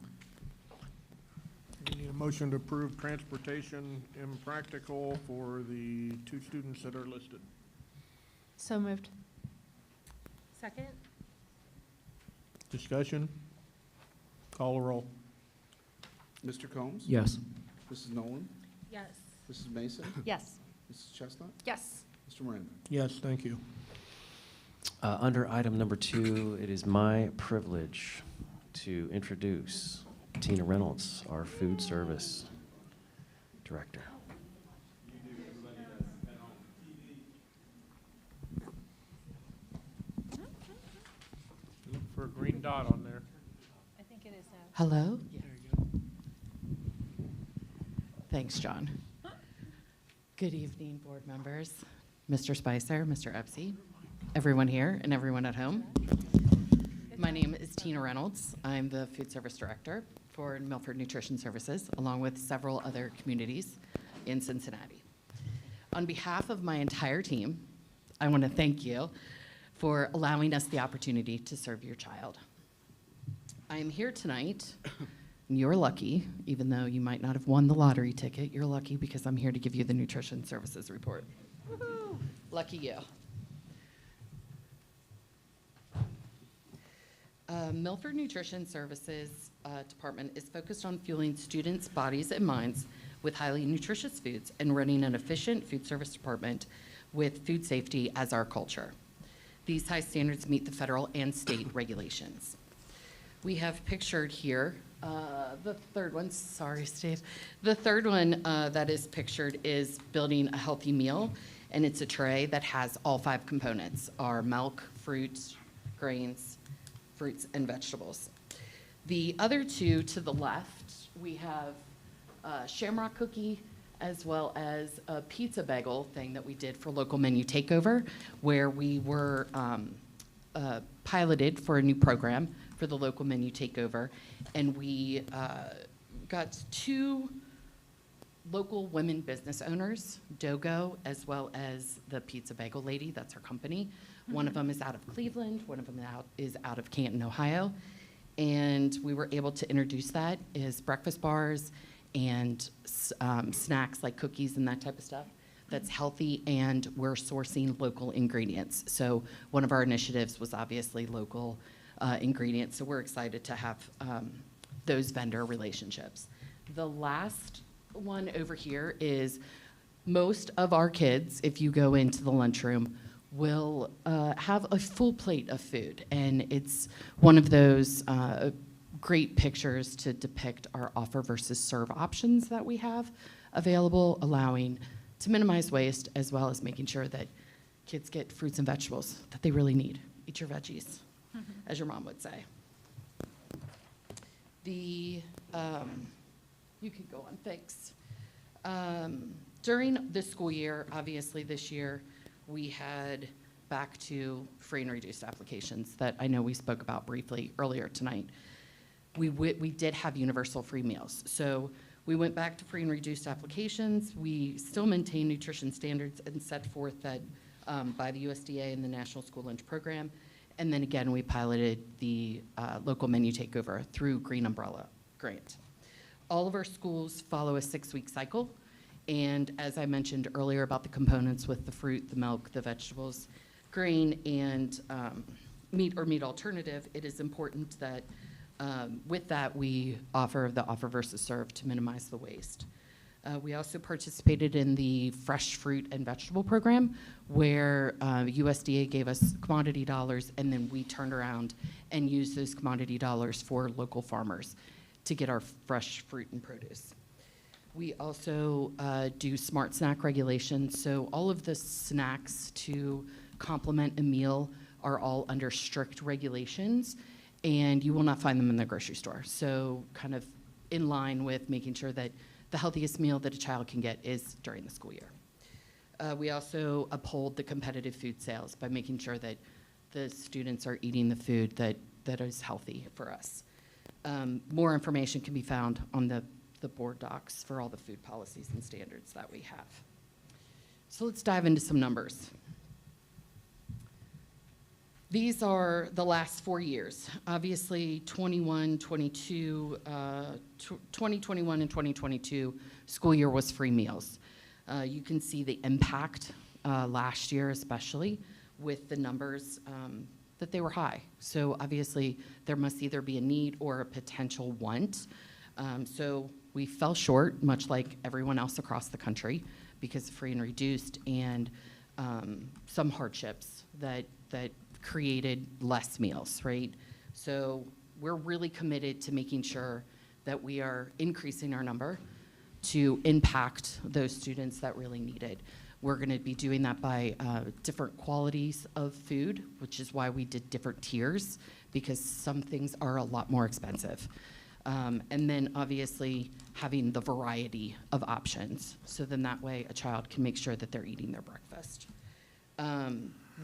We need a motion to approve transportation impractical for the 2 students that are listed.
So moved.
Second?
Discussion? Call the roll.
Mr. Combs?
Yes.
Mrs. Nolan?
Yes.
Mrs. Mason?
Yes.
Mrs. Chestnut?
Yes.
Mr. Miranda?
Yes, thank you.
Under item number 2, it is my privilege to introduce Tina Reynolds, our food service director.
Look for a green dot on there.
I think it is now.
Hello?
There you go.
Thanks, John. Good evening, board members, Mr. Spicer, Mr. Epsy, everyone here and everyone at home. My name is Tina Reynolds. I'm the food service director for Milford Nutrition Services, along with several other communities in Cincinnati. On behalf of my entire team, I want to thank you for allowing us the opportunity to serve your child. I am here tonight, and you're lucky, even though you might not have won the lottery ticket, you're lucky because I'm here to give you the nutrition services report. Woohoo! Lucky you. Milford Nutrition Services Department is focused on fueling students' bodies and minds with highly nutritious foods and running an efficient food service department with food safety as our culture. These high standards meet the federal and state regulations. We have pictured here, the third one, sorry, Steve. The third one that is pictured is building a healthy meal, and it's a tray that has all 5 components, our milk, fruits, grains, fruits, and vegetables. The other 2 to the left, we have shamrock cookie, as well as a pizza bagel thing that we did for local menu takeover, where we were piloted for a new program for the local menu takeover, and we got 2 local women business owners, Dogo, as well as the pizza bagel lady, that's her company. One of them is out of Cleveland, one of them is out of Canton, Ohio, and we were able to introduce that as breakfast bars and snacks like cookies and that type of stuff that's healthy, and we're sourcing local ingredients. So one of our initiatives was obviously local ingredients, so we're excited to have those vendor relationships. The last one over here is most of our kids, if you go into the lunchroom, will have a full plate of food, and it's one of those great pictures to depict our offer versus serve options that we have available, allowing to minimize waste as well as making sure that kids get fruits and vegetables that they really need. Eat your veggies, as your mom would say. You can go on, thanks. During the school year, obviously this year, we had back to free and reduced applications that I know we spoke about briefly earlier tonight. We did have universal free meals. So we went back to free and reduced applications. We still maintain nutrition standards and set forth that by the USDA and the National School Lunch Program. And then again, we piloted the local menu takeover through Green Umbrella Grant. All of our schools follow a 6-week cycle. And as I mentioned earlier about the components with the fruit, the milk, the vegetables, grain, and meat or meat alternative, it is important that with that we offer the offer versus serve to minimize the waste. We also participated in the fresh fruit and vegetable program where USDA gave us commodity dollars, and then we turned around and used those commodity dollars for local farmers to get our fresh fruit and produce. We also do smart snack regulations, so all of the snacks to complement a meal are all under strict regulations, and you will not find them in the grocery store. So kind of in line with making sure that the healthiest meal that a child can get is during the school year. We also uphold the competitive food sales by making sure that the students are eating the food that is healthy for us. More information can be found on the board docs for all the food policies and standards that we have. So let's dive into some numbers. These are the last 4 years. Obviously, 2021 and 2022 school year was free meals. You can see the impact last year, especially with the numbers that they were high. So obviously, there must either be a need or a potential want. So we fell short, much like everyone else across the country, because of free and reduced and some hardships that created less meals, right? So we're really committed to making sure that we are increasing our number to impact those students that really need it. We're going to be doing that by different qualities of food, which is why we did different tiers, because some things are a lot more expensive. And then obviously having the variety of options, so then that way a child can make sure that they're eating their breakfast.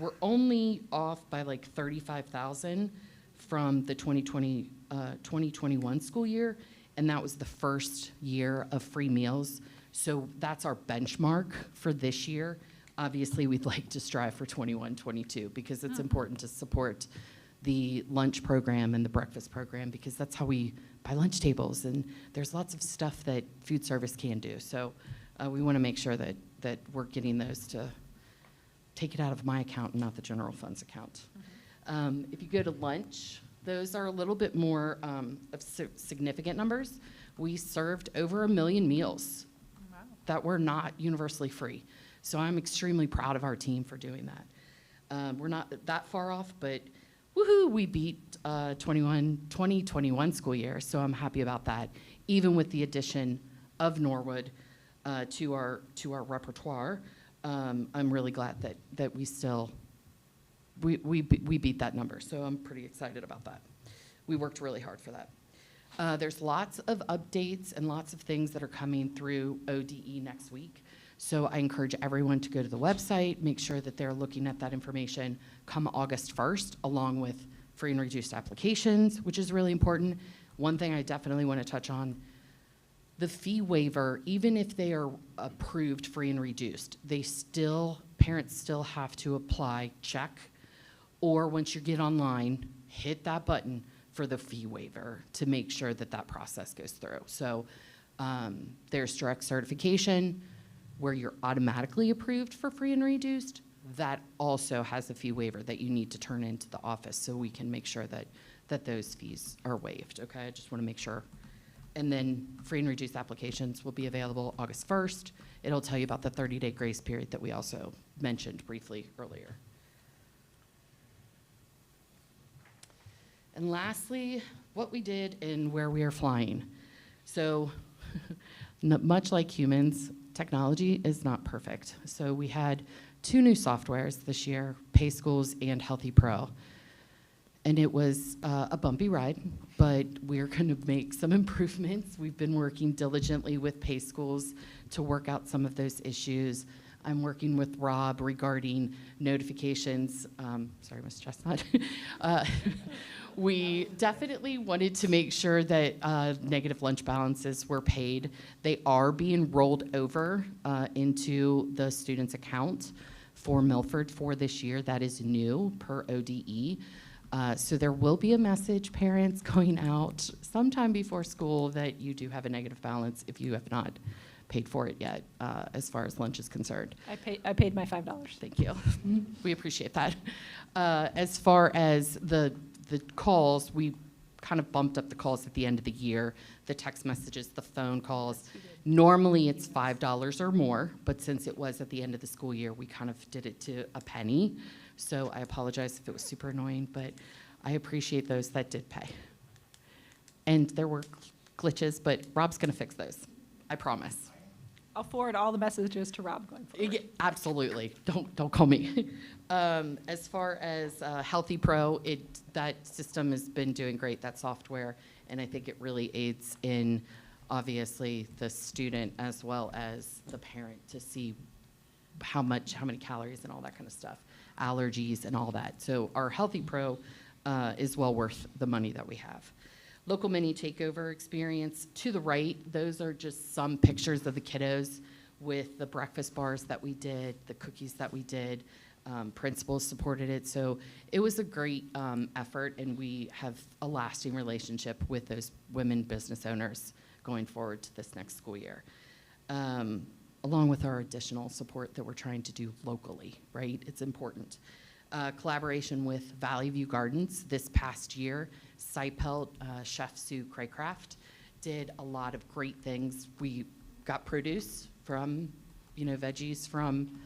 We're only off by like 35,000 from the 2021 school year, and that was the first year of free meals. So that's our benchmark for this year. Obviously, we'd like to strive for 21, 22, because it's important to support the lunch program and the breakfast program, because that's how we buy lunch tables, and there's lots of stuff that food service can do. So we want to make sure that we're getting those to take it out of my account and not the general funds account. If you go to lunch, those are a little bit more of significant numbers. We served over 1 million meals that were not universally free. So I'm extremely proud of our team for doing that. We're not that far off, but woohoo, we beat 2021 school year, so I'm happy about that. Even with the addition of Norwood to our repertoire, I'm really glad that we beat that number, so I'm pretty excited about that. We worked really hard for that. There's lots of updates and lots of things that are coming through ODE next week. So I encourage everyone to go to the website, make sure that they're looking at that information come August 1st, along with free and reduced applications, which is really important. One thing I definitely want to touch on, the fee waiver, even if they are approved free and reduced, parents still have to apply, check, or once you get online, hit that button for the fee waiver to make sure that process goes through. So there's direct certification where you're automatically approved for free and reduced. That also has a fee waiver that you need to turn into the office so we can make sure that those fees are waived, okay? I just want to make sure. And then free and reduced applications will be available August 1st. It'll tell you about the 30-day grace period that we also mentioned briefly earlier. And lastly, what we did and where we are flying. So much like humans, technology is not perfect. So we had 2 new softwares this year, PaySchools and Healthy Pro. And it was a bumpy ride, but we're going to make some improvements. We've been working diligently with PaySchools to work out some of those issues. I'm working with Rob regarding notifications. Sorry, Ms. Chestnut. We definitely wanted to make sure that negative lunch balances were paid. They are being rolled over into the student's account for Milford for this year. That is new per ODE. So there will be a message, parents, going out sometime before school that you do have a negative balance if you have not paid for it yet, as far as lunch is concerned.
I paid my $5.
Thank you. We appreciate that. As far as the calls, we kind of bumped up the calls at the end of the year, the text messages, the phone calls. Normally it's $5 or more, but since it was at the end of the school year, we kind of did it to a penny. So I apologize if it was super annoying, but I appreciate those that did pay. And there were glitches, but Rob's gonna fix those, I promise.
I'll forward all the messages to Rob going forward.
Yeah, absolutely. Don't call me. As far as Healthy Pro, that system has been doing great, that software, and I think it really aids in, obviously, the student as well as the parent to see how many calories and all that kind of stuff, allergies and all that. So our Healthy Pro is well worth the money that we have. Local mini takeover experience. To the right, those are just some pictures of the kiddos with the breakfast bars that we did, the cookies that we did. Principals supported it. So it was a great effort, and we have a lasting relationship with those women business owners going forward to this next school year. Along with our additional support that we're trying to do locally, right? It's important. Collaboration with Valley View Gardens this past year. Seipelt, Chef Sue Craycraft did a lot of great things. We got produce from, veggies from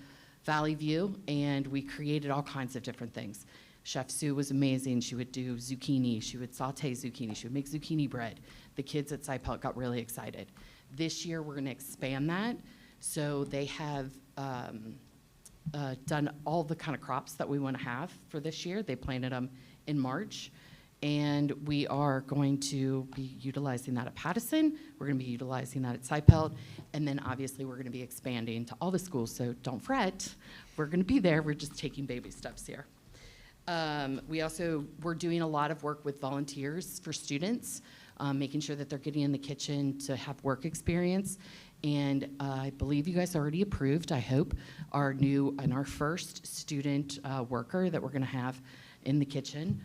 Valley View, and we created all kinds of different things. Chef Sue was amazing. She would do zucchini. She would saute zucchini. She would make zucchini bread. The kids at Seipelt got really excited. This year, we're going to expand that. So they have done all the kind of crops that we want to have for this year. They planted them in March, and we are going to be utilizing that at Pattison. We're going to be utilizing that at Seipelt, and then obviously we're going to be expanding to all the schools, so don't fret. We're going to be there. We're just taking baby steps here. We're doing a lot of work with volunteers for students, making sure that they're getting in the kitchen to have work experience. And I believe you guys already approved, I hope, our first student worker that we're going to have in the kitchen.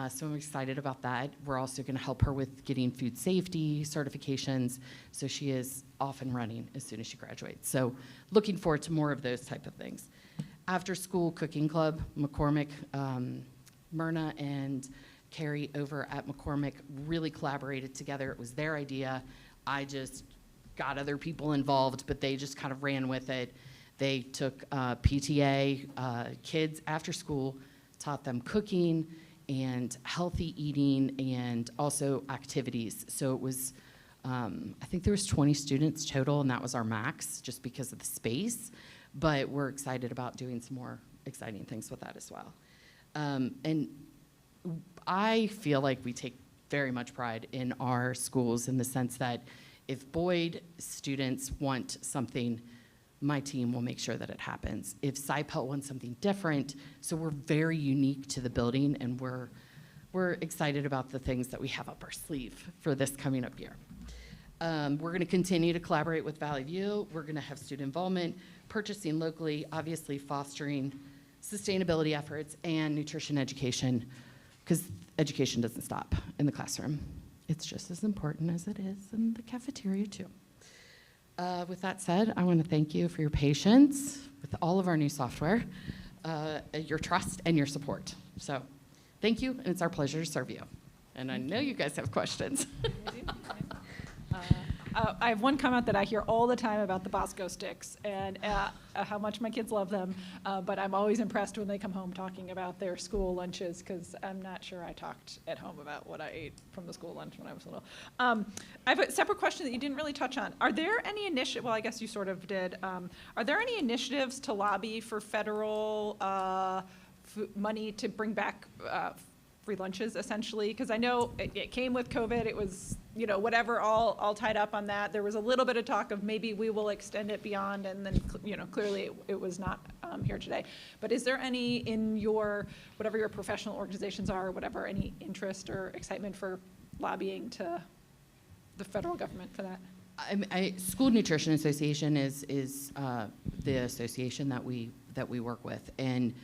So I'm excited about that. We're also going to help her with getting food safety certifications, so she is off and running as soon as she graduates. So looking forward to more of those type of things. After school cooking club, McCormick, Myrna and Carrie over at McCormick really collaborated together. It was their idea. I just got other people involved, but they just kind of ran with it. They took PTA kids after school, taught them cooking, and healthy eating and also activities. So it was, I think there was 20 students total, and that was our max just because of the space. But we're excited about doing some more exciting things with that as well. And I feel like we take very much pride in our schools in the sense that if Boyd students want something, my team will make sure that it happens. If SciPelt wants something different, so we're very unique to the building, and we're excited about the things that we have up our sleeve for this coming up year. We're gonna continue to collaborate with Valley View. We're gonna have student involvement, purchasing locally, obviously fostering sustainability efforts and nutrition education, because education doesn't stop in the classroom. It's just as important as it is in the cafeteria too. With that said, I want to thank you for your patience with all of our new software, your trust and your support. So thank you, and it's our pleasure to serve you. And I know you guys have questions.
I have one comment that I hear all the time about the Bosco sticks and how much my kids love them, but I'm always impressed when they come home talking about their school lunches, because I'm not sure I talked at home about what I ate from the school lunch when I was little. I have a separate question that you didn't really touch on. Are there any well, I guess you sort of did. Are there any initiatives to lobby for federal money to bring back free lunches, essentially? Because I know it came with COVID. It was, whatever, all tied up on that. There was a little bit of talk of maybe we will extend it beyond, and then, clearly it was not here today. But is there any in whatever your professional organizations are, whatever, any interest or excitement for lobbying to the federal government for that?
School Nutrition Association is the association that we work with, and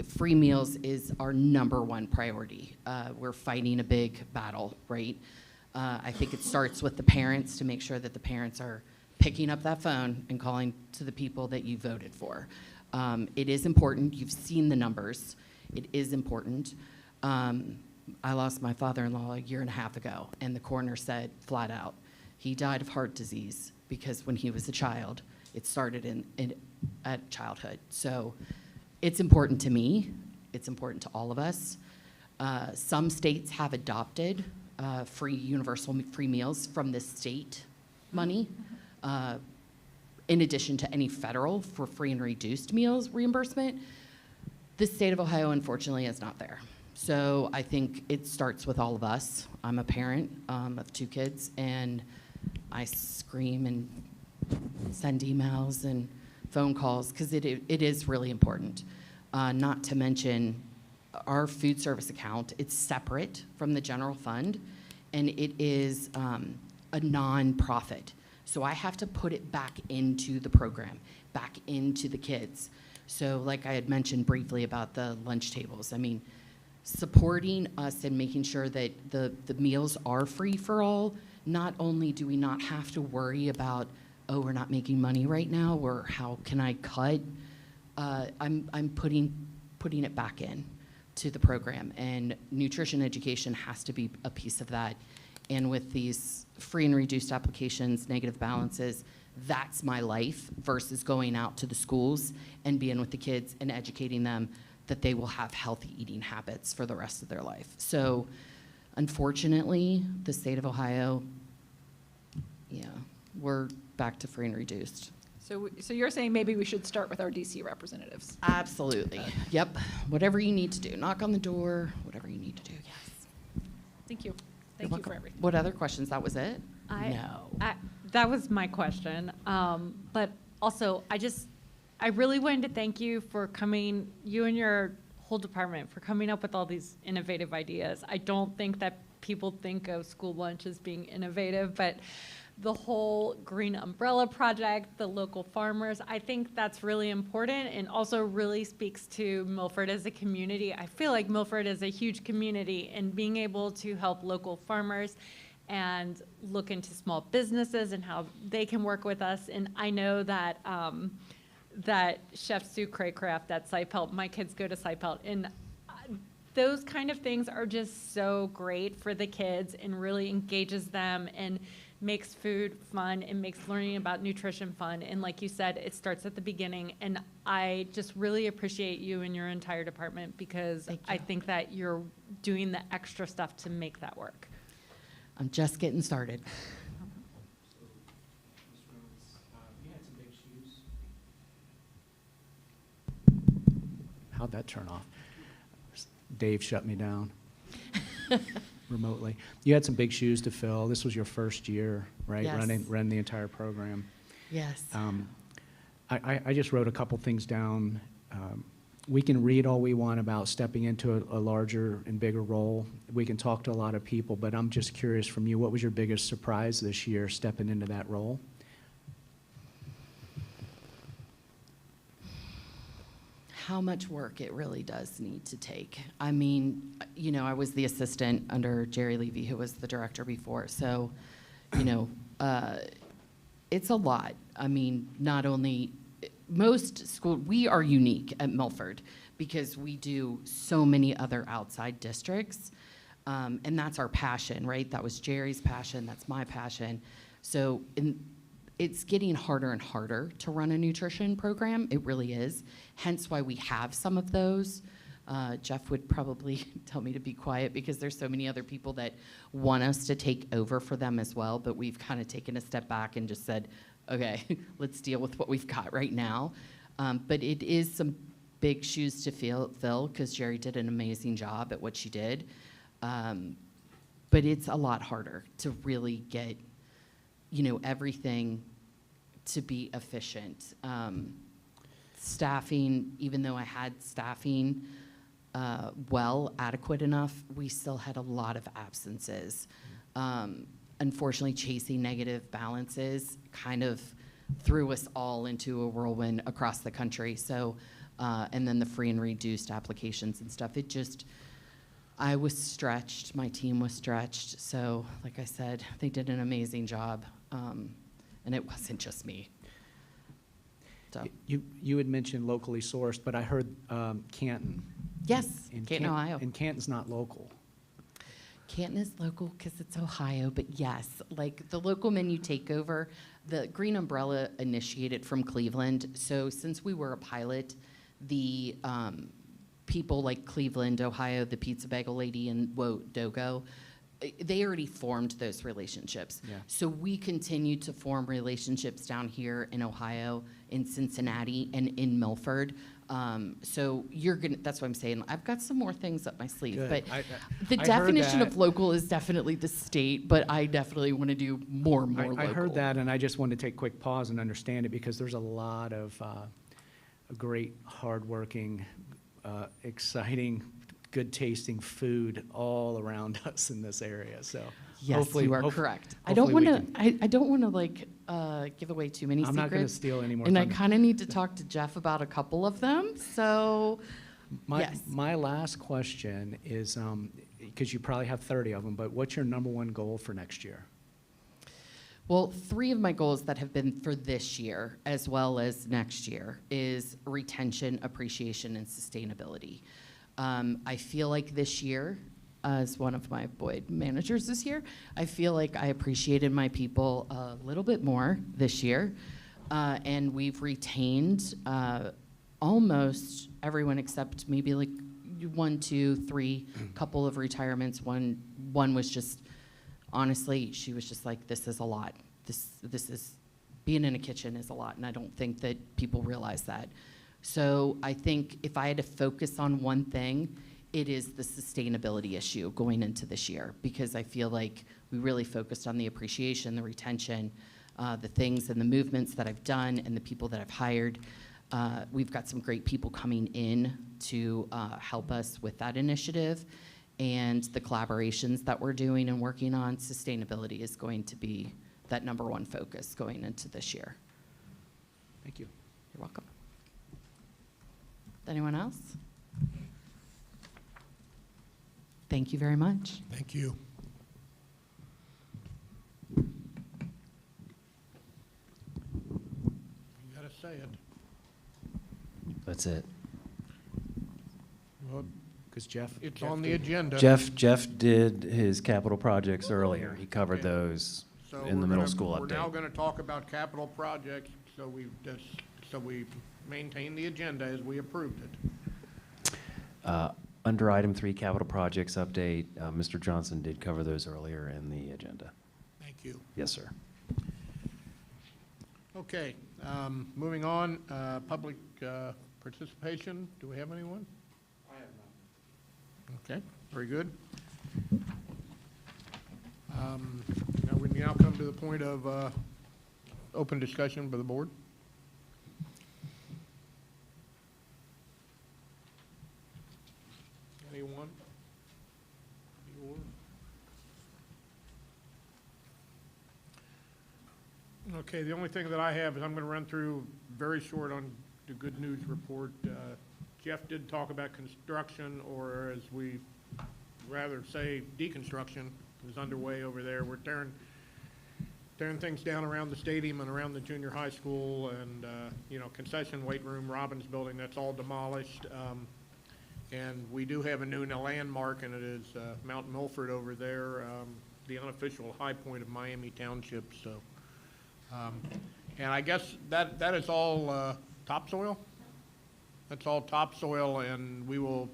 free meals is our #1 priority. We're fighting a big battle, right? I think it starts with the parents to make sure that the parents are picking up that phone and calling to the people that you voted for. It is important. You've seen the numbers. It is important. I lost my father-in-law a year and a half ago, and the coroner said flat out, he died of heart disease because when he was a child, it started at childhood. So it's important to me. It's important to all of us. Some states have adopted free universal free meals from the state money, in addition to any federal for free and reduced meals reimbursement. The state of Ohio, unfortunately, is not there. So I think it starts with all of us. I'm a parent of 2 kids, and I scream and send emails and phone calls because it is really important. Not to mention our food service account, it's separate from the general fund, and it is a nonprofit. So I have to put it back into the program, back into the kids. So like I had mentioned briefly about the lunch tables, I mean, supporting us and making sure that the meals are free for all, not only do we not have to worry about, oh, we're not making money right now, or how can I cut? I'm putting it back in to the program, and nutrition education has to be a piece of that. And with these free and reduced applications, negative balances, that's my life versus going out to the schools and being with the kids and educating them that they will have healthy eating habits for the rest of their life. So unfortunately, the state of Ohio, we're back to free and reduced.
So you're saying maybe we should start with our DC representatives?
Absolutely. Yep. Whatever you need to do. Knock on the door, whatever you need to do, yes.
Thank you.
You're
Thank you for
welcome.
everything.
What other questions? That was it? No.
That was my question. But also, I really wanted to thank you for coming, you and your whole department, for coming up with all these innovative ideas. I don't think that people think of school lunch as being innovative, but the whole green umbrella project, the local farmers, I think that's really important, and also really speaks to Milford as a community. I feel like Milford is a huge community, and being able to help local farmers and look into small businesses and how they can work with us. And I know that that Chef Sue Craycraft at SciPelt, my kids go to SciPelt, and those kind of things are just so great for the kids and really engages them and makes food fun, it makes learning about nutrition fun, and like you said, it starts at the beginning. And I just really appreciate you and your entire department, because I think that you're doing the extra stuff to make that work.
I'm just getting started.
How'd that turn off? Dave shut me down remotely. You had some big shoes to fill. This was your first year, right?
Yes.
Running the entire program.
Yes.
I just wrote a couple things down. We can read all we want about stepping into a larger and bigger role. We can talk to a lot of people, but I'm just curious from you, what was your biggest surprise this year stepping into that role?
How much work it really does need to take. I mean, you know, I was the assistant under Jerry Levy, who was the director before. So, you know, it's a lot. I mean, not only most school, we are unique at Milford because we do so many other outside districts. And that's our passion, right? That was Jerry's passion, that's my passion. So it's getting harder and harder to run a nutrition program. It really is. Hence why we have some of those. Jeff would probably tell me to be quiet because there's so many other people that want us to take over for them as well. But we've kind of taken a step back and just said, okay, let's deal with what we've got right now. But it is some big shoes to fill because Jerry did an amazing job at what she did. But it's a lot harder to really get, you know, everything to be efficient. Staffing, even though I had staffing adequate enough, we still had a lot of absences. Unfortunately, chasing negative balances kind of threw us all into a whirlwind across the country. So, and then the free and reduced applications and stuff, it just, I was stretched, my team was stretched. So, like I said, they did an amazing job. And it wasn't just me. So.
You had mentioned locally sourced, but I heard Canton.
Yes, Canton, Ohio.
And Canton's not local.
Canton is local because it's Ohio, but yes, like the local menu takeover, the Green Umbrella initiated from Cleveland. So since we were a pilot, the people like Cleveland, Ohio, the Pizza Bagel Lady and Dogo, they already formed those relationships.
Yeah.
So we continue to form relationships down here in Ohio, in Cincinnati, and in Milford. So you're gonna, that's what I'm saying. I've got some more things up my sleeve.
Good.
But
I
the
heard
definition
that.
of local is definitely the state, but I definitely want to do more local.
I heard that, and I just wanted to take a quick pause and understand it because there's a lot of great, hardworking, exciting, good-tasting food all around us in this area. So
Yes,
hopefully,
you are correct. I
hopefully
don't
we
want
can-
to. I don't want to like give away too many
I'm
secrets.
not going to steal any more.
And I
thunder.
kind of need to talk to Jeff about a couple of them. So, yes.
My last question is, because you probably have 30 of them, but what's your number one goal for next year?
Well, 3 of my goals that have been for this year as well as next year is retention, appreciation, and sustainability. I feel like this year, as one of my Boyd managers this year, I feel like I appreciated my people a little bit more this year. And we've retained almost everyone except maybe like 1, 2, 3, couple of retirements. One was just, honestly, she was just like, this is a lot. This is, being in a kitchen is a lot, and I don't think that people realize that. So I think if I had to focus on one thing, it is the sustainability issue going into this year, because I feel like we really focused on the appreciation, the retention, the things and the movements that I've done and the people that I've hired. We've got some great people coming in to help us with that initiative, and the collaborations that we're doing and working on. Sustainability is going to be that number one focus going into this year.
Thank you.
You're welcome. Anyone else? Thank you very much.
Thank you. You gotta say it.
That's it.
Well,
Because Jeff.
it's on the agenda.
Jeff did his capital projects earlier. He covered
Okay.
those.
So
in the
we're
middle
gonna-
school
We're now
update.
going to talk about capital projects, so we maintain the agenda as we approved it.
Under item 3, capital projects update, Mr. Johnson did cover those earlier in the agenda.
Thank you.
Yes, sir.
Okay, moving on, public participation. Do we have anyone?
I have none.
Okay, very good. Now we now come to the point of open discussion by the board. Anyone? Okay, the only thing that I have is I'm going to run through very short on the good news report. Jeff did talk about construction, or as we rather say, deconstruction is underway over there. We're tearing things down around the stadium and around the junior high school, and concession, weight room, Robbins building, that's all demolished. And we do have a new landmark, and it is Mount Milford over there, the unofficial high point of Miami Township. So, and I guess that is all topsoil. That's all topsoil, and we will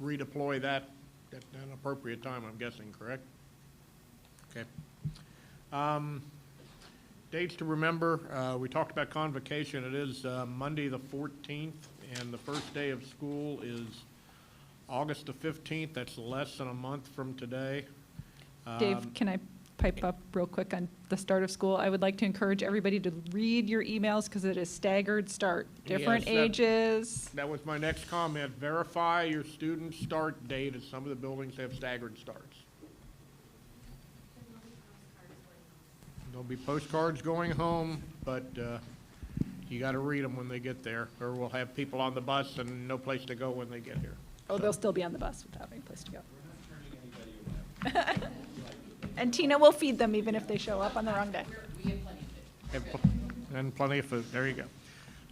redeploy that at an appropriate time, I'm guessing, correct? Okay. Dates to remember, we talked about convocation. It is Monday the 14th, and the first day of school is August the 15th. That's less than a month from today.
Dave, can I pipe up real quick on the start of school? I would like to encourage everybody to read your emails because it is staggered start, different
Yes,
ages.
That was my next comment. Verify your student start date, as some of the buildings have staggered starts. There'll be postcards going home, but you got to read them when they get there, or we'll have people on the bus and no place to go when they get here.
Oh, they'll still be on the bus without any place to go. And Tina will feed them even if they show up on the wrong day.
And plenty of food. There you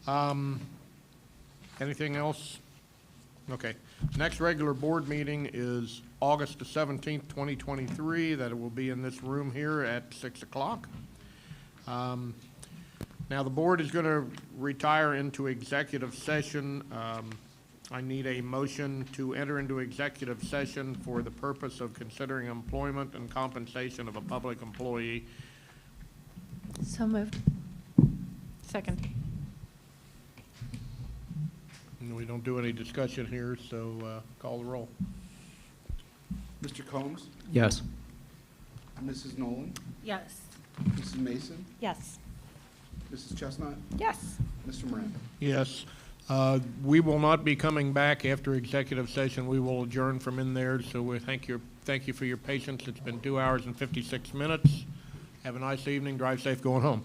go. Anything else? Okay. Next regular board meeting is August the 17th, 2023. That it will be in this room here at 6 o'clock. Now, the board is going to retire into executive session. I need a motion to enter into executive session for the purpose of considering employment and compensation of a public employee.
So moved.
Second.
And we don't do any discussion here, so call the roll.
Mr. Combs?
Yes.
Mrs. Nolan?
Yes.
Mrs. Mason?
Yes.
Mrs. Chestnut?
Yes.
Mr. Moran?
Yes. We will not be coming back after executive session. We will adjourn from in there, so we thank you for your patience. It's been 2 hours and 56 minutes. Have a nice evening. Drive safe going home.